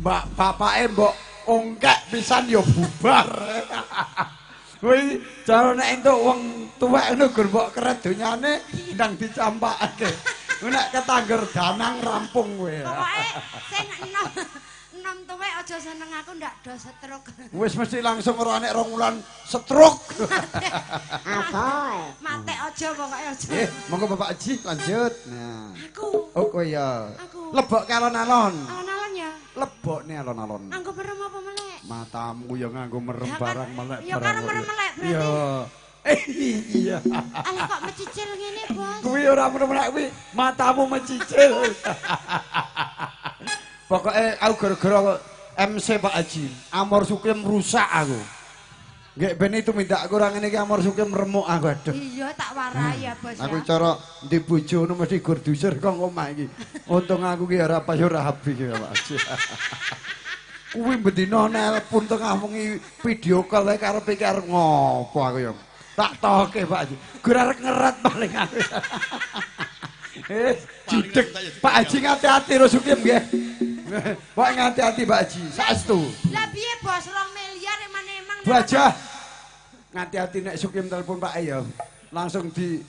Mbak bapake mbok ongkek pisan ya bubar. Kuwi cara nek entuk wong tuwek ngono gur mbok keret donyane ndang dicampakake. Nek ketangger danang rampung kowe. Pokoke sing enom tuwek aja seneng aku ndak do setruk. Wis mesti langsung ora nek 2 wulan setruk. Apa? Mate aja pokoke aja. Monggo Bapak Haji lanjut. Nah. Aku. Oh kowe ya. Aku. Lebok ke alon-alon. Alon-alon ya. Lebokne alon-alon. Nganggo merem apa melek? Matamu ya nganggo merem barang melek. Ya karo merem melek berarti. Iya. Iya. Alah kok mecicil ngene, Bos. Kuwi ora merem-melek kuwi, matamu mecicil. Pokoke aku gara-gara MC Pak Haji, Amor Sukim rusak aku. Nggih ben itu minta aku ora ngene iki Amor Sukim remuk aku aduh. Iya tak warai ya, Bos ya. Aku cara ndi bojo ngono mesti gur dusir kok omah iki. Untung aku ki ora apa ya ora habi ki Pak Haji. Kuwi bendina nelpon tengah wengi video call ae karepe arep ngopo aku ya. Tak toke Pak Haji. Gur arek ngeret paling aku. Jidek Pak Haji ngati-ati ro Sukim nggih. Kok ngati-ati Pak Haji, saestu. Lah piye Bos 2 miliar emang-emang. Bu aja. Ngati-ati nek Sukim telepon Pak ya. Langsung di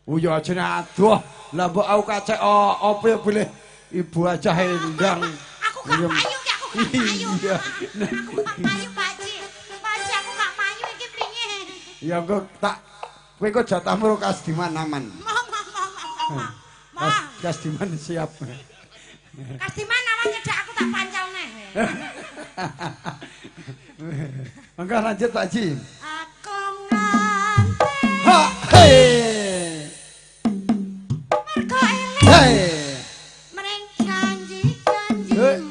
Uya ajene aduh. Lah mbok aku kacek apa ya boleh ibu aja endang. Aku gak payu ki, aku gak payu. Iya. Aku gak payu, Pakji. Pakji aku gak payu iki piye? Ya kok tak kowe kok jatahmu karo Kasdiman aman. Kasdiman siap. Kasdiman namanya dak aku tak pancalne. Mangga lanjut Pak Ji. Aku nganti. Ha, hei. Mergo eling. Hei. Mring janji-janji.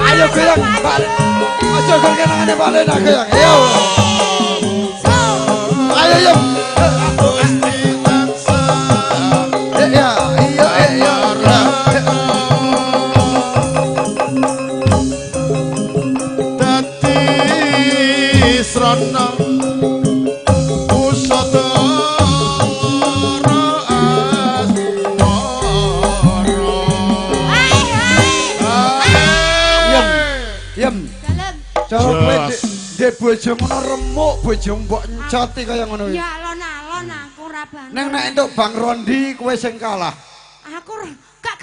Ayo goyang, balik. Aja kok kenangane balik nak goyang. Ayo. Ayo yo. Ya, iya, iya. Dadi srana pusata cara kowe ndek bojo ngono remuk bojo mbok encoti kaya ngono iki. Ya alon-alon aku ora banget. Ning nek entuk Bang Rondi kowe sing kalah. Aku gak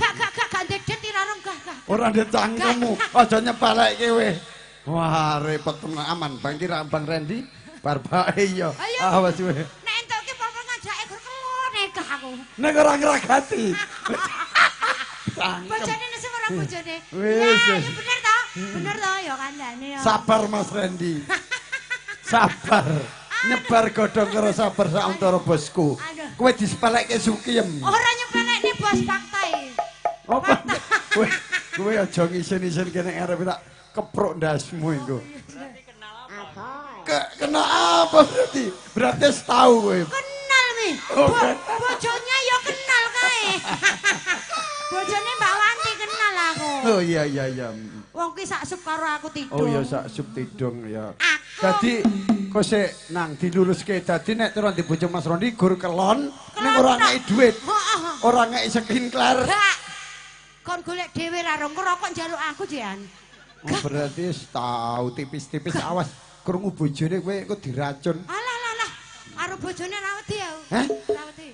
dedet ira gak. Ora ndek cangkemmu, aja nyepelekke kowe. Wah, repot tenan aman Bang kira Bang Rendi barbake ya. Awas kowe. Nek entuk ki apa ngajake gur kelon nekah aku. Nek ora ngragati. Bojone nese ora bojone. Wis. Ya bener to? Bener to ya kandhane ya. Sabar Mas Rendi. Sabar. Nyebar godhong karo sabar sak antara bosku. Kowe disepelekke Sukiem. Ora nyepelekne bos fakta e. Apa? Kowe aja ngisen-isen kene arep tak keprok ndasmu engko. Kena apa berarti? Berarti tahu kowe. Kenal mi. Bojonya ya kenal kae. Bojone Mbak Wanti kenal aku. Oh iya iya iya. Wong ki sak sup karo aku tidung. Oh iya sak sup tidung ya. Dadi kok sik nang diluruske dadi nek terus di bojo Mas Rondi gur kelon ning ora ngeki dhuwit. Ora ngeki skincare. Kon golek dhewe ra rong rokok njaluk aku Jian. Oh, berarti tahu tipis-tipis awas krungu bojone kowe kok diracun. Alah karo bojone ra wedi aku. Hah? Ra wedi.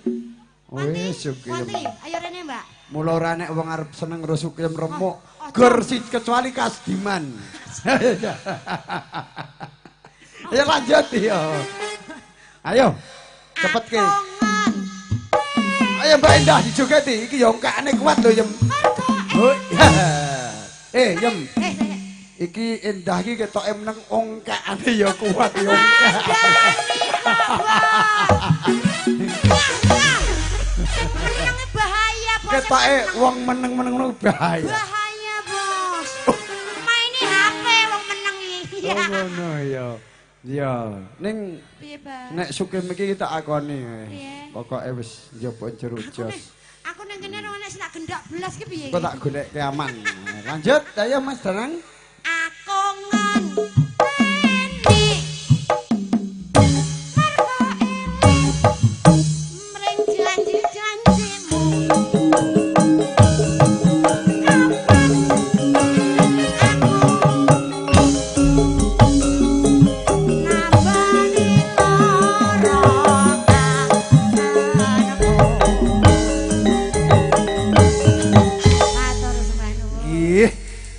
Wis Sukiem. Wanti, ayo rene Mbak. Mula ora nek wong arep seneng karo Sukiem remuk, gur kecuali Kasdiman. Ayo lanjut ya. Ayo. Cepet ke. Ayo Mbak Indah dijogeti iki ya ongkane kuat lho Yem. Oh iya. Yem. Iki Indah iki ketoke meneng ongkane ya kuat ya ongkak. Menenge bahaya bos. Ketoke wong meneng-meneng ngono bahaya. Bahaya bos. Maine HP wong meneng iki. Oh ngono ya. Ya, ning Piye, Bang? nek Sukiem iki tak akoni. Piye? Pokoke wis njaba jeruk jos. Aku nang kene ora nek sak gendak belas ki piye? Kok tak golek aman. Lanjut, ayo Mas Danang. Aku ngenteni mring janji-janjimu.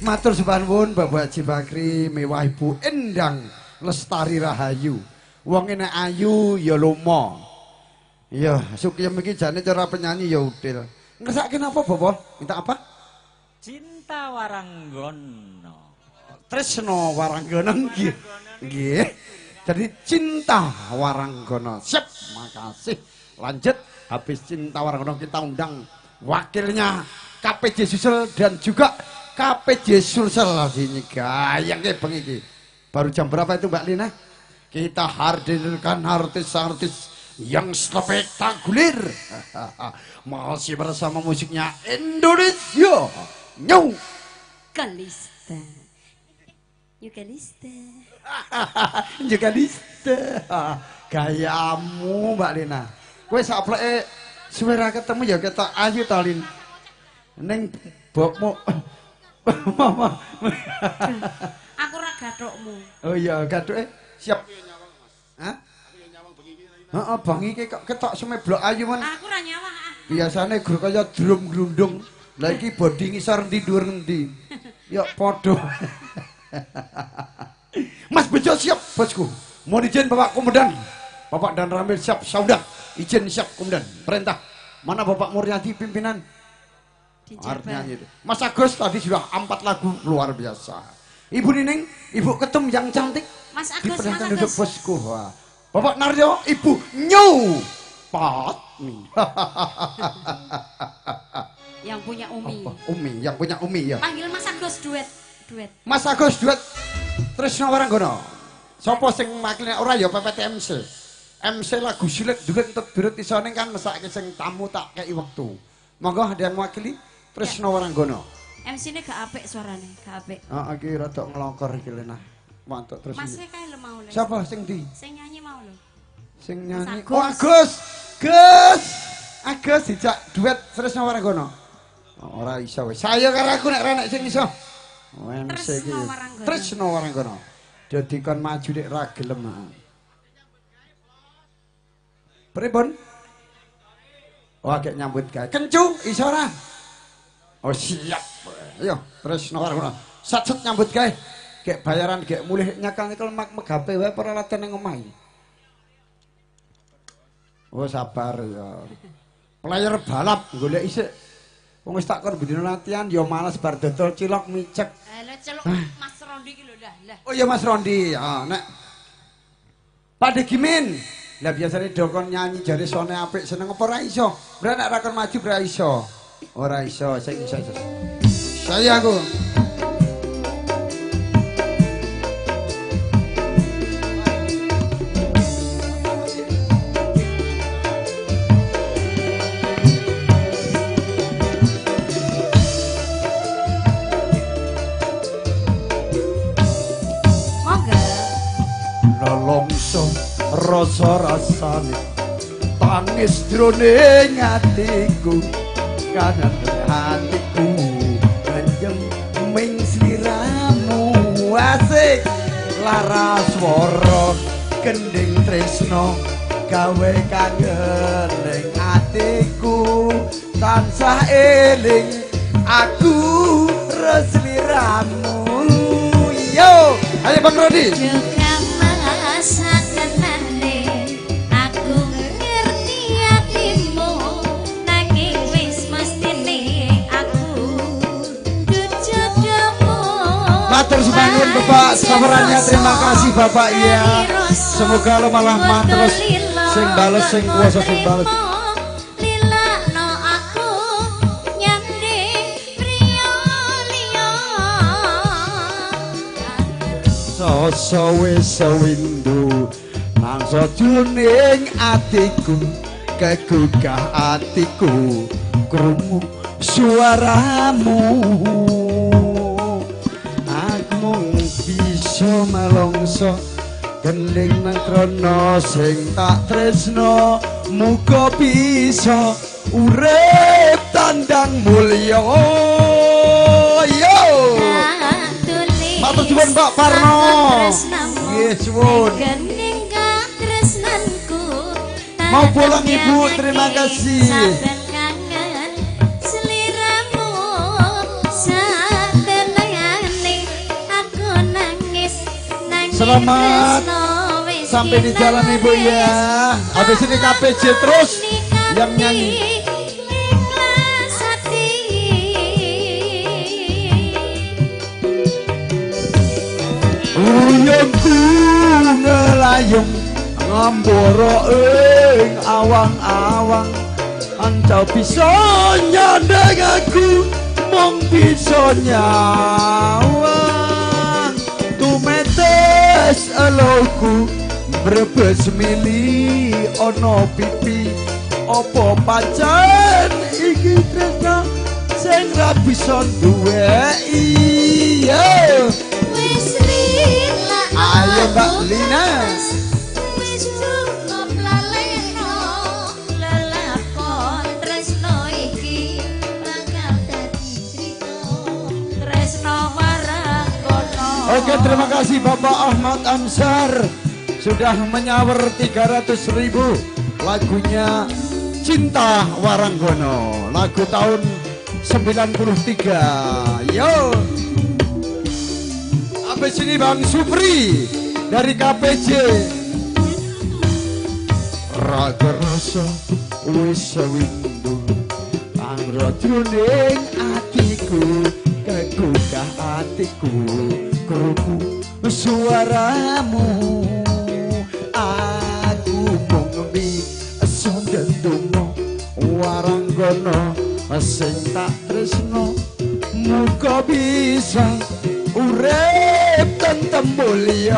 Matur sembah nuwun Bapak Haji Bakri mewah Ibu Endang Lestari Rahayu. Wong nek ayu ya lomo. Iya, Sukiyem iki jane cara penyanyi ya udil. Ngersake napa Bapak? Minta apa? Cinta Waranggono. Tresno Waranggono nggih. Nggih. Jadi Cinta Waranggono. Siap, makasih. Lanjut, habis Cinta Waranggono kita undang wakilnya KPJ Sulsel dan juga KPJ Sulsel sini gayang ke bengi iki. Baru jam berapa itu Mbak Lina? Kita hadirkan artis-artis yang spektakuler. Masih bersama musiknya Indonesia. Nyau. Kalista. Yukalista. Yukalista. Gayamu Mbak Lina. Kowe sapleke suara ketemu ya ketok ayu ta Lin. Ning bokmu Mama. Aku ora gathukmu. Oh iya, gathuke siap. Hah? Heeh, bengi iki kok ketok semeblok ayu men. Aku ora nyawang. Biasane gur kaya drum glundung. Lah iki bodi ngisor ndi dhuwur ngendi? Ya padha. Mas Bejo siap, Bosku. Mohon izin Bapak Komandan. Bapak dan Ramil siap, Saudah. Izin siap Komandan. Perintah. Mana Bapak Muryadi pimpinan? Artinya itu. Mas Agus tadi sudah 4 lagu luar biasa. Ibu Nining, Ibu Ketum yang cantik. Mas Agus, Mas Agus. Duduk Bosku. Bapak Naryo, Ibu Nyu Patmi. Yang punya Umi. Umi, yang punya Umi ya. Panggil Mas Agus duet. Mas Agus duet. Tresno Waranggono. Sopo sing makline ora ya PPTMC. MC lagu silet duet untuk birut isone kan mesake sing tamu tak kei wektu. Monggo ada yang mewakili Tresno Waranggono. MC-ne gak apik suarane, gak apik. Heeh, iki rada nglongkor iki Lena. Mantuk terus. Mas kae le mau le. Siapa sing ndi? Sing nyanyi mau lho. Sing nyanyi. Agus. Oh Agus. Gus. Agus dijak duet Tresno Waranggono. Oh, ora iso wis. Saya karo aku nek ora nek sing iso. MC iki. Tresno Waranggono. Dadi kon maju nek ra gelem. Pripun? Oh, agak nyambut gawe. Kencu iso ora? Oh, siap. Ayo, Tresno Waranggono. Satset nyambut gawe. Gek bayaran gek mulih nyakal nikel mak megape wae peralatan ning omah iki. Oh, sabar ya. Player balap golek isik. Wong wis tak kon bendino latihan ya malas bar dodol cilok micek. Lha celuk Mas Rondi iki lho lah. Oh iya Mas Rondi, ya nek Pak Degimin. Lah biasane dokon nyanyi jare sone apik seneng apa ora iso. Ora nek ra kon maju ora iso. Ora iso, sing iso. Saya aku. Rasa rasane tangis jroning atiku kanan hatiku kanjeng ming sliramu asik laras swara gending tresno gawe kangen ning atiku tansah eling aku resliramu yo ayo Bang Rodi matur sumanun Bapak sabarannya terima kasih Bapak ya semoga lo malah terus sing bales sing kuasa sing bales so wis windu nang sajroning atiku kegugah atiku krungu suaramu aku bisa malongso gending nang krana sing tak tresno muga bisa urip tandang mulya yo matur suwun Pak Parno nggih suwun mau pulang Ibu terima kasih selamat sampai di jalan Ibu ya. Habis ini KPJ terus yang nyanyi. Uyungku ngelayung ngamboro ing awang-awang ancau bisa nyandeng aku mong bisa nyawang tumetes eloku brebes mili ono pipi opo pancen iki tresno sing ra bisa duweki wis lila ayo Mbak Lina wis cukup laleno lelakon tresno iki bakal dadi crita tresno waranggono. Oke, terima kasih Bapak Ahmad Ansar sudah menyawer 300.000 lagunya Cinta Waranggono, lagu tahun 93. Yo, habis ini Bang Supri dari KPJ. Raga rasa wis windu angrodroning atiku kegugah atiku krungu suaramu aku mung bisa ndendonga waranggono sing tak tresno muga bisa urip tentem mulya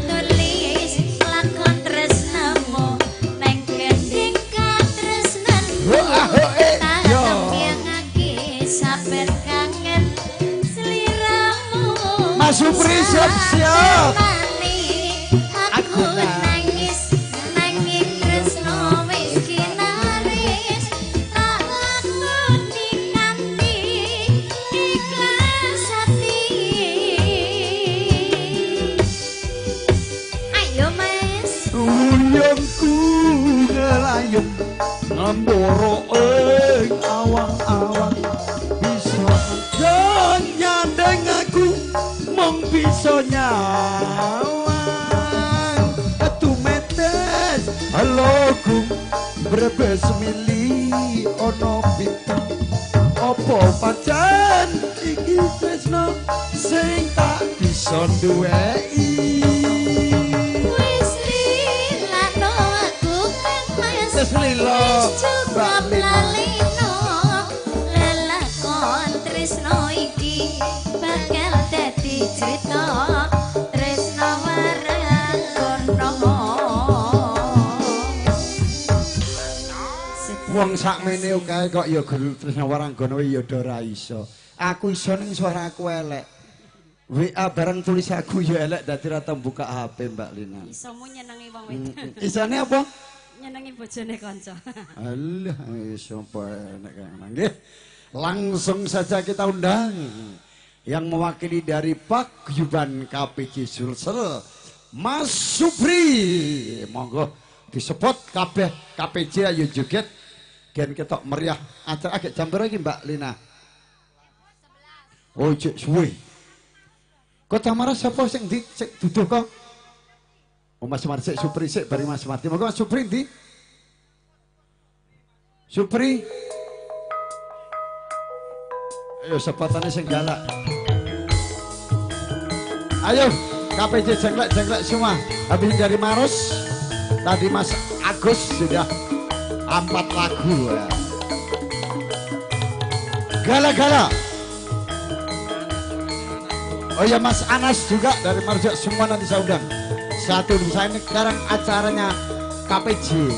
tulis lakon tresnamu nang gending katresnanku tak nyengake sabar kangen sliramu Mas Supri siap-siap aku nangis nangis tresno wis kinaris tak lakoni kanthi ikhlas hati ayo Mas uyungku ngelayung ngamboro ing awang-awang bisa nyandeng aku mong bisa nyawang tumetes haloku brebes mili ono pipi opo pancen iki tresno sing tak bisa duweki wis lila no aku Mas wis lila Mbak Lina lelakon tresno iki bakal dadi crita tresno waranggono wong sakmene kae kok ya tresno waranggono ya ora iso aku iso ning suaraku elek WA bareng tulis aku ya elek dadi ra tau buka HP Mbak Lina isomu nyenengi wong wedok isane apa nyenengi bojone kanca alah iso apa enek nggih langsung saja kita undang yang mewakili dari Paguyuban KPJ Sulsel Mas Supri monggo disebut kabeh KPJ ayo joget gen ketok meriah acara agak jam berapa iki Mbak Lina oh cek suwe kok Tamara siapa sing ndi sik duduh kok oh Mas Marti sik Supri sik bari Mas Marti monggo Mas Supri ndi Supri ayo sepatane sing galak ayo KPJ jengklek semua habis dari Maros tadi Mas Agus sudah 4 lagu ya. Gala-gala oh ya Mas Anas juga dari Marjak semua nanti saya undang satu saya ini sekarang acaranya KPJ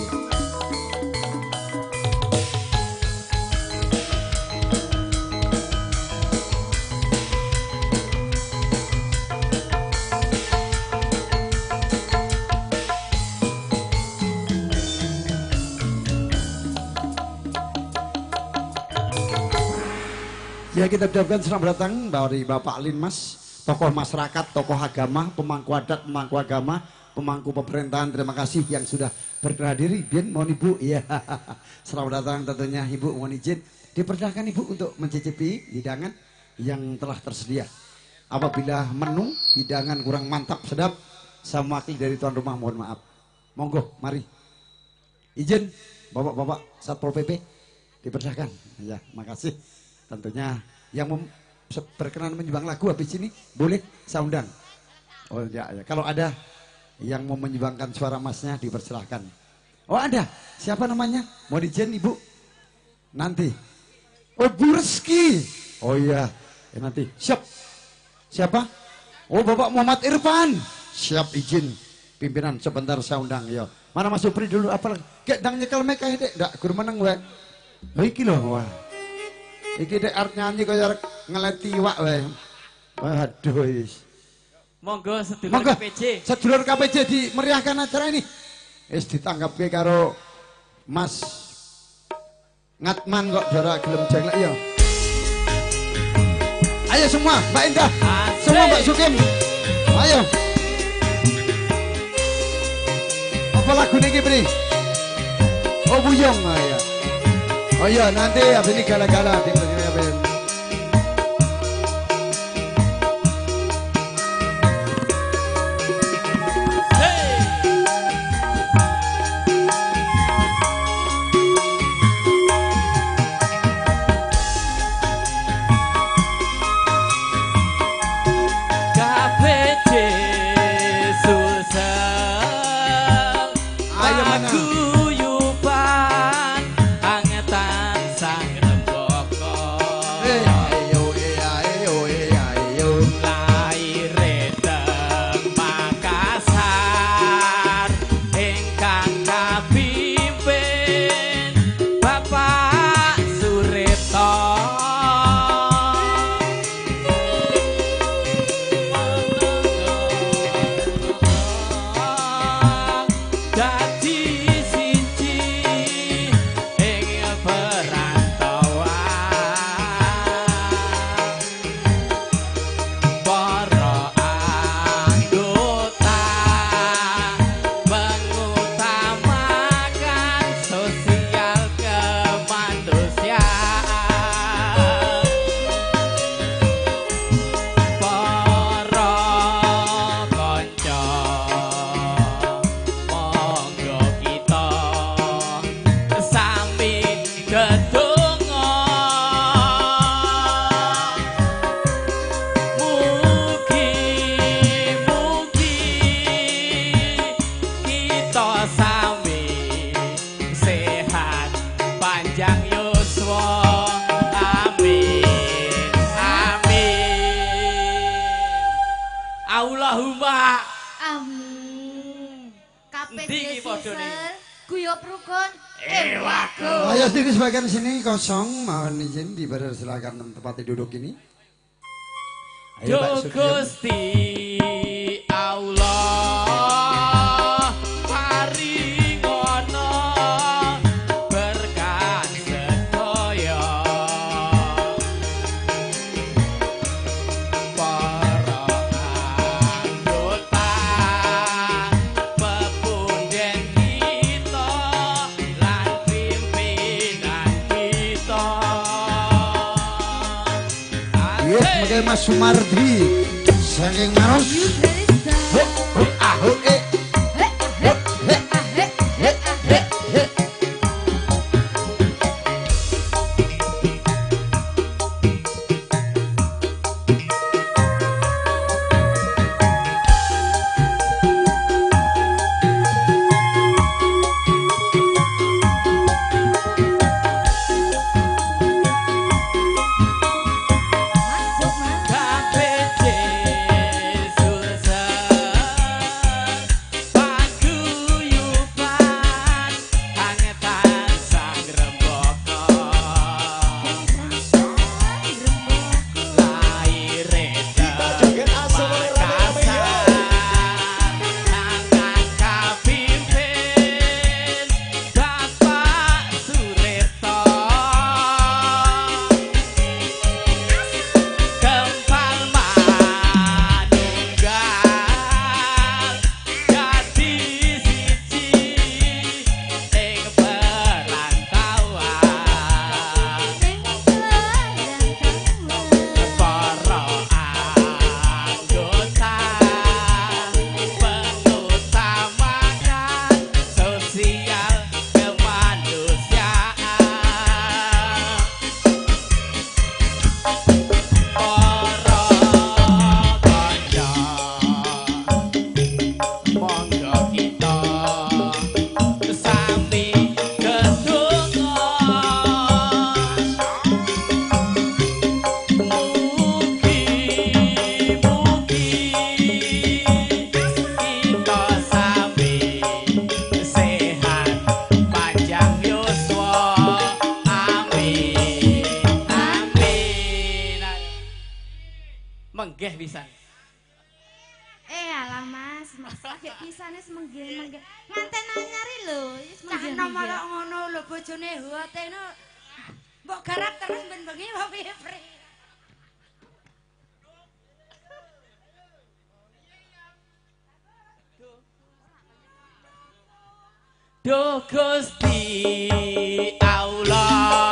Ya kita ucapkan selamat datang dari Bapak Linmas, tokoh masyarakat, tokoh agama, pemangku adat, pemangku agama, pemangku pemerintahan. Terima kasih yang sudah berkenan diri. Bien, mohon Ibu, ya, selamat datang tentunya Ibu, mohon izin. Dipersilakan Ibu untuk mencicipi hidangan yang telah tersedia. Apabila menu hidangan kurang mantap, sedap, sama wakil dari tuan rumah mohon maaf. Monggo, mari. Izin, Bapak-bapak Satpol PP, dipersilakan. Ya, makasih. Tentunya yang berkenan menyumbang lagu habis ini boleh saya undang. Oh ya, ya. Kalau ada yang mau menyumbangkan suara masnya dipersilahkan. Oh ada, siapa namanya? Mau izin Ibu? Nanti. Oh Bu Reski. Oh iya, ya, nanti. Siap. Siapa? Oh Bapak Muhammad Irfan. Siap izin. Pimpinan sebentar saya undang ya. Mana Mas Supri dulu apa? Kayak dang nyekel mekah dek, ndak gur meneng wae. Oh iki lho, wah. Iki dek arep nyanyi kaya ngeleti iwak wae. Waduh wis. Monggo sedulur KPJ. Sedulur KPJ dimeriahkan acara ini. Wis ditanggapi karo Mas Ngatman kok jara gelem jenglek ya. Ayo semua, Mbak Indah. Semua Mbak Sukim. Ayo. Apa lagu niki, Pri? Oh Buyong ya. Oh iya, nanti habis ini gala-gala di Ayo sedikit sebagian sini kosong, mohon izin dipersilakan tempat duduk ini. Ayo Gusti Allah paringono berkah sedaya para anggota pepunden kita lan pimpinan kita. Yes, sebagai Mas Sumardi saking Maros. Menggeh pisan. Alah Mas, lagi pisane semenggih-menggih. Nganten nyari lho, wis menggih. Cah malah ngono lho bojone hote no. Mbok garap terus ben bengi apa piye, Pri? Duh Gusti Allah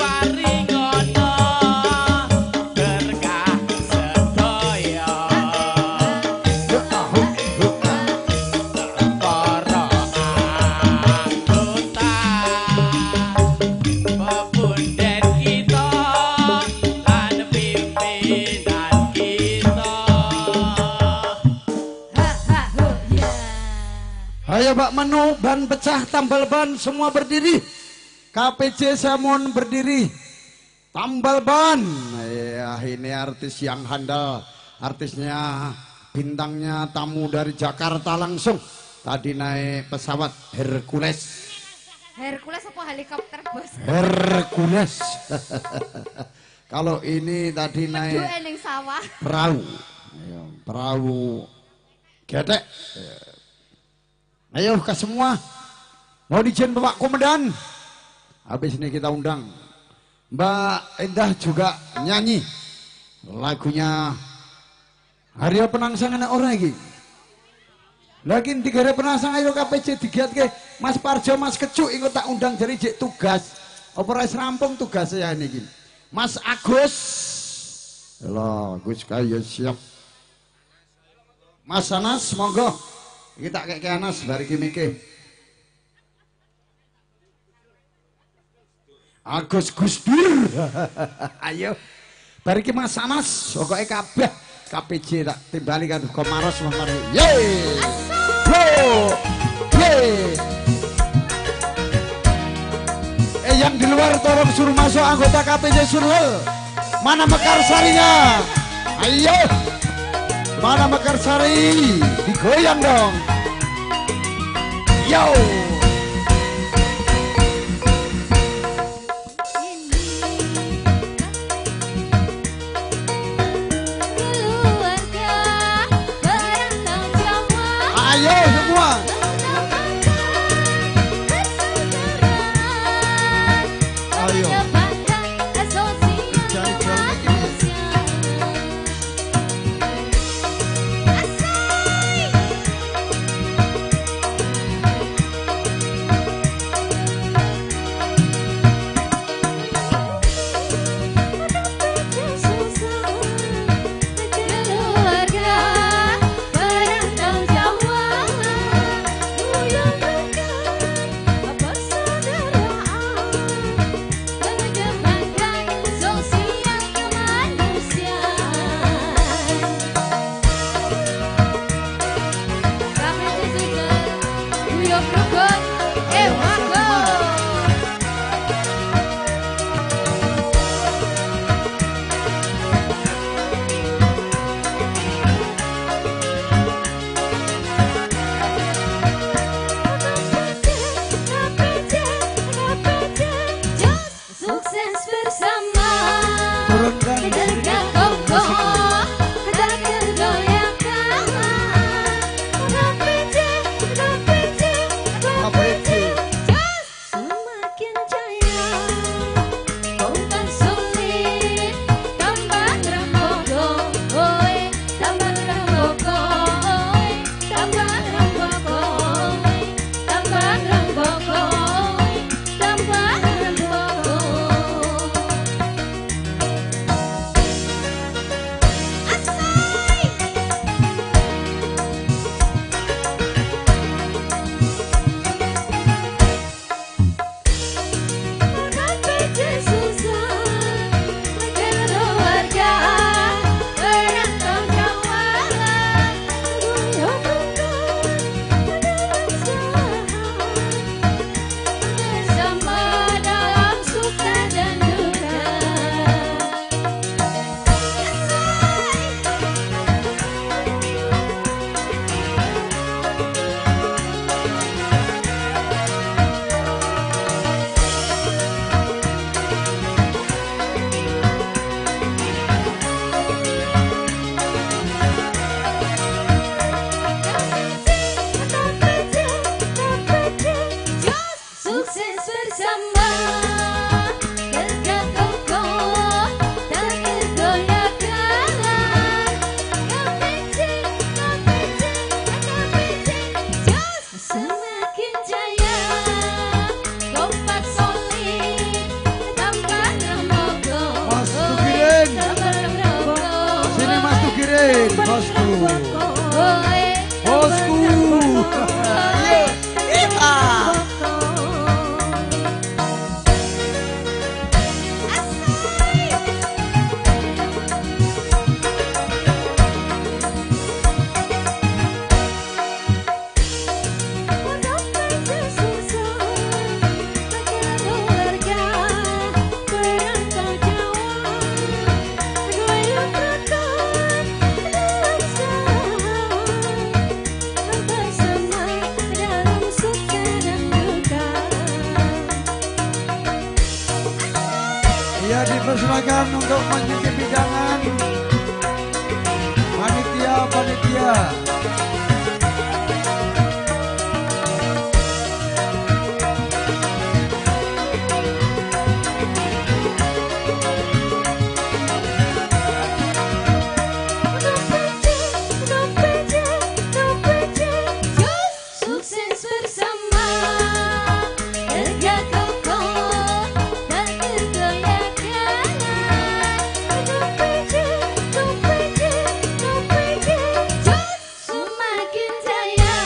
paringono berkah sedaya para anggota pepunden kita lan pimpinan kita. Ayo Pak menu ban pecah tambal ban semua berdiri. KPJ Samun berdiri. Tambal ban. Ya ini artis yang handal. Artisnya bintangnya tamu dari Jakarta langsung. Tadi naik pesawat Hercules. Hercules apa helikopter, Bos? Hercules. Kalau ini tadi naik ning sawah. perahu. Ayo, perahu getek. Ayo ke semua. Mau izin Bapak Komandan. Habis ini kita undang Mbak Endah juga nyanyi lagunya Hari Penangsangan orang lagi. Lagi 3 hari penangsangan ayo KPJ digiat ke Mas Parjo Mas Kecuk ingin tak undang jadi jek tugas. Operasi rampung tugas saya ini. Mas Agus. Lah, Agus kaya siap. Mas Anas monggo. Kita kayak Anas bari kimike. Agus Gusdur. Ayo. Bari ki Mas Anas, pokoke kabeh KPJ tak timbali kan Komaros mari. Ye! Yo! Ye! Yang di luar tolong suruh masuk anggota KPJ Surel. Mana Mekarsarinya? Ayo. Mana Mekarsari? Digoyang dong. Yo. Ayo semua. Ayo. bosku. Bosku. Ayo, kita. Ya dipersilakan untuk mencicipi hidangan panitia. Sukses bersama, harga kokoh dan bergoyang-goyang. Semakin jaya,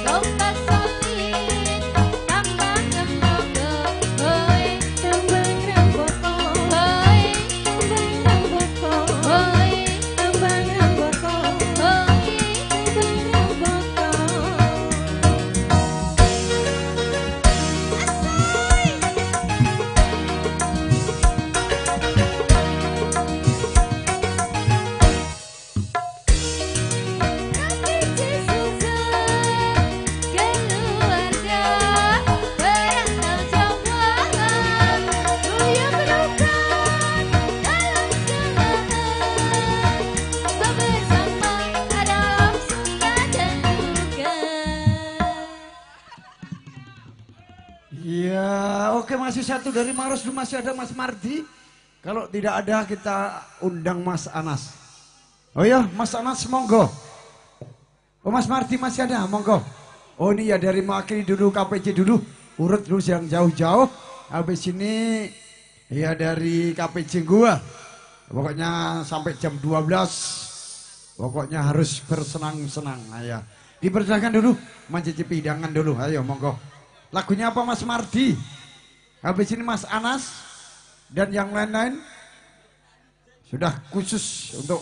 kompak solid, tambah rembogo, hoi, tambah remboko, hoi, tambah remboko, hoi, tambah remboko, hoi, tambah remboko. Ya, oke, masih satu dari Maros, masih ada Mas Mardi. Kalau tidak ada kita undang Mas Anas. Oh ya, Mas Anas monggo. Oh, Mas Mardi masih ada, monggo. Oh ini ya dari mewakili dulu KPJ dulu. Urut dulu yang jauh-jauh. Habis ini ya dari KPJ gua. Pokoknya sampai jam 12. Pokoknya harus bersenang-senang. Ayo. Dipersilakan dulu mencicipi hidangan dulu. Ayo monggo. Lagunya apa Mas Mardi? Habis ini Mas Anas dan yang lain-lain sudah khusus untuk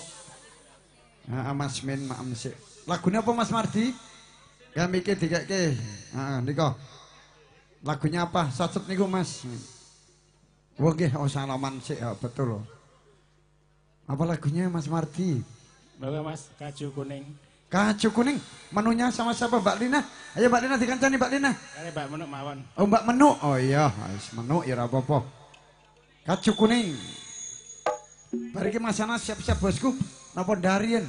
Mas Min Ma'amsi. Lagunya apa Mas Mardi? Ya mikir dikeke. Niko. Lagunya apa? Sasep niku Mas. Oke, oh salaman sih ya, betul loh. Apa lagunya Mas Mardi? Bawa Mas, Kaju Kuning. Kaju Kuning, menunya sama siapa Mbak Lina? Ayo Mbak Lina dikancani Mbak Lina. Kali Mbak Menu mawon. Oh Mbak Menu, oh iya, menu ya apa-apa. Kaju Kuning. Bariki Mas Anas siap-siap bosku, napa darian?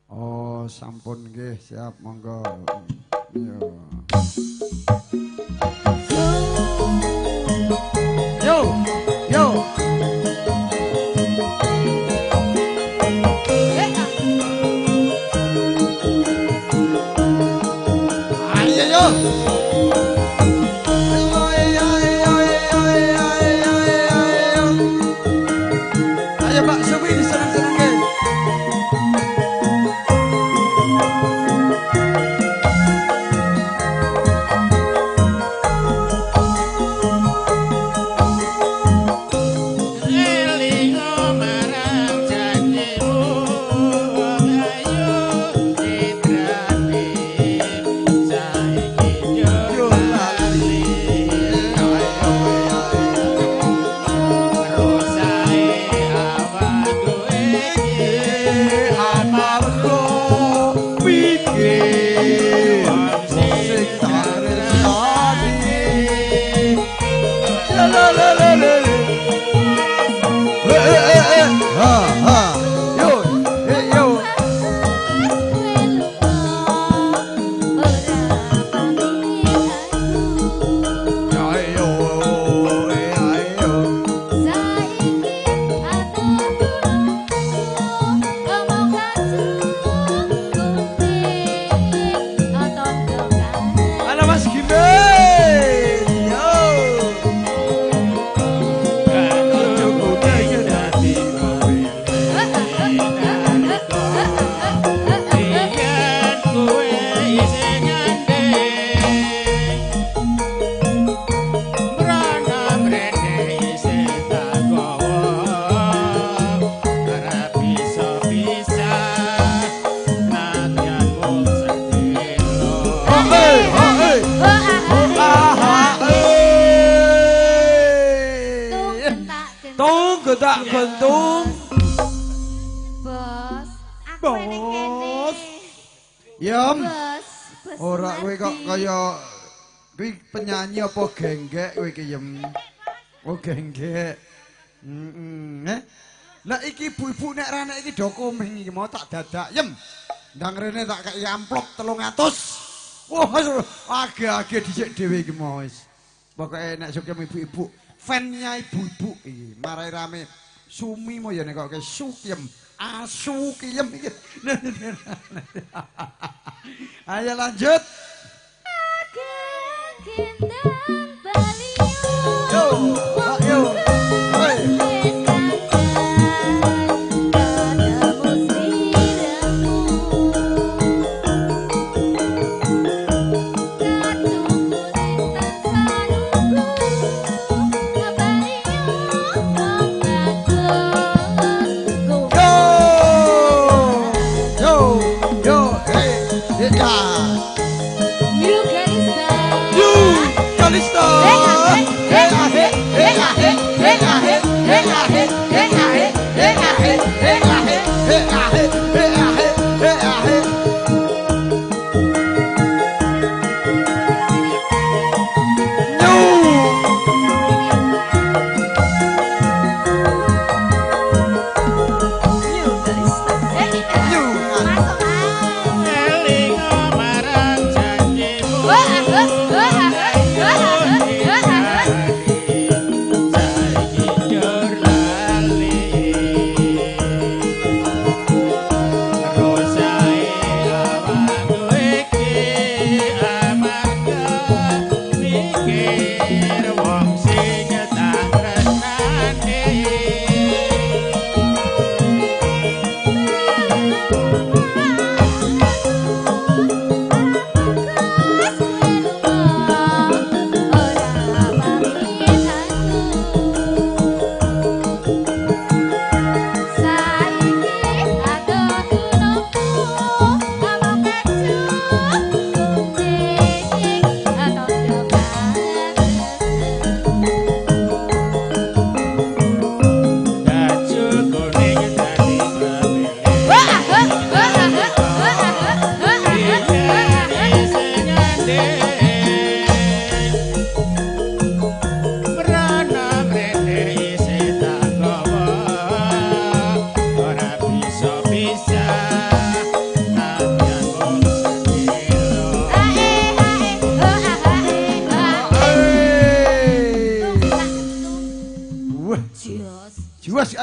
Oh sampun nggih, siap monggo. Yo. Yo. Ayo Pak Subi disenang-senang ke. tak guntung. Bos, aku ning kene. Yam. Bos, Ora kowe kok kaya kuwi penyanyi apa genggek kowe iki Yem. Oh genggek. Lah iki ibu-ibu nek ra nek iki do komeng iki mau tak dadak Yem. Ndang rene tak kei amplop 300. Wah, age-age dhisik dhewe iki mau wis. Pokoke nek sukem ibu-ibu, fan-nya ibu-ibu iki marai rame Sumi mo ya nek kok Sukiem, Asukiem iki. Ayo lanjut. Yo, yo. Hoi.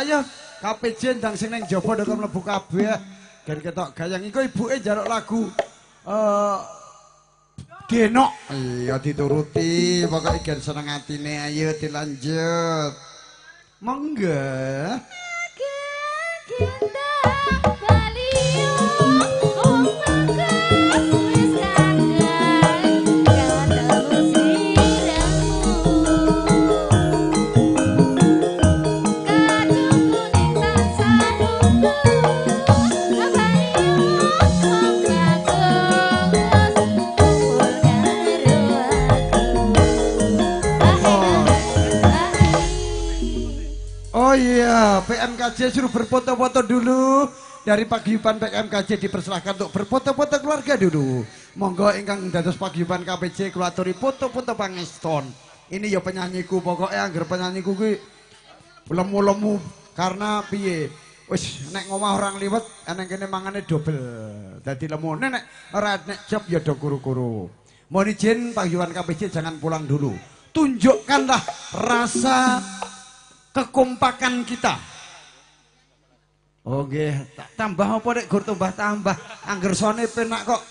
Ayo KPJ ndang sing ning jaba ndek mlebu kabeh gen ketok gayang iku ibuke njaluk lagu Denok. Iya dituruti pokoke gen seneng atine ayo dilanjut. Monggo. Oh iya, PMKJ suruh berfoto-foto dulu. Dari paguyuban PMKJ dipersilahkan untuk berfoto-foto keluarga dulu. Monggo ingkang dados paguyuban KPJ kula aturi foto-foto pangeston. Ini ya penyanyiku, pokoknya anggar penyanyiku kuwi lemu-lemu karena piye? Wis nek ngomah orang liwet eneng kene mangane dobel. Dadi lemu. Nek ora nek job ya do kuru-kuru. Mohon izin paguyuban KPJ jangan pulang dulu. Tunjukkanlah rasa kekompakan kita. Oke, tak tambah apa nek gur tambah. Angger sone penak kok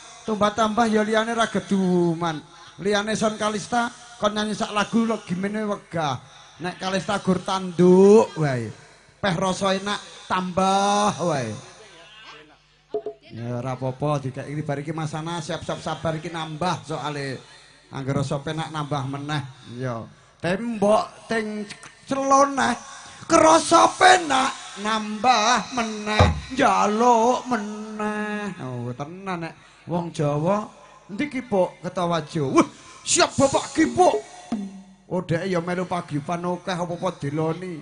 tambah ya liyane ra geduman. Liyane Son Kalista kon nyanyi sak lagu lho gimene wegah. Nek Kalista gur tanduk wae. Peh rasa enak tambah wae. Ya ora apa-apa dikek iki bar iki masana siap-siap sabar iki nambah soale angger rasa penak nambah meneh. Ya. Tembok teng celoneh kerasa penak nambah meneh njaluk meneh. Oh tenan nek wong Jawa ndi kipuk ketawajo. Wah siap Bapak kipuk. Oh dek ya melu paguyuban akeh apa-apa diloni.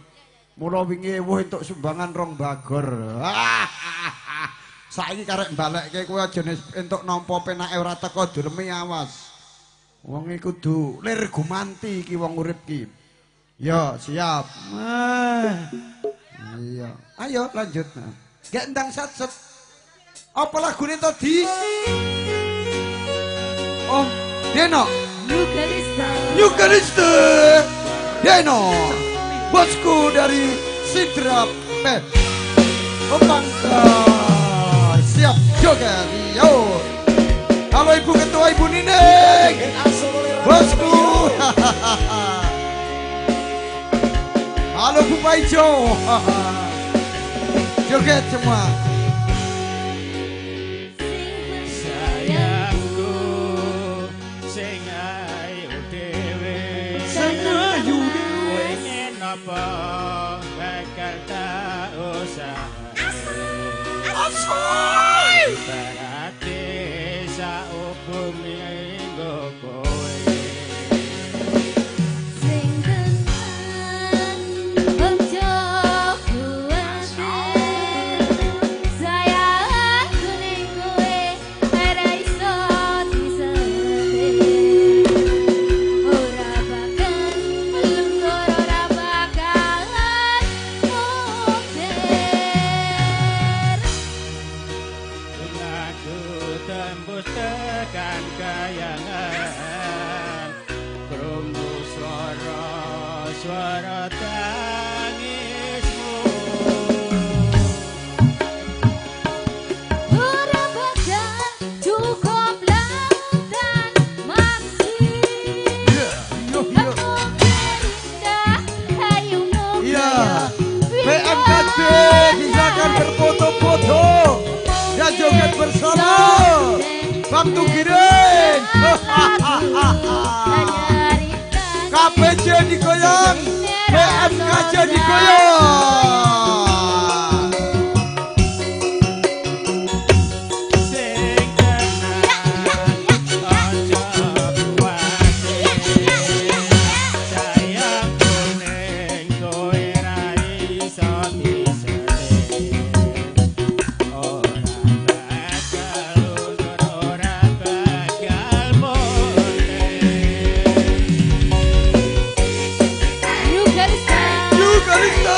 Mula wingi ewuh entuk sumbangan 2 bagor. Saiki karek mbalekke kowe aja entuk nampa penake ora teka durme awas. Wong iki kudu lir gumanti iki wong urip ki. Ya, siap. Iya. Ayo lanjut. Gek ndang satset. Apa lagune to di? Oh, Deno. Yukalista. Deno. Bosku dari Sidrap. Opangka. Siap joget. Yo. Halo Ibu Ketua, Ibu Nining. Bosku. Halo Bu Paijo. Joget semua. Sayangku sing ayu dhewe. Sing ayu dhewe. Pengen apa bakal tak usah. Asoy. Berarti saukum minggu kowe. Sing tenan ojo kuwatir. Sayangku ning kowe ora iso disetir. Ora bakal luntur, ora bakalan muktir. Aku tembus tekan kayangan, krungu suara tangismu. Ora bakal cukup lautan maksud. Aku indah hayumu. Iya. PMKB silakan berfoto-foto dan joget bersama. Waktu giring. KPJ digoyang, PMKJ digoyang. Sing tenan ojo kuwatir. Sayangku ning kowe ra iso disetir. Ora bakal luntur, ora bakal muktir. Yukalista. Yukalista.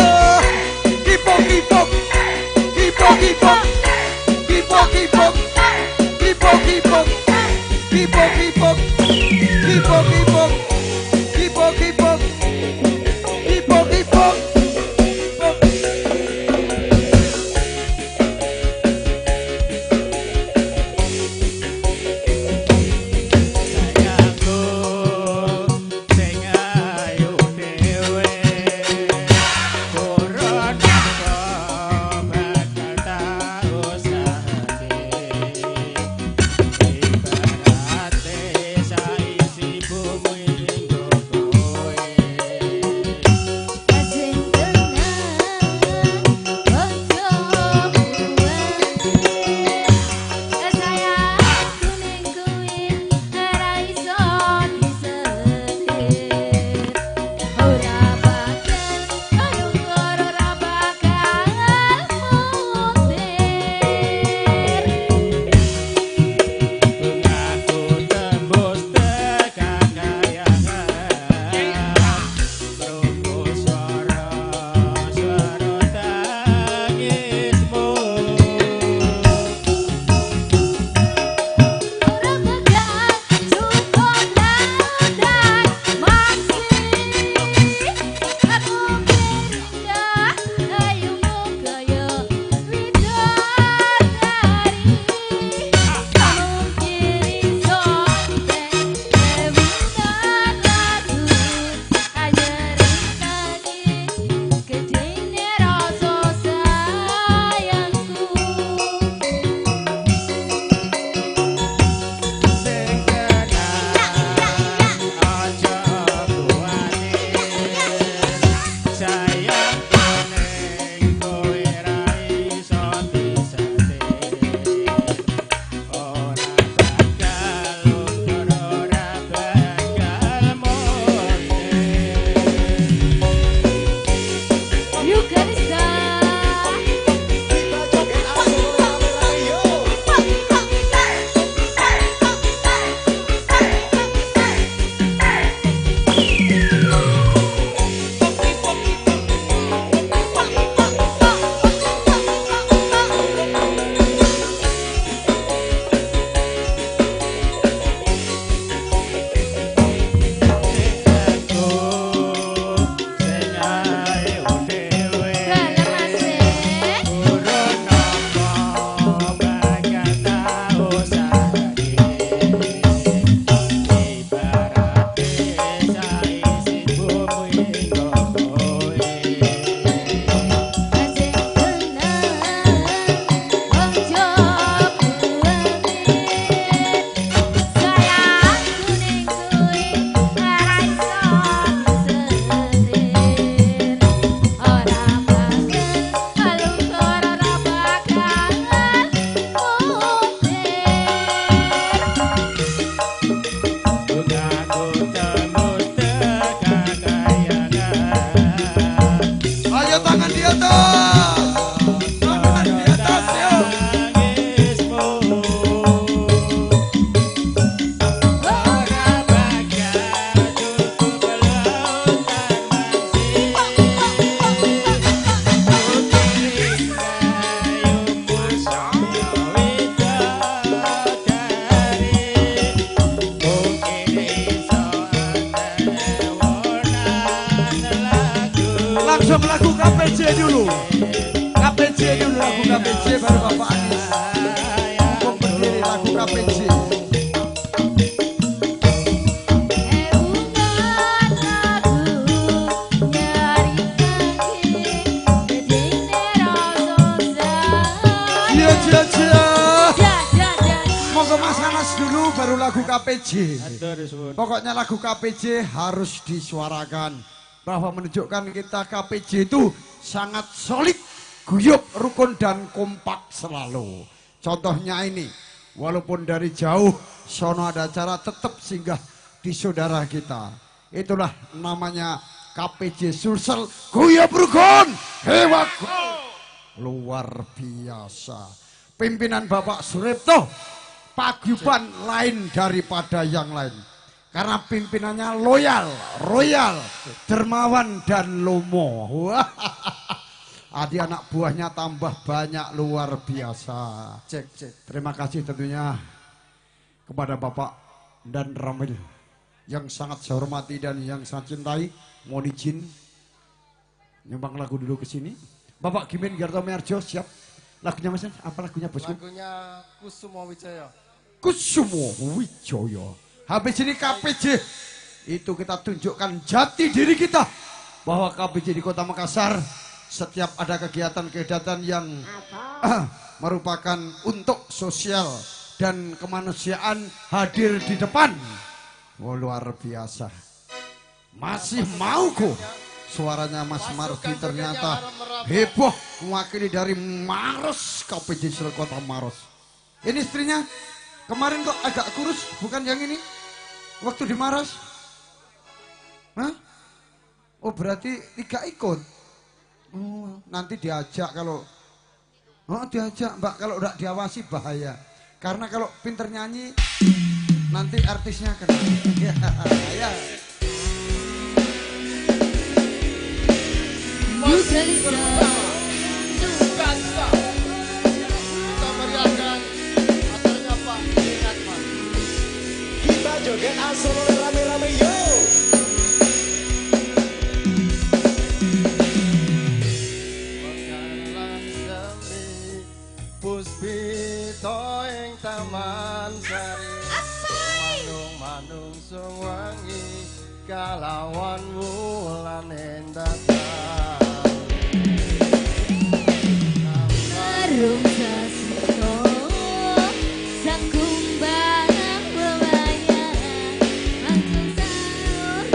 KPJ dulu. KPJ dulu, lagu KPJ baru Bapak Anies. Mumpung berdiri lagu KPJ. Monggo Mas Anas dulu baru lagu KPJ. Pokoknya lagu KPJ harus disuarakan bahwa menunjukkan kita KPJ itu sangat solid, guyup, rukun dan kompak selalu. Contohnya ini, walaupun dari jauh sono ada acara tetap singgah di saudara kita. Itulah namanya KPJ Sulsel, guyup rukun, hebat, luar biasa. Pimpinan Bapak Suripto paguyuban lain daripada yang lain. Karena pimpinannya loyal, royal, dermawan dan lomo. Adi anak buahnya tambah banyak luar biasa. Cek. Terima kasih tentunya kepada Bapak dan Ramil yang sangat saya hormati dan yang sangat cintai. Mohon izin nyumbang lagu dulu ke sini. Bapak Gimin Gartomerjo siap. Lagunya Mas, apa lagunya bosku? Lagunya Kusumo Wijaya. Kusumo Wijaya. Habis ini KPJ itu kita tunjukkan jati diri kita bahwa KPJ di Kota Makassar setiap ada kegiatan yang merupakan untuk sosial dan kemanusiaan hadir di depan. Oh, luar biasa. Masih mau kok. Suaranya Mas Mardi ternyata heboh mewakili dari Maros, KPJ Sulsel Kota Maros. Ini istrinya kemarin kok agak kurus, bukan yang ini? Waktu di Maros? Hah? Oh berarti 3 ikut? Oh, nanti diajak kalau... Oh diajak Mbak, kalau udah diawasi bahaya. Karena kalau pinter nyanyi, nanti artisnya kena. Ya. Kita meriahkan acaranya Pak Ingatman. Kita joget asal rame-rame yo. Pekalan semi puspito ing taman sari. Manung-manung sung wangi kalawan wulan endah. Arung sasito sakumbang wewayan langsung sahur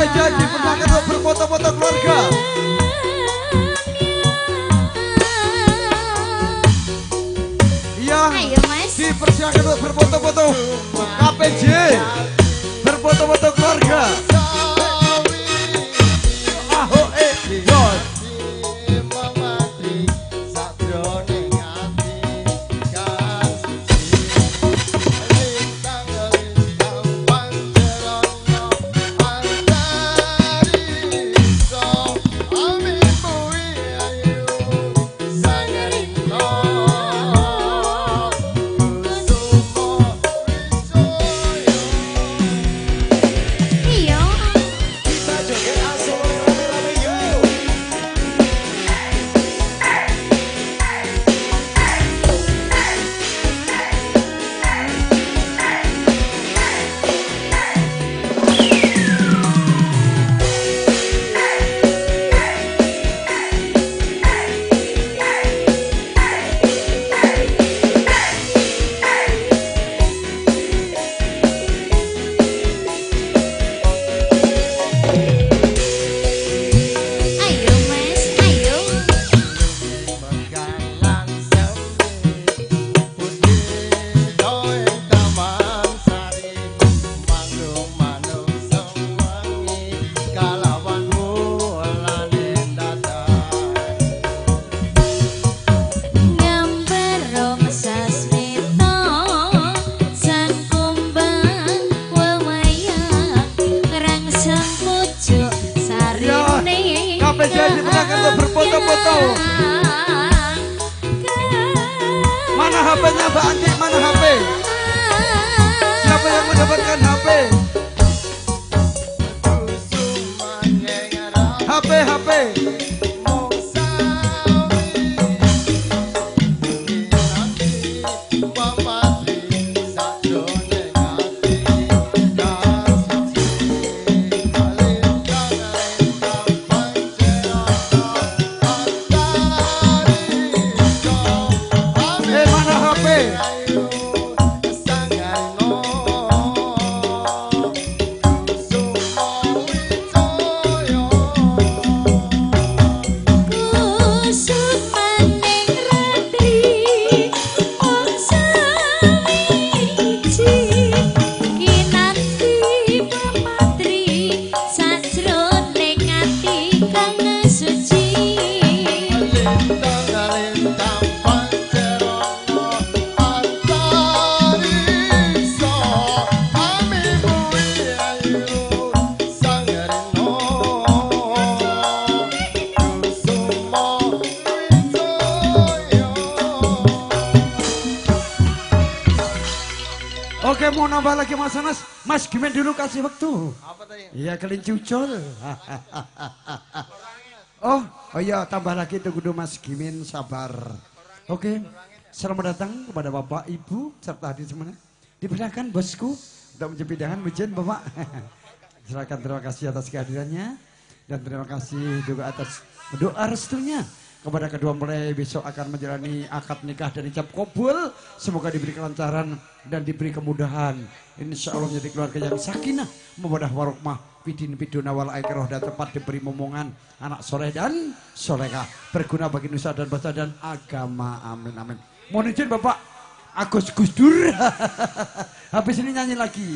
Jadi pernah kan berfoto-foto keluarga. Iya. Di dipersilakan untuk berfoto-foto KPJ, berfoto-foto keluarga. Mana HP-nya Mbak Andi? Mana HP? Siapa yang mendapatkan HP? HP. Oke, mau nambah lagi Mas Anas. Mas Gimen dulu kasih waktu. Apa tadi? Iya, kelinci ucol. Oh iya, tambah lagi tunggu dulu Mas Gimen, sabar. Oke, selamat datang kepada Bapak, Ibu, serta hadir semuanya. Dipersilakan bosku untuk menjepit tangan, Wijen Bapak. Silakan, terima kasih atas kehadirannya. Dan terima kasih juga atas doa restunya. Kepada kedua mempelai besok akan menjalani akad nikah dan ijab kabul. Semoga diberi kelancaran dan diberi kemudahan. Insya Allah menjadi keluarga yang sakinah, mawaddah warahmah, bidin biduna wal akhirah, dan tepat diberi momongan anak soleh dan solehah, berguna bagi nusa dan bangsa dan agama. Amin amin. Mohon izin Bapak Agus Gusdur. Habis ini nyanyi lagi.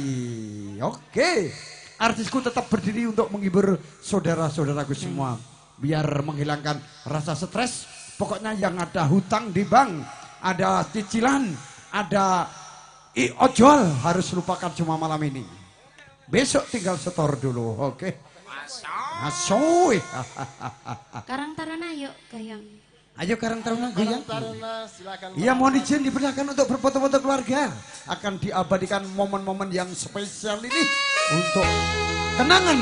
Oke. Artisku tetap berdiri untuk menghibur saudara-saudaraku semua. Biar menghilangkan rasa stres. Pokoknya yang ada hutang di bank, ada cicilan, ada ojol, harus lupakan cuma malam ini. Besok tinggal setor dulu, oke? Asoy. Karang Taruna yuk Gayang. Ayo Karang Taruna Gayang. Silakan. Iya, mohon izin dipersilakan untuk berfoto-foto keluarga. Akan diabadikan momen-momen yang spesial ini untuk kenangan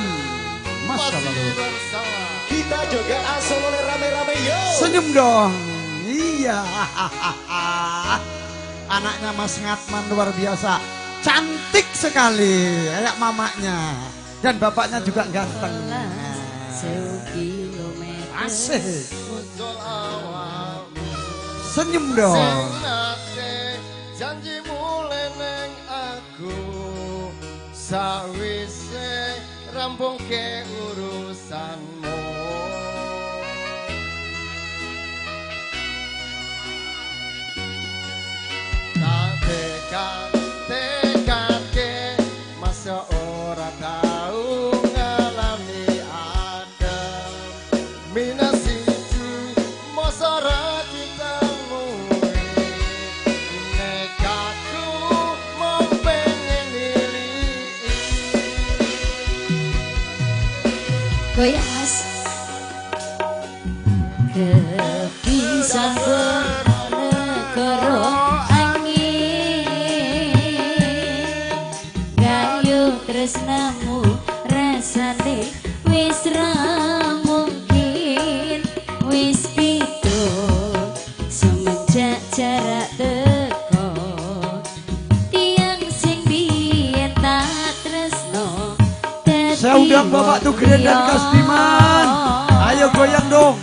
masa lalu. Kita joget asal oleh rame-rame yo. Senyum dong. Iya. Anaknya Mas Ngatman luar biasa. Cantik sekali. Kayak mamanya. Dan bapaknya juga ganteng. Asik. Senyum dong. Janjimu leneng aku sawise rampung ke urusanmu. Tak tekadke masa ora tau ngalami adem minasiku masa ra citamu nekatku mau pengen nilai goyang mas kepisah bernegara tresnamu rasane wis ra mungkin wis pitu semenjak jarak teko tiang sing biyen tak tresno saya undang Bapak Tugren dan Kasdiman ayo goyang dong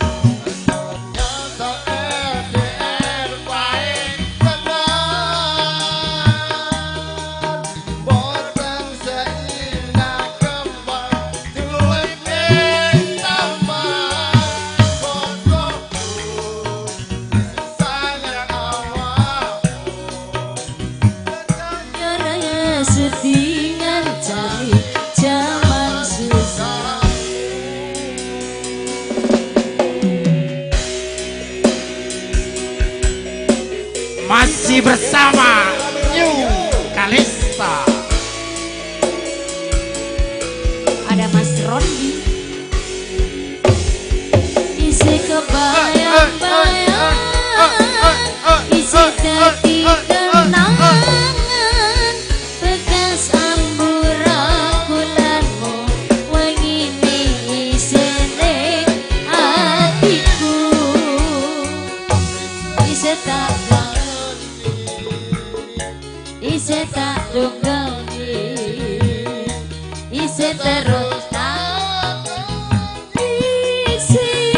sedingan cari zaman susah masih bersama New Kalista ada Mas Rondi isi kebayang-bayang isi dadi kenangan bekas amburambulanmu wengine isine hatiku isi tak tunggangi isi terus tak isi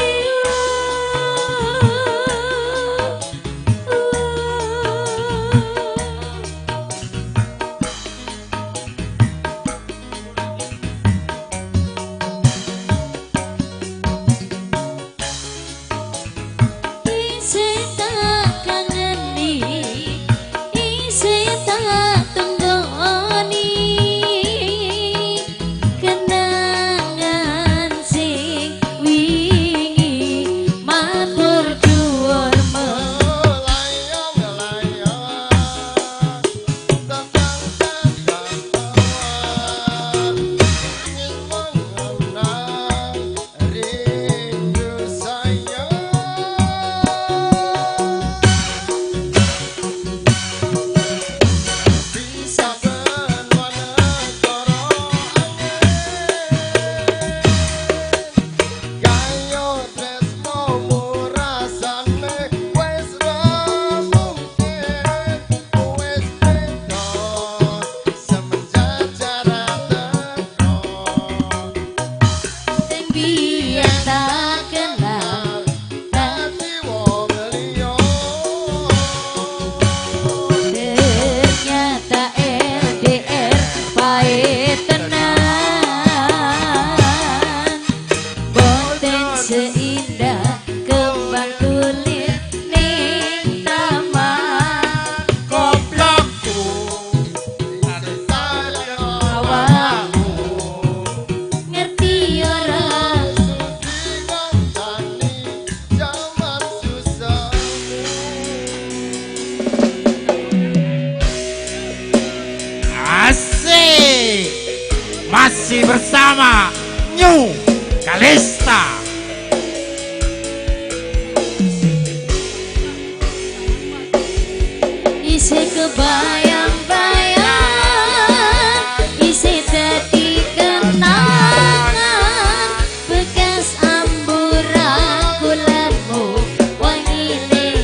masih bersama New Kalista. Isi kebayang-bayang, isi dadi kenangan, bekas amburambulanmu wangine.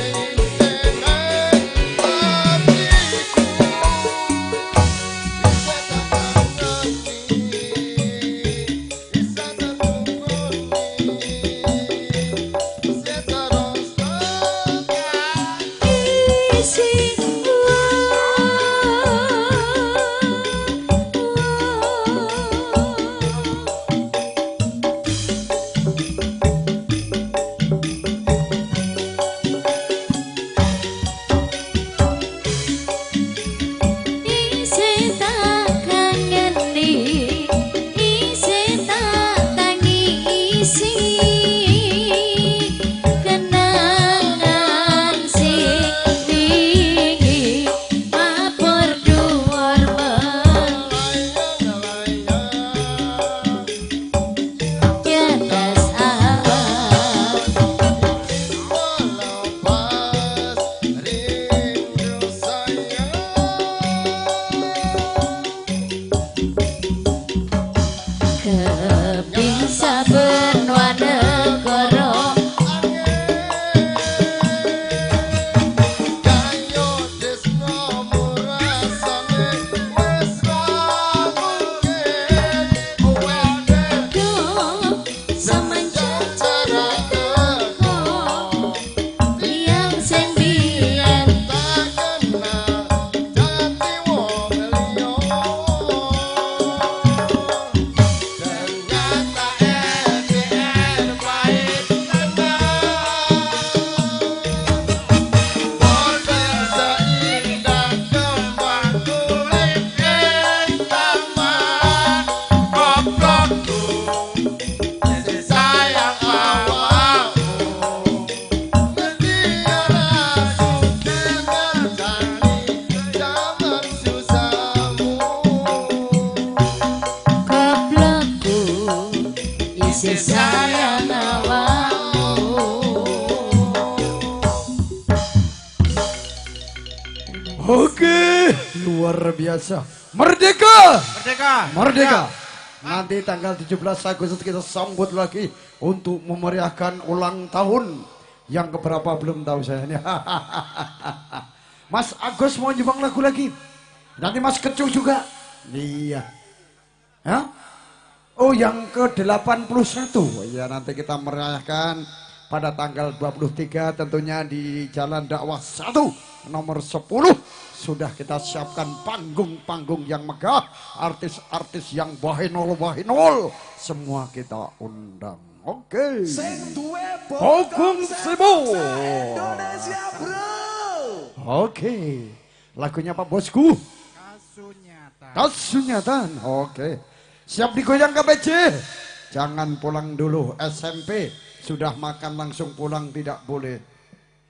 biasa. Merdeka! Merdeka! Merdeka! Nanti tanggal 17 Agustus kita sambut lagi untuk memeriahkan ulang tahun yang keberapa belum tahu saya ini. Mas Agus mau nyumbang lagu lagi. Nanti Mas Kecu juga. Iya. Ya? Oh yang ke-81. Ya nanti kita merayakan pada tanggal 23 tentunya di Jalan Dakwah 1 nomor 10. Sudah kita siapkan panggung-panggung yang megah, artis-artis yang wahinol-wahinol, semua kita undang. Oke. Panggung Sibu. Indonesia bro. Oke. Lagunya Pak Bosku. Kasunyatan. Oke. Siap digoyang KPJ. Jangan pulang dulu SMP. Sudah makan langsung pulang tidak boleh.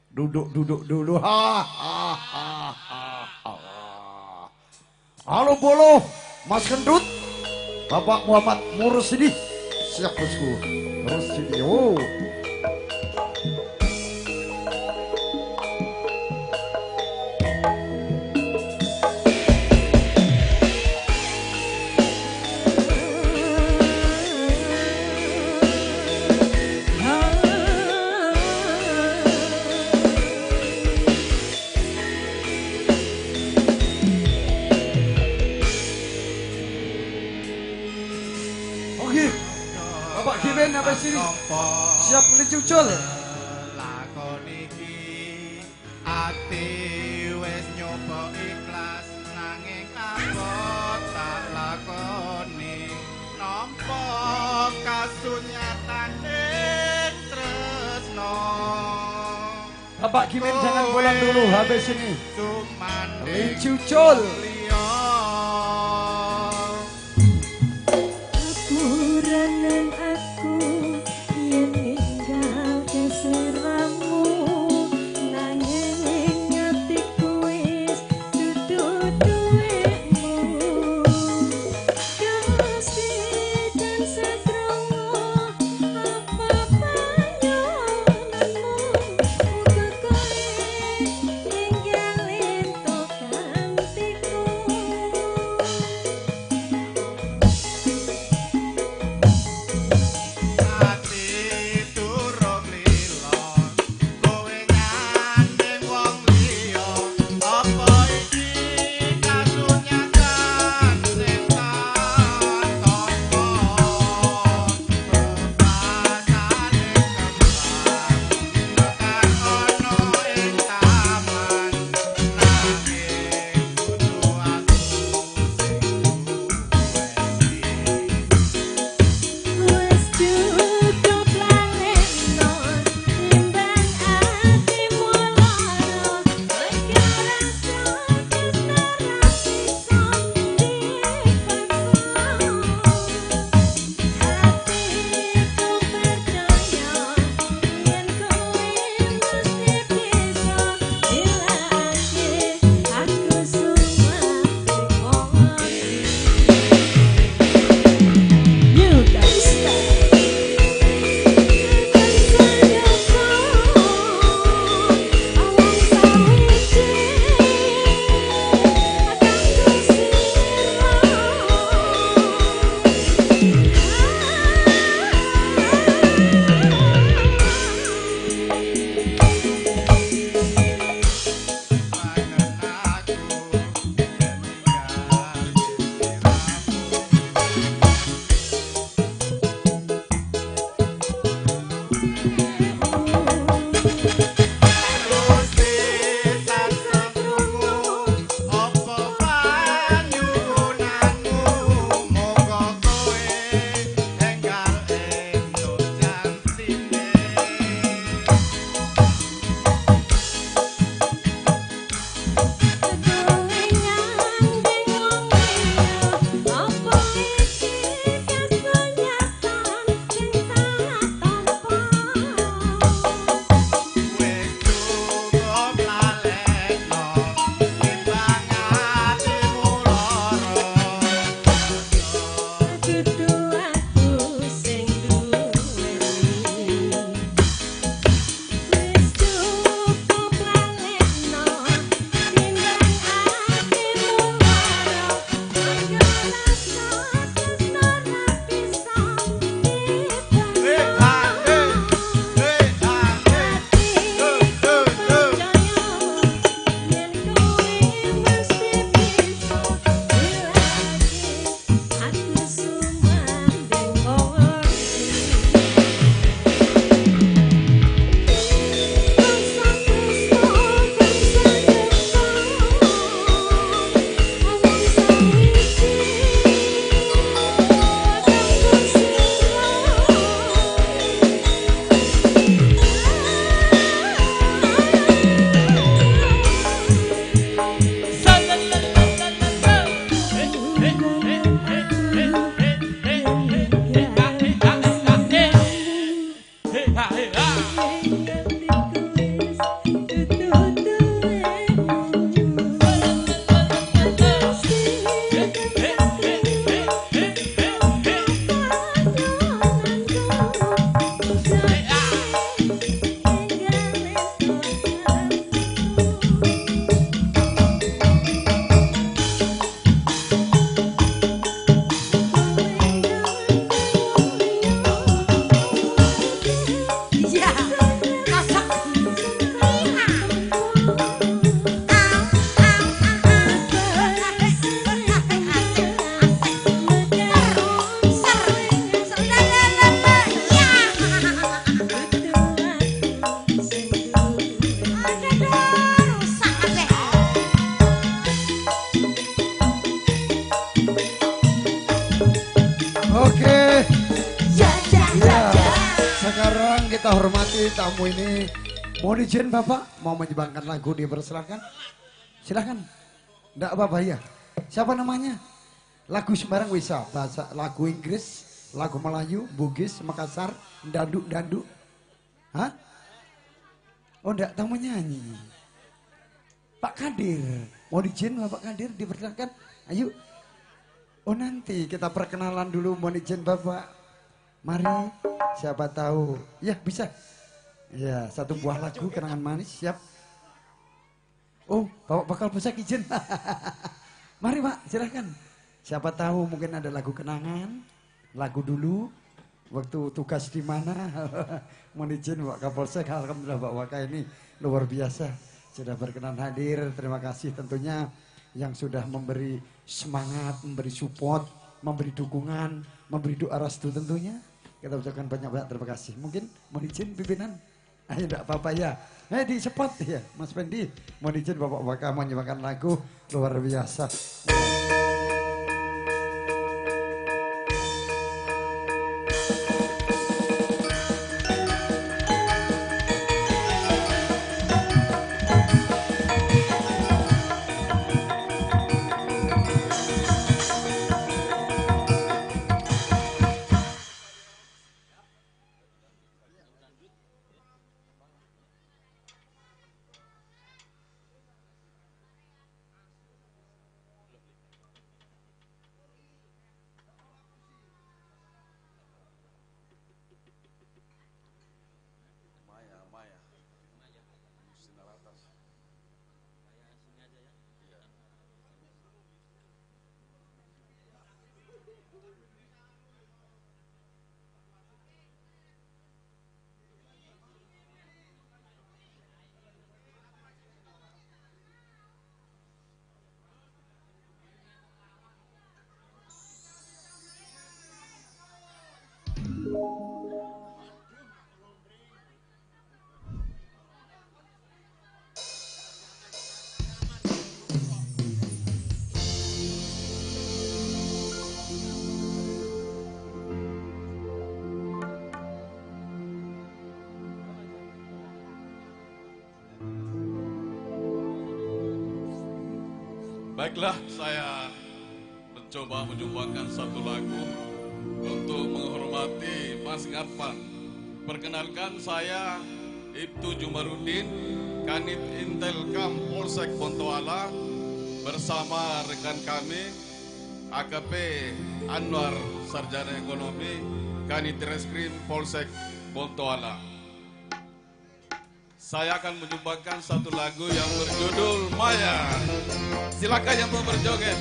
Duduk dulu. Halo Bolo, Mas Kendut, Bapak Muhammad Mursyidi. Siap bosku. Mursyidi. Oh. Apa sini? Siap dicucul. Lakon iki ati wis nyoba ikhlas nanging abot tak lakoni nampa kasunyatane tresno. Bapak Kimin jangan pulang dulu habis ini. Dicucul. tamu ini. Mohon izin Bapak, mau menyumbangkan lagu dipersilakan. Silakan. Enggak apa-apa ya. Siapa namanya? Lagu sembarang bisa, bahasa lagu Inggris, lagu Melayu, Bugis, Makassar, Danduk. Hah? Oh enggak tahu menyanyi. Pak Kadir, mau izin Bapak Kadir dipersilakan. Ayo. Oh nanti kita perkenalan dulu, mohon izin Bapak. Mari, siapa tahu. Ya bisa. Ya, satu buah lagu kenangan manis, siap. Oh, Bapak bakal bisa izin. Mari Pak, silakan. Siapa tahu mungkin ada lagu kenangan, lagu dulu, waktu tugas di mana. Mohon izin Pak Kapolsek, alhamdulillah Pak Waka ini luar biasa. Sudah berkenan hadir, terima kasih tentunya yang sudah memberi semangat, memberi support, memberi dukungan, memberi doa restu tentunya. Kita ucapkan banyak-banyak terima kasih. Mungkin mohon izin pimpinan. Ayo enggak apa-apa ya. Di cepat ya Mas Fendi. Mohon izin Bapak Waka menyumbangkan lagu luar biasa. Baiklah, saya mencoba menyumbangkan satu lagu untuk menghormati Mas Ngarpan. Perkenalkan saya Ibtu Jumarudin, Kanit Intelkam Polsek Bontoala bersama rekan kami AKP Anwar Sarjana Ekonomi, Kanit Reskrim Polsek Bontoala. Saya akan menyumbangkan satu lagu yang berjudul Maya. Silakan yang mau berjoget.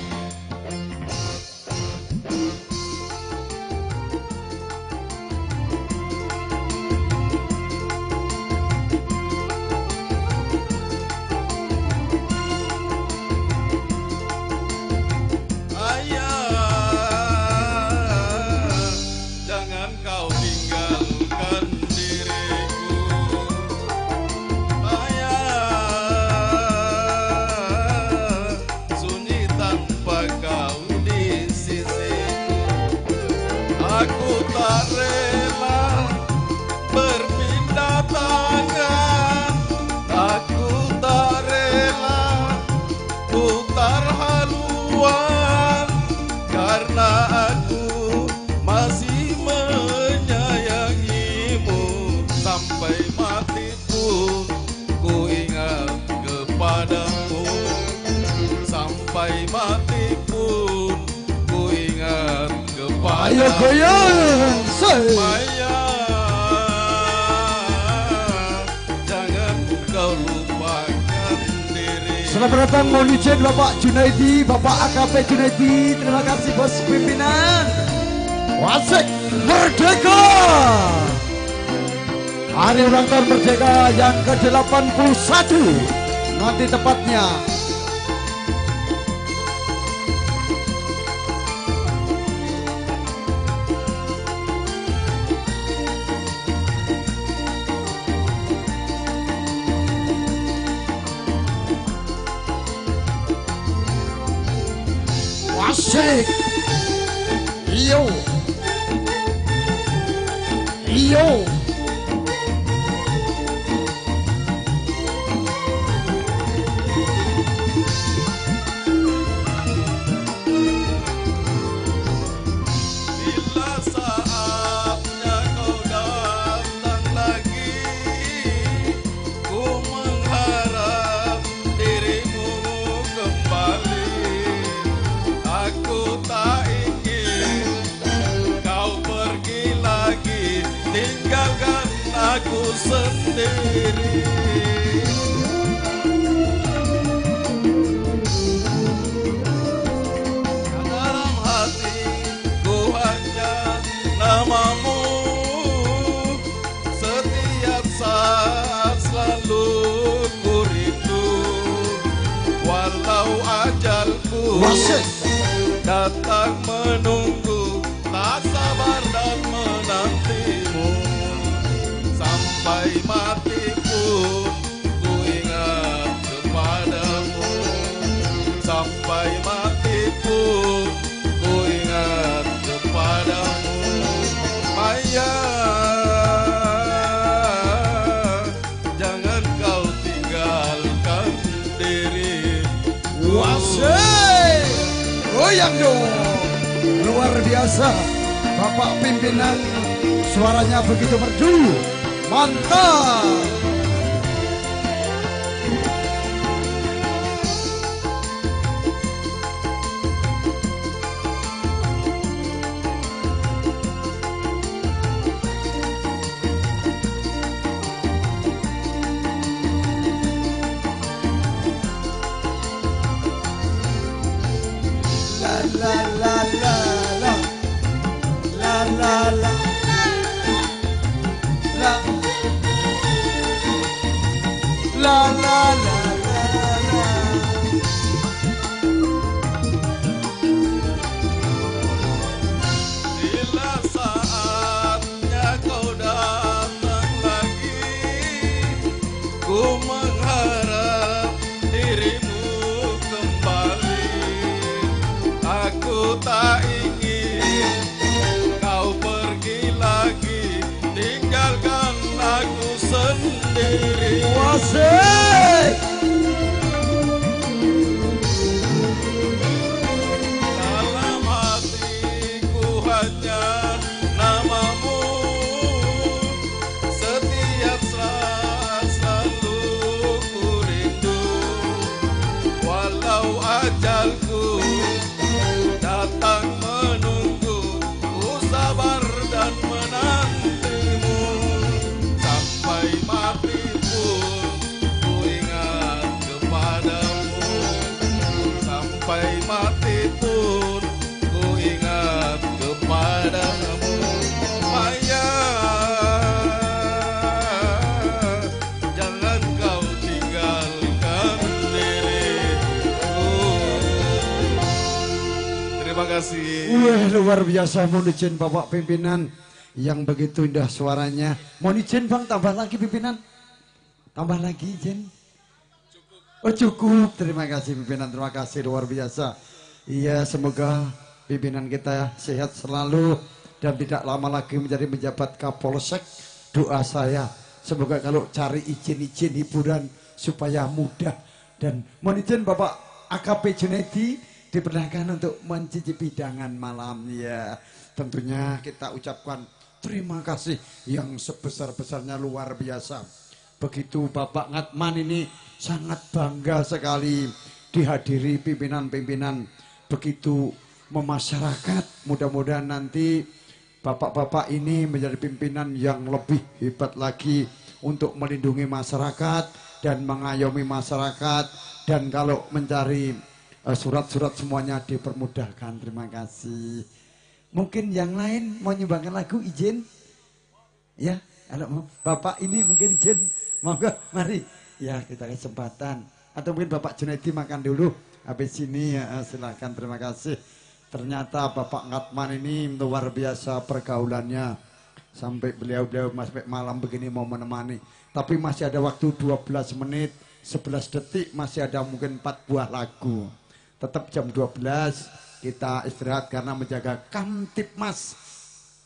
Ayo goyang, Maya, jangan kau lupakan diri. Selamat datang mohon izin Bapak Junaidi, Bapak AKP Junaidi. Terima kasih bos pimpinan. Wasik Merdeka. Hari ulang tahun Merdeka yang ke-81. Nanti tepatnya Wasik. Iyo sendiri. Dalam hatiku hanya namamu, setiap saat selalu ku rindu. Walau ajalku datang menunggu, tak sabar dan menantimu. Sampai mati pun ku ingat kepadamu. Sampai mati pun ku ingat kepadamu. Maya, jangan kau tinggalkan diri. Wasih, goyang dong, luar biasa. Bapak pimpinan suaranya begitu merdu, mantap. Bila saatnya kau datang lagi, ku mengharap dirimu kembali. Aku tak ingin kau pergi lagi, tinggalkan aku sendiri. Dalam hatiku hanya namamu, setiap saat selalu ku rindu. Walau ajalku datang menunggu, ku sabar dan menantimu. Sampai mati pun ku ingat kepadamu. Sampai mati pun ku ingat kepadamu. Maya, jangan kau tinggalkan diriku. Terima kasih. Wah, luar biasa. Mohon izin Bapak pimpinan yang begitu indah suaranya. Mohon izin Bang, tambah lagi pimpinan. Tambah lagi izin. Oh cukup. Terima kasih pimpinan, terima kasih, luar biasa. Iya, semoga pimpinan kita sehat selalu dan tidak lama lagi menjadi pejabat Kapolsek. Doa saya semoga kalau cari izin-izin hiburan supaya mudah. Dan mohon izin Bapak AKP Junaidi dipersilakan untuk mencicipi hidangan malam. Ya, tentunya kita ucapkan terima kasih yang sebesar-besarnya, luar biasa. Begitu Bapak Ngatman ini sangat bangga sekali dihadiri pimpinan-pimpinan begitu memasyarakat. Mudah-mudahan nanti bapak-bapak ini menjadi pimpinan yang lebih hebat lagi untuk melindungi masyarakat dan mengayomi masyarakat. Dan kalau mencari surat-surat semuanya dipermudahkan. Terima kasih. Mungkin yang lain mau nyumbangkan lagu, izin? Ya, kalau Bapak ini mungkin izin, monggo, mari. Ya, kita kesempatan. Atau mungkin Bapak Junaidi makan dulu. Habis ini ya, silakan, terima kasih. Ternyata Bapak Ngatman ini luar biasa pergaulannya. Sampai beliau-beliau sampai malam begini mau menemani. Tapi masih ada waktu 12 menit, 11 detik, masih ada mungkin 4 buah lagu. Tetap jam 12 kita istirahat karena menjaga Kamtipmas,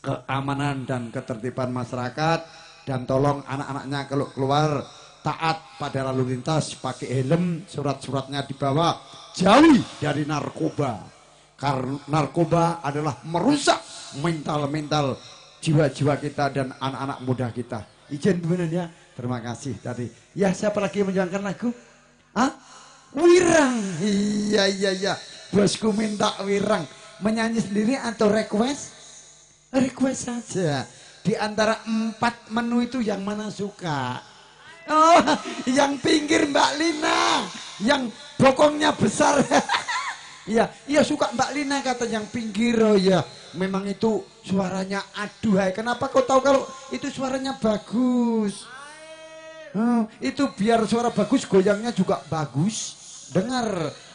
keamanan dan ketertiban masyarakat. Dan tolong anak-anaknya kalau keluar taat pada lalu lintas, pakai helm, surat-suratnya dibawa, jauhi dari narkoba. Karena narkoba adalah merusak mental-mental jiwa-jiwa kita dan anak-anak muda kita. Izin benar ya. Terima kasih tadi. Ya, siapa lagi yang menjalankan lagu? Hah? Wirang. Iya. Bosku minta Wirang. Menyanyi sendiri atau request? Request saja. Di antara 4 menu itu yang mana suka? Oh, yang pinggir Mbak Lina, yang bokongnya besar. Iya, iya suka Mbak Lina kata yang pinggir. Oh ya, memang itu suaranya aduhai. Kenapa kau tahu kalau itu suaranya bagus? Oh, itu biar suara bagus, goyangnya juga bagus.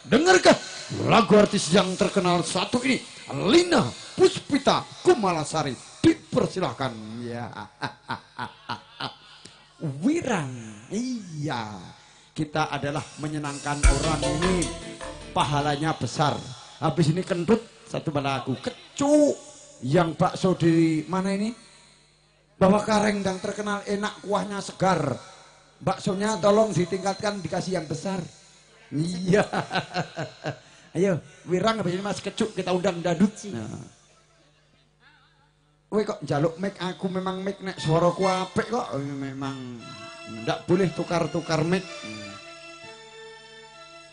Dengarkah lagu artis yang terkenal satu ini, Lina Puspita Kumalasari. Dipersilahkan ya. Wirang. Iya, kita adalah menyenangkan orang ini, pahalanya besar. Habis ini kentut satu lagu kecu yang bakso di mana ini? Bawah Karengdang terkenal enak, kuahnya segar. Baksonya tolong ditingkatkan, dikasih yang besar. Iya. Ayo, Wirang habis ini Mas Kecuk kita undang dadut. Nah. Weh kok jaluk mic aku, memang mic nek suaraku apik kok, memang ndak boleh tukar-tukar mic.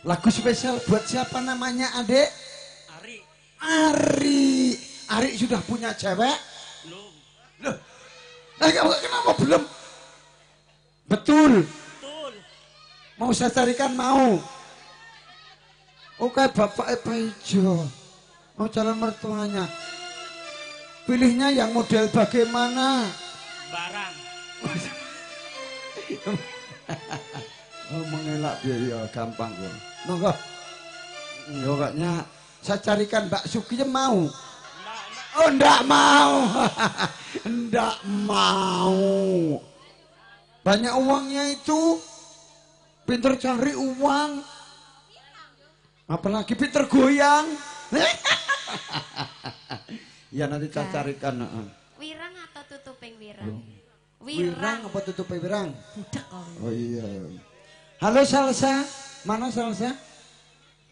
Lagu spesial buat siapa namanya, Adek? Ari. Ari sudah punya cewek? Belum. Loh. Kenapa belum? Betul. Mau saya carikan mau. Oke, Bapak Pak Ijo. Mau calon mertuanya. Pilihnya yang model bagaimana? Barang. Oh, mengelak biaya gampang kok. Monggo. Pokoknya saya carikan Mbak Suki mau. Oh, ndak mau. Ndak mau. Banyak uangnya itu. Pinter cari uang. Apalagi pinter goyang. Ya nanti saya carikan. Wirang atau tutuping wirang? Wirang apa tutuping wirang? Budek kok. Oh iya. Halo Salsa, mana Salsa?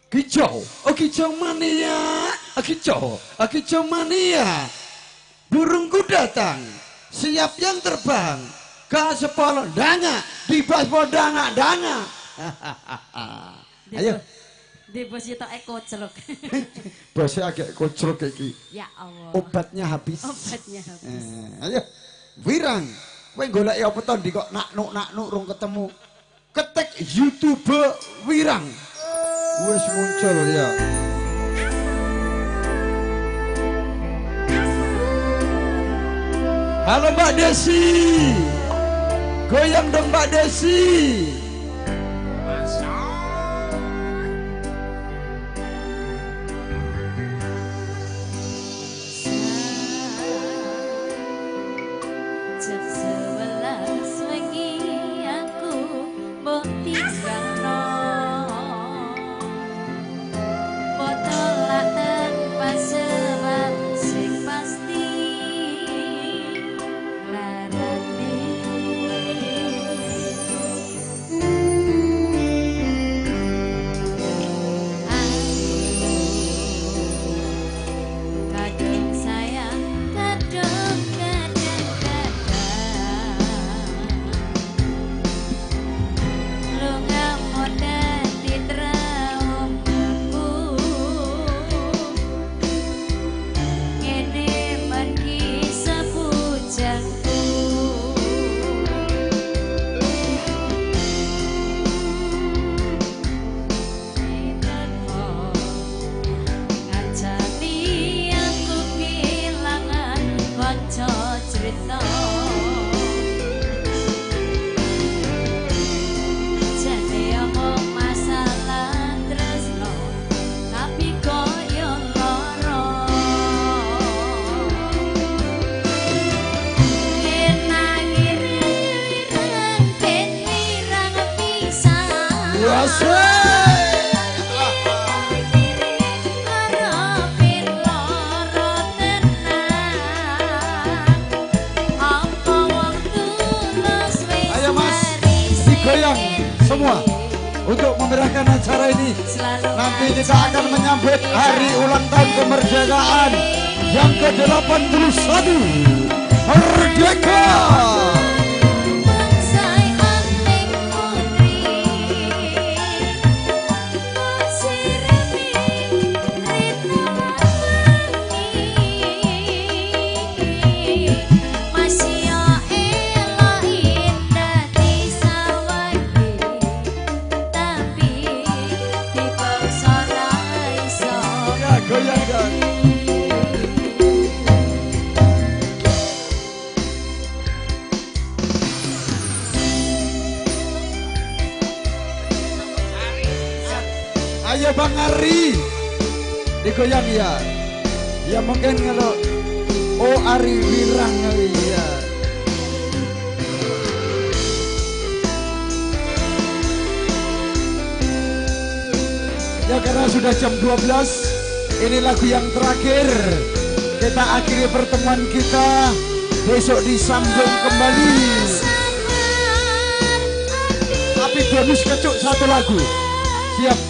Kicau, oh kicau mania, kicau mania. Burungku datang, siap yang terbang. Kasepol danga, dibas danga. Ayo. Di bos itu koclok. Bosnya agak koclok iki. Ya Allah. Obatnya habis. Ayo, Wirang. Kowe golek apa to ndi kok naknuk rung ketemu. Ketik YouTube Wirang. Wis muncul ya. Halo Mbak Desi. Goyang dong Mbak Desi. Semua untuk memeriahkan acara ini. Nanti kita akan menyambut hari ulang tahun kemerdekaan yang ke-81. Merdeka! Ayo Bang Ari. Digoyang ya. Ya mungkin kalau Ari Wirang kali ya. Ya karena sudah jam 12, ini lagu yang terakhir. Kita akhiri pertemuan kita. Besok disambung kembali. Tapi bonus kecuk satu lagu. Siap.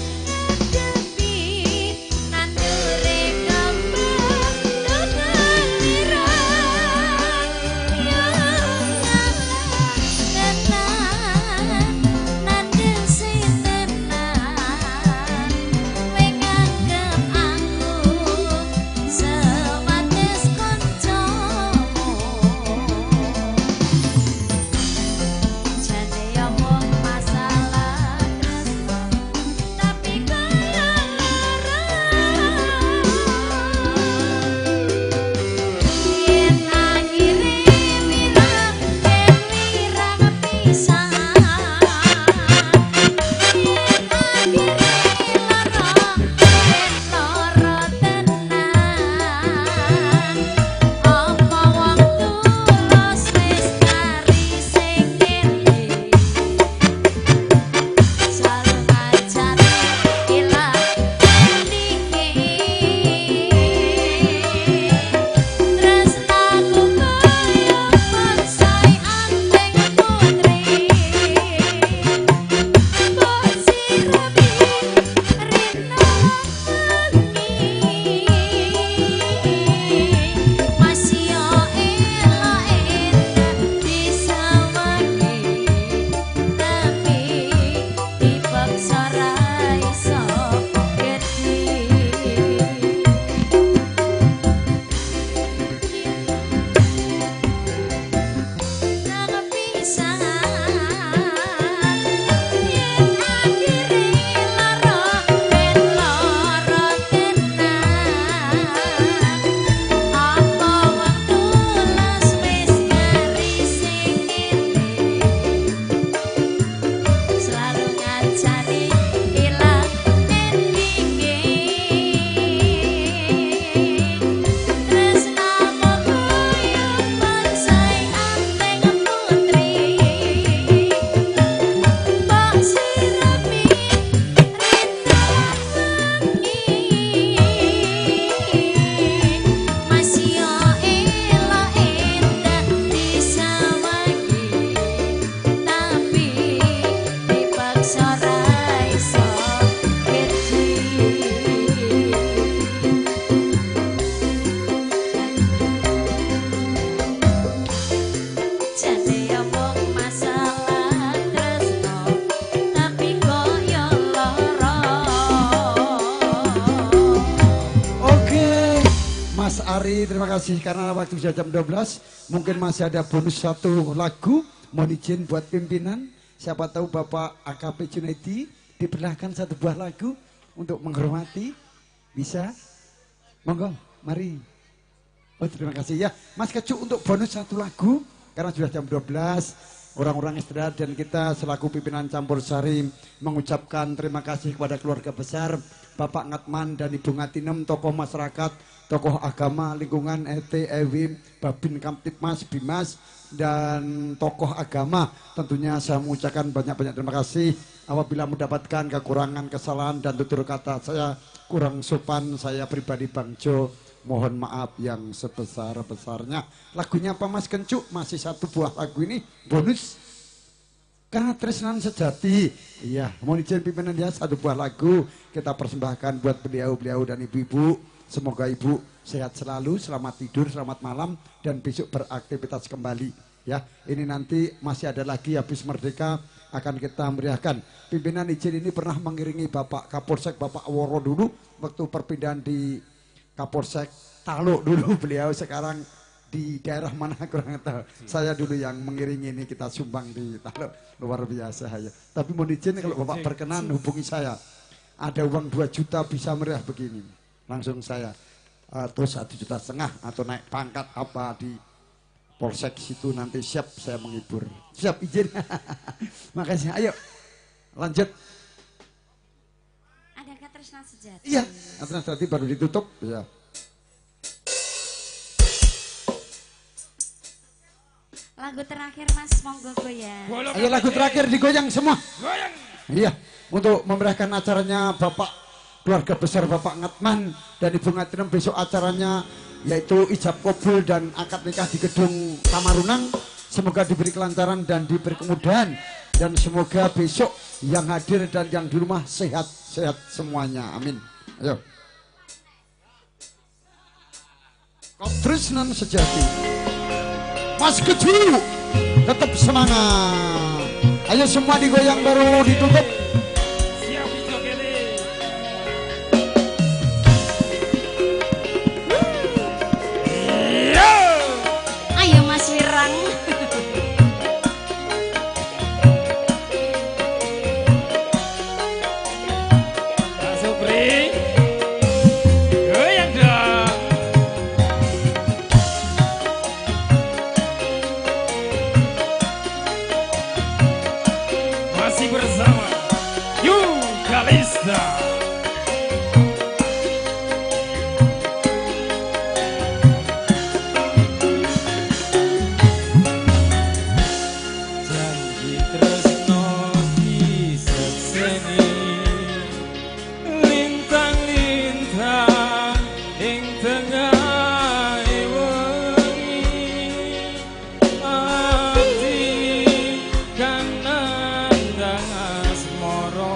Terima kasih karena waktu sudah jam 12. Mungkin masih ada bonus satu lagu. Mohon izin buat pimpinan. Siapa tahu Bapak AKP Junaidi dipersilahkan satu buah lagu untuk menghormati. Bisa? Monggo, mari. Oh terima kasih ya. Mas Kecuk untuk bonus satu lagu karena sudah jam 12. Orang-orang istirahat dan kita selaku pimpinan Campur Sari mengucapkan terima kasih kepada keluarga besar Bapak Ngatman dan Ibu Ngatinem, tokoh masyarakat, tokoh agama, lingkungan, ET, EWIM, Babin Kamtipmas, Bimas, dan tokoh agama. Tentunya saya mengucapkan banyak-banyak terima kasih. Apabila mendapatkan kekurangan, kesalahan, dan tutur kata saya kurang sopan, saya pribadi Bang Jo, mohon maaf yang sebesar-besarnya. Lagunya apa Mas Kencuk? Masih satu buah lagu ini, bonus. Katresnan Sejati. Iya, mohon izin pimpinan ya, satu buah lagu kita persembahkan buat beliau-beliau dan ibu-ibu. Semoga ibu sehat selalu, selamat tidur, selamat malam, dan besok beraktivitas kembali. Ya, ini nanti masih ada lagi habis merdeka akan kita meriahkan. Pimpinan izin ini pernah mengiringi Bapak Kapolsek, Bapak Woro dulu waktu perpindahan di Kapolsek Taluk dulu, beliau sekarang di daerah mana kurang tahu. Saya dulu yang mengiringi ini, kita sumbang di Taluk, luar biasa ya. Tapi mohon izin kalau Bapak berkenan hubungi saya. Ada uang 2 juta bisa meriah begini. Langsung saya atau 1,5 juta atau naik pangkat apa di Polsek situ nanti siap saya menghibur. Siap izin. Makasih. Ayo lanjut. Ada Tresna Sejati. Iya, Tresna Sejati baru ditutup ya. Lagu terakhir Mas, monggo goyang. Ayo lagu terakhir digoyang semua. Goyang. Iya, untuk memeriahkan acaranya Bapak keluarga besar Bapak Ngatman dan Ibu Ngatinem, besok acaranya yaitu ijab kabul dan akad nikah di gedung Tamarunang. Semoga diberi kelancaran dan diberi kemudahan dan semoga besok yang hadir dan yang di rumah sehat-sehat semuanya. Amin. Ayo. Tresna Sejati. Mas Keju, tetap semangat. Ayo semua digoyang baru ditutup. Siap dijogeli. Ayo Mas Wirang. Pak Supri. Goyang dong. Masih bersama Yu Kalista. Janji tresno disekseni lintang-lintang ing tengah wengi ati kang nandang asmara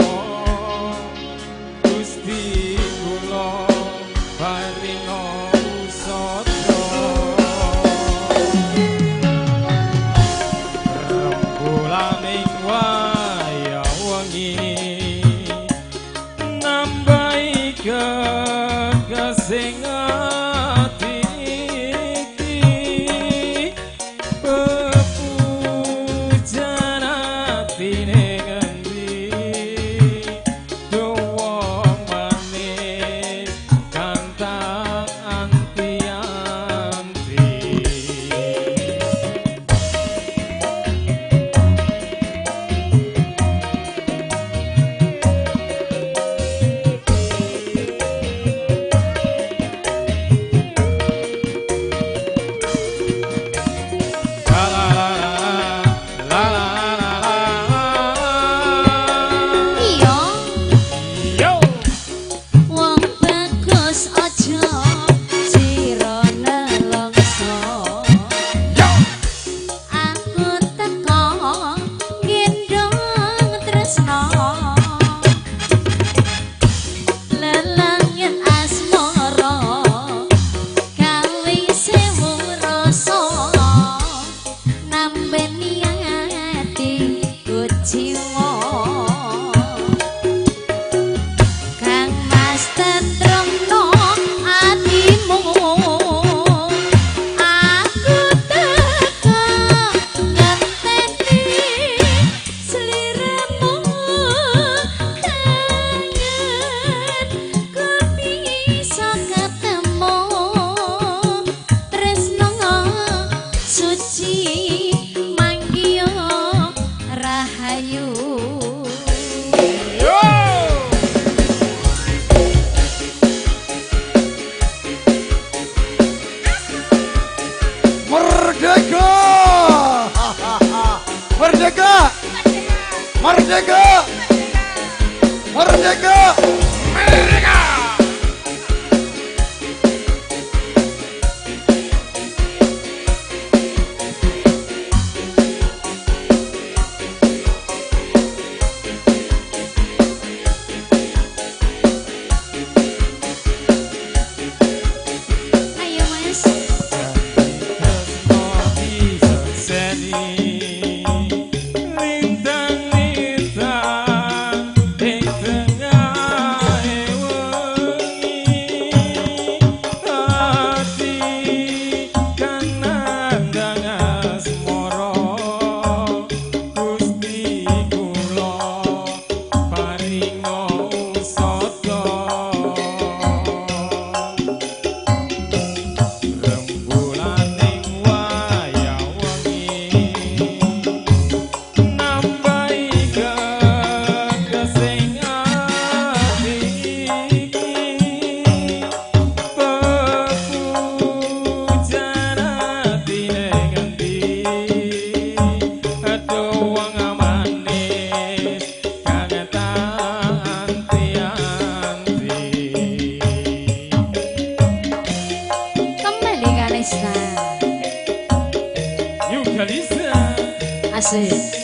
Asik.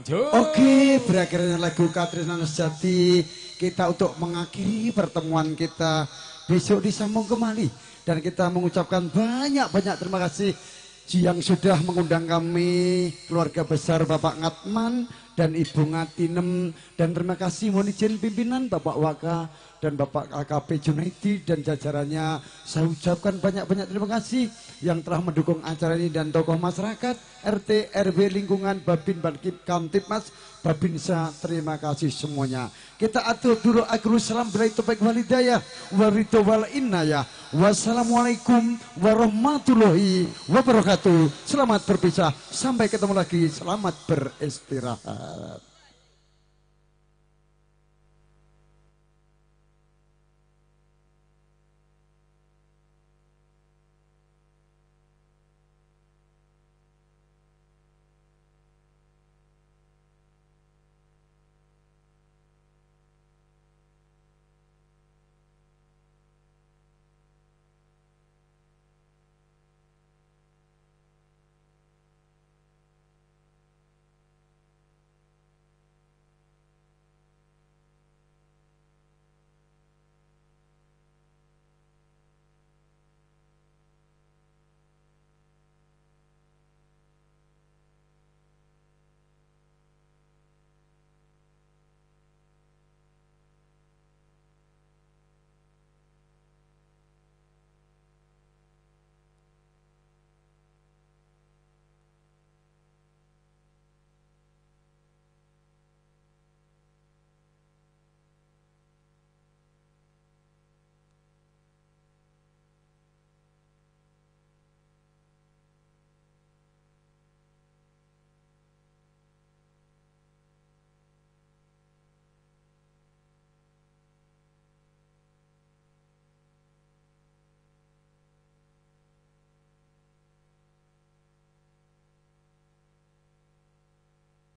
Oke, berakhirnya lagu Katresnan Sejati kita untuk mengakhiri pertemuan kita. Besok disambung kembali dan kita mengucapkan banyak-banyak terima kasih yang sudah mengundang kami, keluarga besar Bapak Ngatman dan Ibu Ngatinem, dan terima kasih mohon izin pimpinan Bapak Waka dan Bapak AKP Junaidi dan jajarannya. Saya ucapkan banyak-banyak terima kasih yang telah mendukung acara ini dan tokoh masyarakat, RT, RW, lingkungan, Babin, Bankip, Kamtipmas, Babinsa, terima kasih semuanya. Kita atur dulu akhirul salam bila itu baik walidayah, warito wal inayah. Wassalamualaikum warahmatullahi wabarakatuh. Selamat berpisah, sampai ketemu lagi, selamat beristirahat.